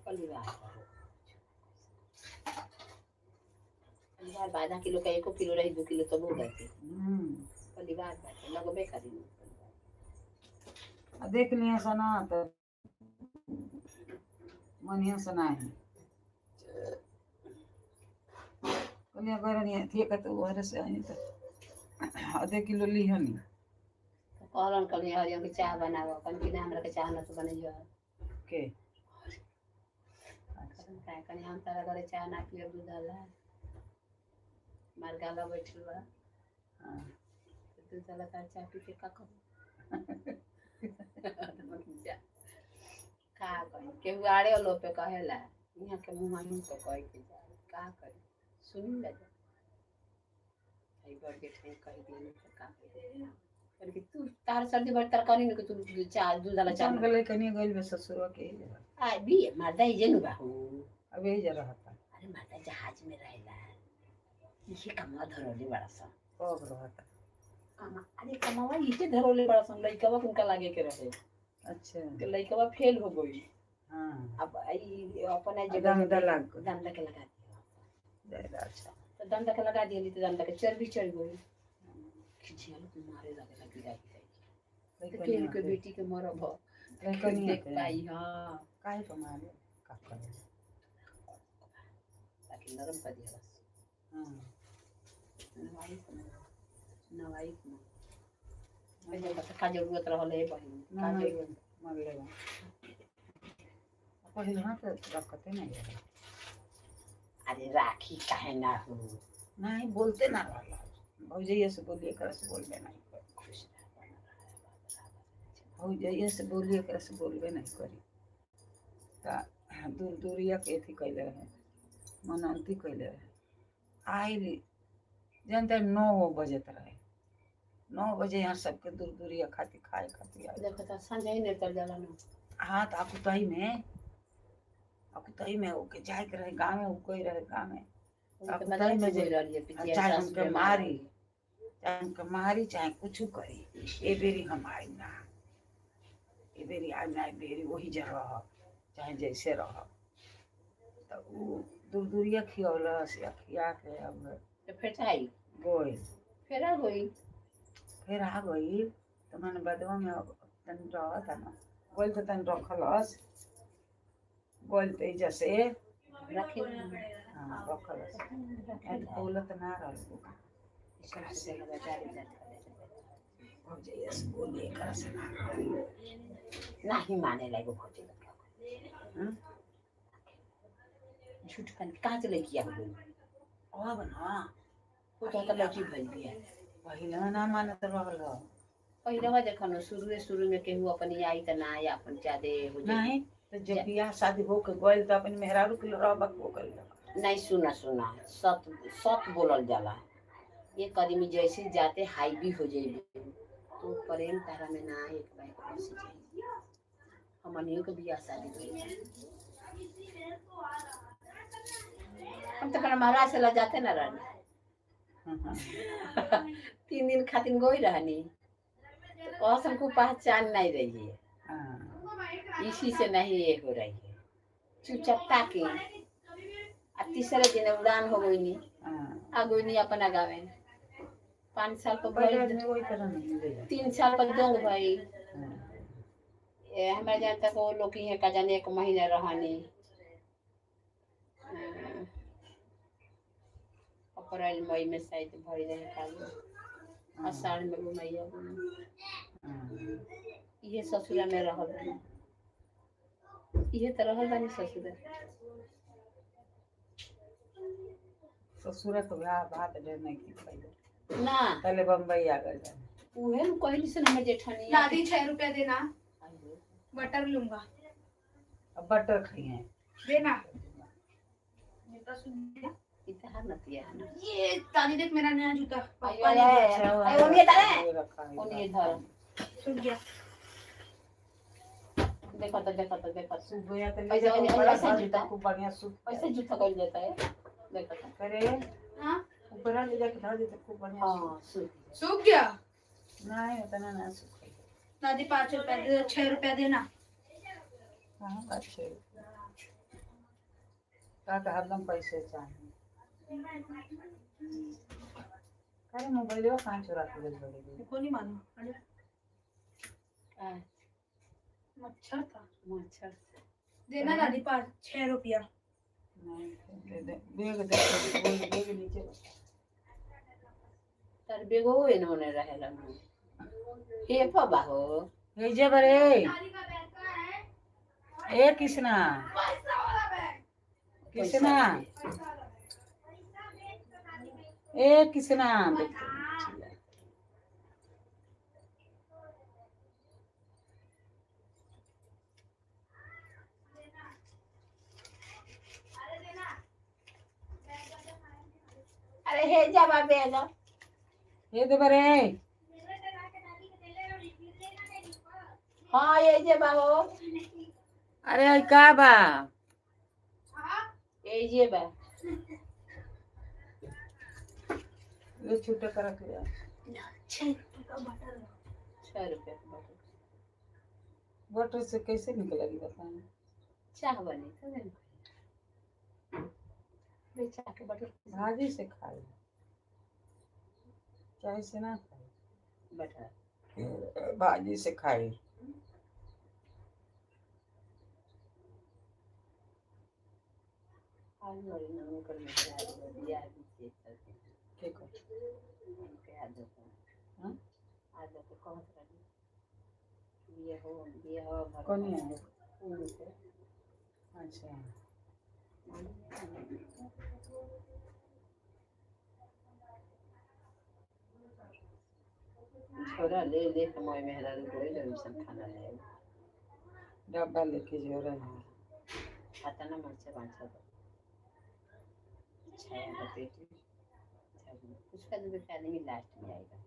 परिवार परिवार आधा किलो का 1 किलो रही 2 किलो तब हो जाती परिवार बात लगबे करी। देख लिया सना तो मनिया सना है कलिया घर नहीं थी का तो घर से आई तो आधे किलो ली हनी कहलन कल हरियम के चाय बनावा कन कि हमरा के चाय न तो बनैयो के काय कनी हम तारा घरे चाय ना पियो दूध वाला मार गाला बैठल बा हां दूध वाला का चाय पी के का करू का करी के आड़े लो पे कहेला यहाँ के मुंह में तो कह के जा का करी सुनी ले आई घर के ठे कह दिए तो का करी करके तू तार सर्दी भर तरकारी न के तू चाय दूध वाला चाय चल गले कनी गइल बे ससुर के आ भी मारदा ही जेनु बाहू अब यही जरा रहता अरे मारदा जहाज में रहेला ये कमा धरोले बड़ा सा कब रहता अरे कमावा इसे धरोले बड़ा सा लइकवा उनका लागे के रहे अच्छा के लइकवा फेल हो गई हां अब आई अपना दम जगह लग दंड के लगा दिया ज्यादा अच्छा तो दंड के लगा दिया तो दंड के चर्बी चढ़ गई खिचियाल को मारे लगे लगी जाई तो केहू के बेटी के मरब कनी देख पाई हां काहे को मारे का करे ताकि नरम कर दिया बस हां नवाई को पहले का जरूरत रहले बहिन का जरूरत मर लेगा पहले हां तो रखते नहीं अरे राखी काहे ना हो नहीं बोलते ना वाला भौजैया से बोलिए कर से बोलबे नहीं खुश भौजैया से बोलिए कर से बोलबे नहीं करी ता दूर दूरिया के थी कैले रहे मनंती कैले रहे आइली जानते 9 बजे रहे 9 बजे यहाँ सबके दूर दूरिया खाती खाए खाती आए देखो तो संजय ने कर जाला ना हाँ तो अकुतई में ओके जाए के रहे गाँव में उकोई रहे गाँव में बताई में जे रही है चाहे हमके मारी चाहे कुछ करी ए बेरी हम आई ना ए बेरी आई ना ए बेरी वही जगह चाहे जैसे रह तो वो दूर दूरिया खियौला से खिया के अब तो फिर आई गोई फिर आ गई फिर आ गई तो मैंने बदवा में तन रहा था ना गोल तो तन रखलस गोल तो जैसे रखी हाँ रखलस बोलत ना रह सबसे लगा जारी भौजैया से बोलिए कर से ना नहीं माने लगे भौजी लगा झूठ कन कहाँ से लेके आ गई अब ना वो तो लड़की भइल बिया पहले ना मानत रहल पहले बार देखो शुरू में केहू अपनी आई त ना या अपन ज्यादा हो जाए नहीं तो जब बियाह शादी हो के गइल तो अपन मेहरारू के रहबक हो गइल नहीं सुना सत सत बोलल जाला ये कदमी जैसे जाते हाई भी हो जाए तो प्रेम तारा में ना एक बार बस जाए हमनियों के बियाह शादी भइल हम तो अपना महाराज से ला जाते ना रहने 3 दिन खातिर गई रहनी तो हमको पहचान नहीं रही है इसी से नहीं ये हो रही है चुपचाप ताकि तीसरे दिन उड़ान हो गई नहीं आ गई नहीं अपना गाँव में 5 साल पर भाई 3 साल पर दो भाई हमारे जहाँ तक वो लोग ही है का जाने 1 महीना रहनी अप्रैल मई में शायद भरी रहे खाली आषाढ़ में घुमैया हाँ। ये ससुरा में रहल बानी ये तो रहल बानी ससुरा ससुर को भात ढेर नहीं की पहले ना पहले बम्बई आ गए उहे न कहली से हमर जेठानी दादी 6 रुपया देना बटर लूंगा अब बटर खाइए देना जूता सुन इतना नतिया है ना ये दादी देख मेरा नया जूता आयो, पापा आयो, ने आयो, दिया। आयो, ओनिए तारे ओनिए धर सुन गया देखो तो सुबह या तो ले ऐसे- जाओ ऐसे- बड़ा ऐसे घर जूता। खूब बढ़िया सूप ऐसे जूता कइल जाता है देखो तो करे हां ऊपर ले जाके धर देते खूब बढ़िया हां सूख सूख गया नहीं उतना ना सूख दादी 5 रुपया दे 6 रुपया देना कहाँ अच्छे तो हरदम पैसे चाहिए अरे मोबाइल वो कहाँ चुरा के ले जोड़ेगी को नहीं मालूम अरे आ मच्छर था मच्छर देना दादी 6 रुपया नहीं दे दे बैग नीचे रखा। तार बेगो इन्होंने रहेला हे पबा हो ए जे बरे ए कृष्णा कृष्णा ए कृष्णा अरे हे जाबा बेग ए दे बरे हां ये जे बाबू अरे आई का बा ये जे बा ये छूटे कर के 6 रुपया का बटर 6 रुपया का बटर बटर से कैसे निकलेगी बताएं चाह बनी तो नहीं बेचा के बटर भाजी से खाए चाय से ना खाए बटर भाजी से खाए आज और नाम कर में दिया भी करते ठीक है उनके आदत हाँ? आदत कौन सा ये हो कौन है उनके अच्छा छोरा ले ले कमाई में हरा कोई नहीं सब खाना ले डब्बा लेके जो रहे हैं खाता ना मर्चा बांचा तो छाया का पेट कुछ का भी खा लेंगे लास्ट में आएगा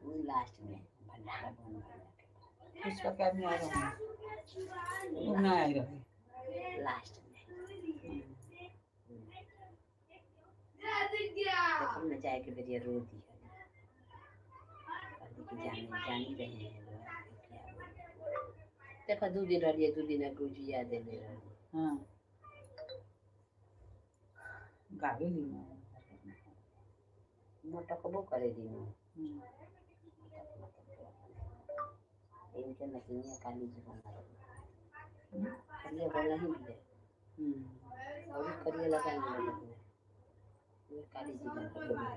वो लास्ट में भंडारा बन गया उसका क्या नहीं आ रहा है वो ना आ रहा है लास्ट में देखो न जाए के बेरिया रो दी है कहली कि जानी रहे हैं लोग क्या देखो 2 दिन रहिए 2 दिन गुजिया दे ले हाँ गाड़ी लेना मोटकबो करे दिन इनके नतिनिया काली जी बना करिए बोला ही है और करिए लगा नहीं ये काली जी बना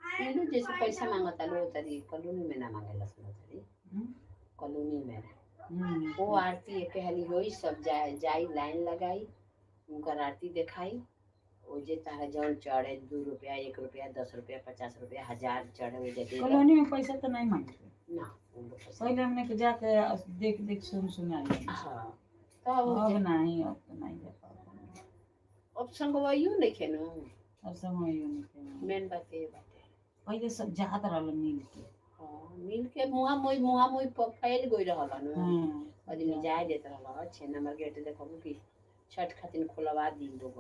ये लोग जैसे पैसा मांगता लो तरी कॉलोनी में ना मांगेला सुनो तरी कॉलोनी में वो आरती एक कहली होई सब जाई लाइन लगाई उनकर आरती दिखाई वो जे तारा जौन चढ़े 2 रुपया 1 रुपया 10 रुपया 50 रुपया 1000 चढ़े वो जे कॉलोनी में पैसा तो नहीं मांगते ना उनको पैसा पहले हमने के जाके देख देख सुना लिया हाँ अब तो नहीं अब तो नहीं जा पाऊंगा ऑप्शन को वायु नहीं खेनो अब समय ही नहीं खेला। मेन बात ये बात है पहले सब जात रहल मिल के हाँ मिल के मुहा मोई फैल गई रहल न आदमी जाए देत रहल 6 नंबर गेट देखो कि छठ खातिर खोलवा दी लोग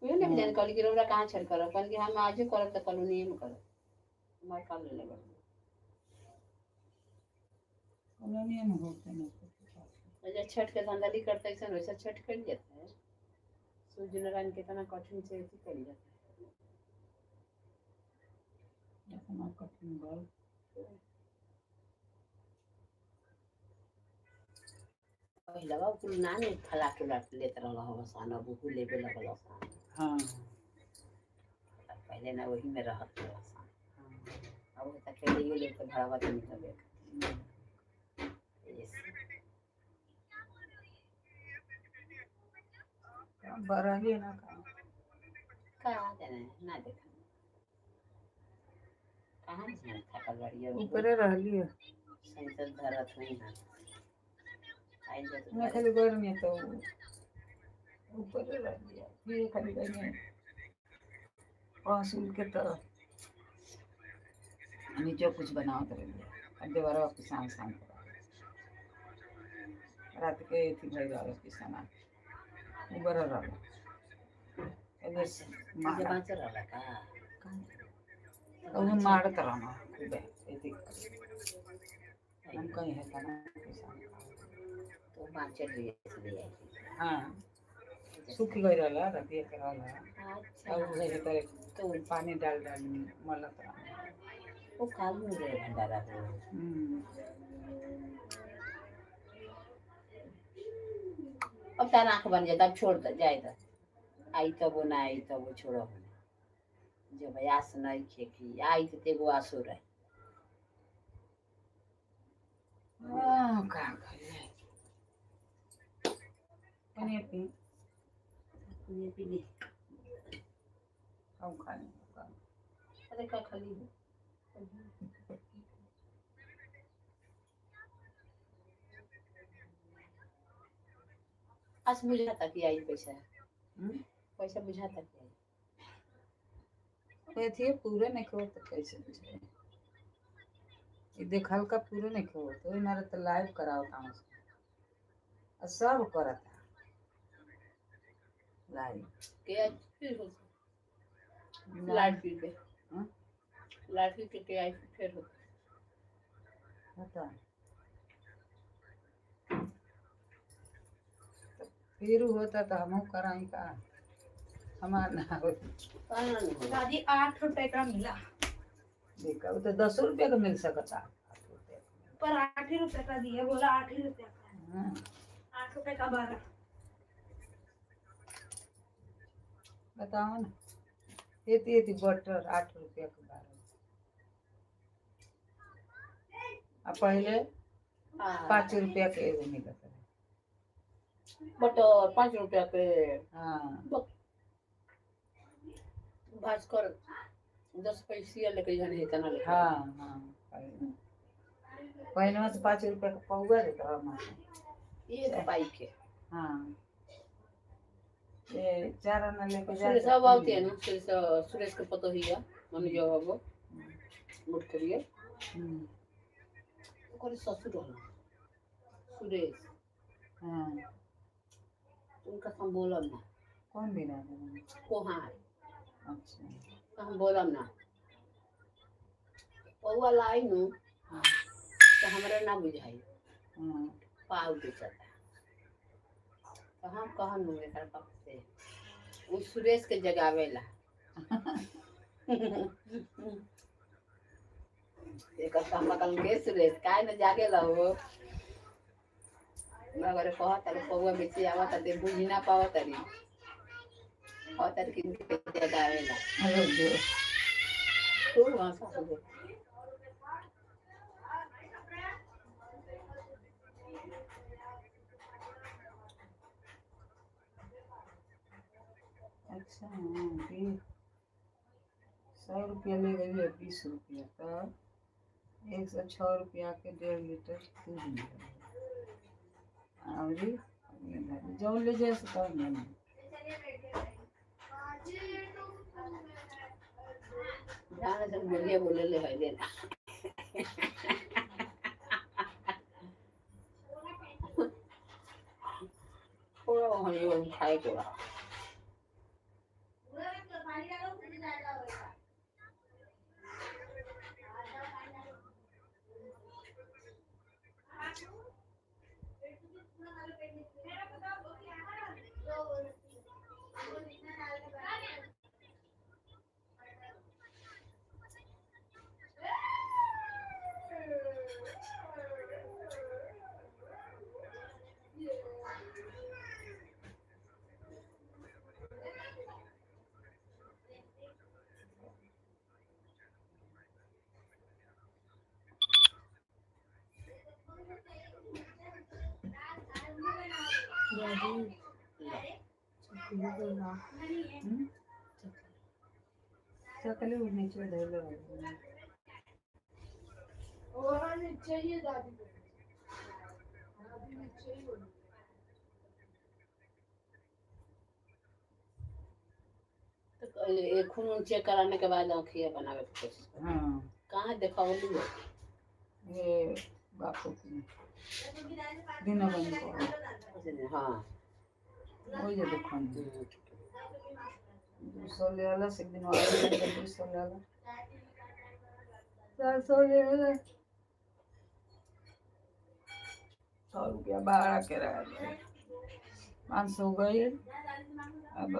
वो नहीं जान कल की रोरा कहां छठ कर कल की हम आज करब त कॉलोनी में करब मार कर ले लेब कॉलोनी में होते नहीं अच्छा छठ के धंधा करते ऐसा वैसा छठ कर जाता है सूर्य नारायण के तना कठिन से कर जाता है अपना कठिन गल पहिला बा कुल ना ने फला टुला लेत रहल हम सान अब उ लेबे लगल सान हाँ पहले ना वही में रहत रहल सान अब तक के लिए ले तो भाड़ा तो निकले बरही ना का जाने ना देखा कहाँ जाने थकल बाड़ी ऊपरे रहली है सेंसर धरत नहीं है आई जत मैं खाली गर्मी तो ऊपरे रहली है फिर खाली गर्मी पासूल के तो नीचे कुछ बनावत रहली है देवरवा किसान शाम रात के थी भाई वाला किसान ऊपर रहल मुझे बात रहा का और मारत रहना खूबे एती हम कहीं है तना किसान तो बात चल रही है हाँ सूख गई रहला रतिया के रहला अच्छा और उहे करे तो पानी डाल डाल मलत रहना वो काल में रहे भंडारा हो अब तार आँख बन जाता अब छोड़ जाए तो आई तब वो ना आई तब वो छोड़ो जब आस नहीं खेती आई तो तेगो आसो रहे का खाइए पनीर पी ये भी नहीं हम खाने अरे का खाली आज बुझाता कि आई पैसा पैसा बुझाता कि आई थे पूरे नहीं खो तो कैसे बुझे ये देखल का पूरे नहीं खो तो हमारे तो लाइव कराओ काम और सब करता लाइव के फिर हो लाइट पी के लाइट पी के आई फिर हो होता फिर होता तो हम कराई का हमार ना हो दादी 8 रुपए का मिला देखा वो तो 10 रुपये का मिल सकता पर 8 ही रुपए का दिया बोला 8 ही रुपए का 8 रुपए का 12 बताओ ना ये बटर 8 रुपये का 12 अब पहले 5 रुपया के एगो मिलत रहे बटर 5 रुपया के हाँ भास्कर 10 पैसे लेके जाने है तना लेके हाँ हाँ पहले में तो 5 रुपया का पौवा देता हमारे ये पाई के हाँ ये 4 आना लेके सुरेश जाते अब आते हैं ना सुरेश के पतो ही है मम्मी जो है वो मुठ करिए कोई ससुर रहना सुरेश हाँ उनका हम बोलम ना कौन भी ना कोहार अच्छा हम बोलम ना पौवा लाई नु तो हमरा ना बुझाई पाव बेचता तो हम कहन नु एकर पाप से वो सुरेश के जगावेला एकर काम कल के सुरेश काहे न जागे लहो मगर कहत अरे पौवा बेची आवत ते बुझ ना पावत री कहत कि जगावेला हेलो जो तू वहां से हो अच्छा हाँ 100 रुपया ले गई है 20 रुपया तो 106 रुपया के 1.5 लीटर दूध मिला और जो ले जाए तो कौन नहीं जाने से बोलिए बोले ले है देना पूरा वहाँ ये खाए के बाद चकले नीचे धर लो तो ये खून चेक कराने के बाद आँखिया बनावे की कोशिश कर। हाँ कहाँ दिखावली है? ये बापू की दिनों बंद को हाँ वही जो दुकान 200 ले आला से दिन वाला 200 ले आला 400 ले आला 100 रुपया भाड़ा के रहा 500 गई अब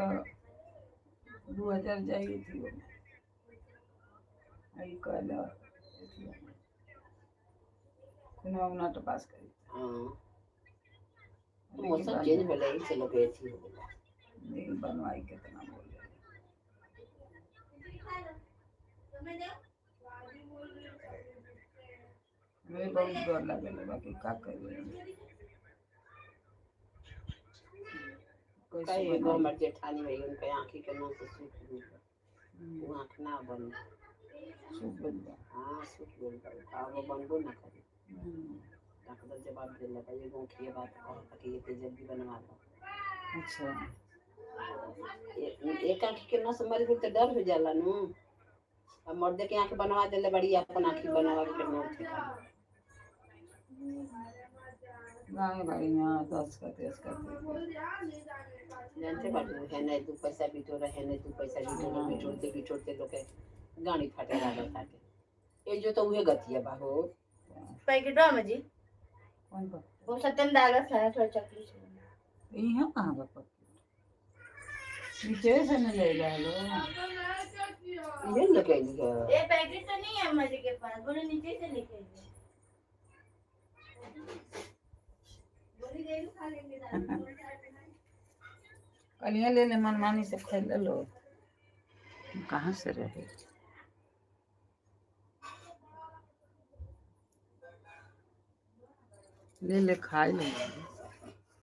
2000 जाएगी थी वो आई कल कुना उना तो पास करी हाँ मौसम चेंज हो रही चलो गए थी नहीं बनवाई कितना बोल रहे मेरे बहुत डर लगे बाकी का करे कई गवर्नमेंट जेठानी है उनके आँखी के नाम से सूख गई वो आँख ना बन सूख गई हाँ सूख गई का वो बनबो ना करे डॉक्टर जवाब दे लगा ये गौखी बात कहता कि ये जल्दी बनवा दो अच्छा एक आँख के नस मर गई तो डर हो जाला नु अब मर्दे के आँख बनवा देले बड़ी अपन आँखी बनवा के नोट थे गाँव भाई यहाँ 10 का 30 का जानते बाटू है नहीं 2 पैसा बिटोर है नहीं 2 पैसा बिटोरते बिटोरते लोग के गाड़ी फाटे लागल ताके ये जो तो उहे गतिया बाहो पैकेट में जी कौन का वो सत्यम दागा था थोड़ा चकली यहाँ कहाँ का पक्की नीचे से नहीं ले जा लो ये लेके आई है ये पैकेट तो नहीं है मजे के पास बोले नीचे से लेके आई बोली दे खा लेंगे कलियाँ ले ले मनमानी से खा ले लो कहाँ से रहे ले ले खा ले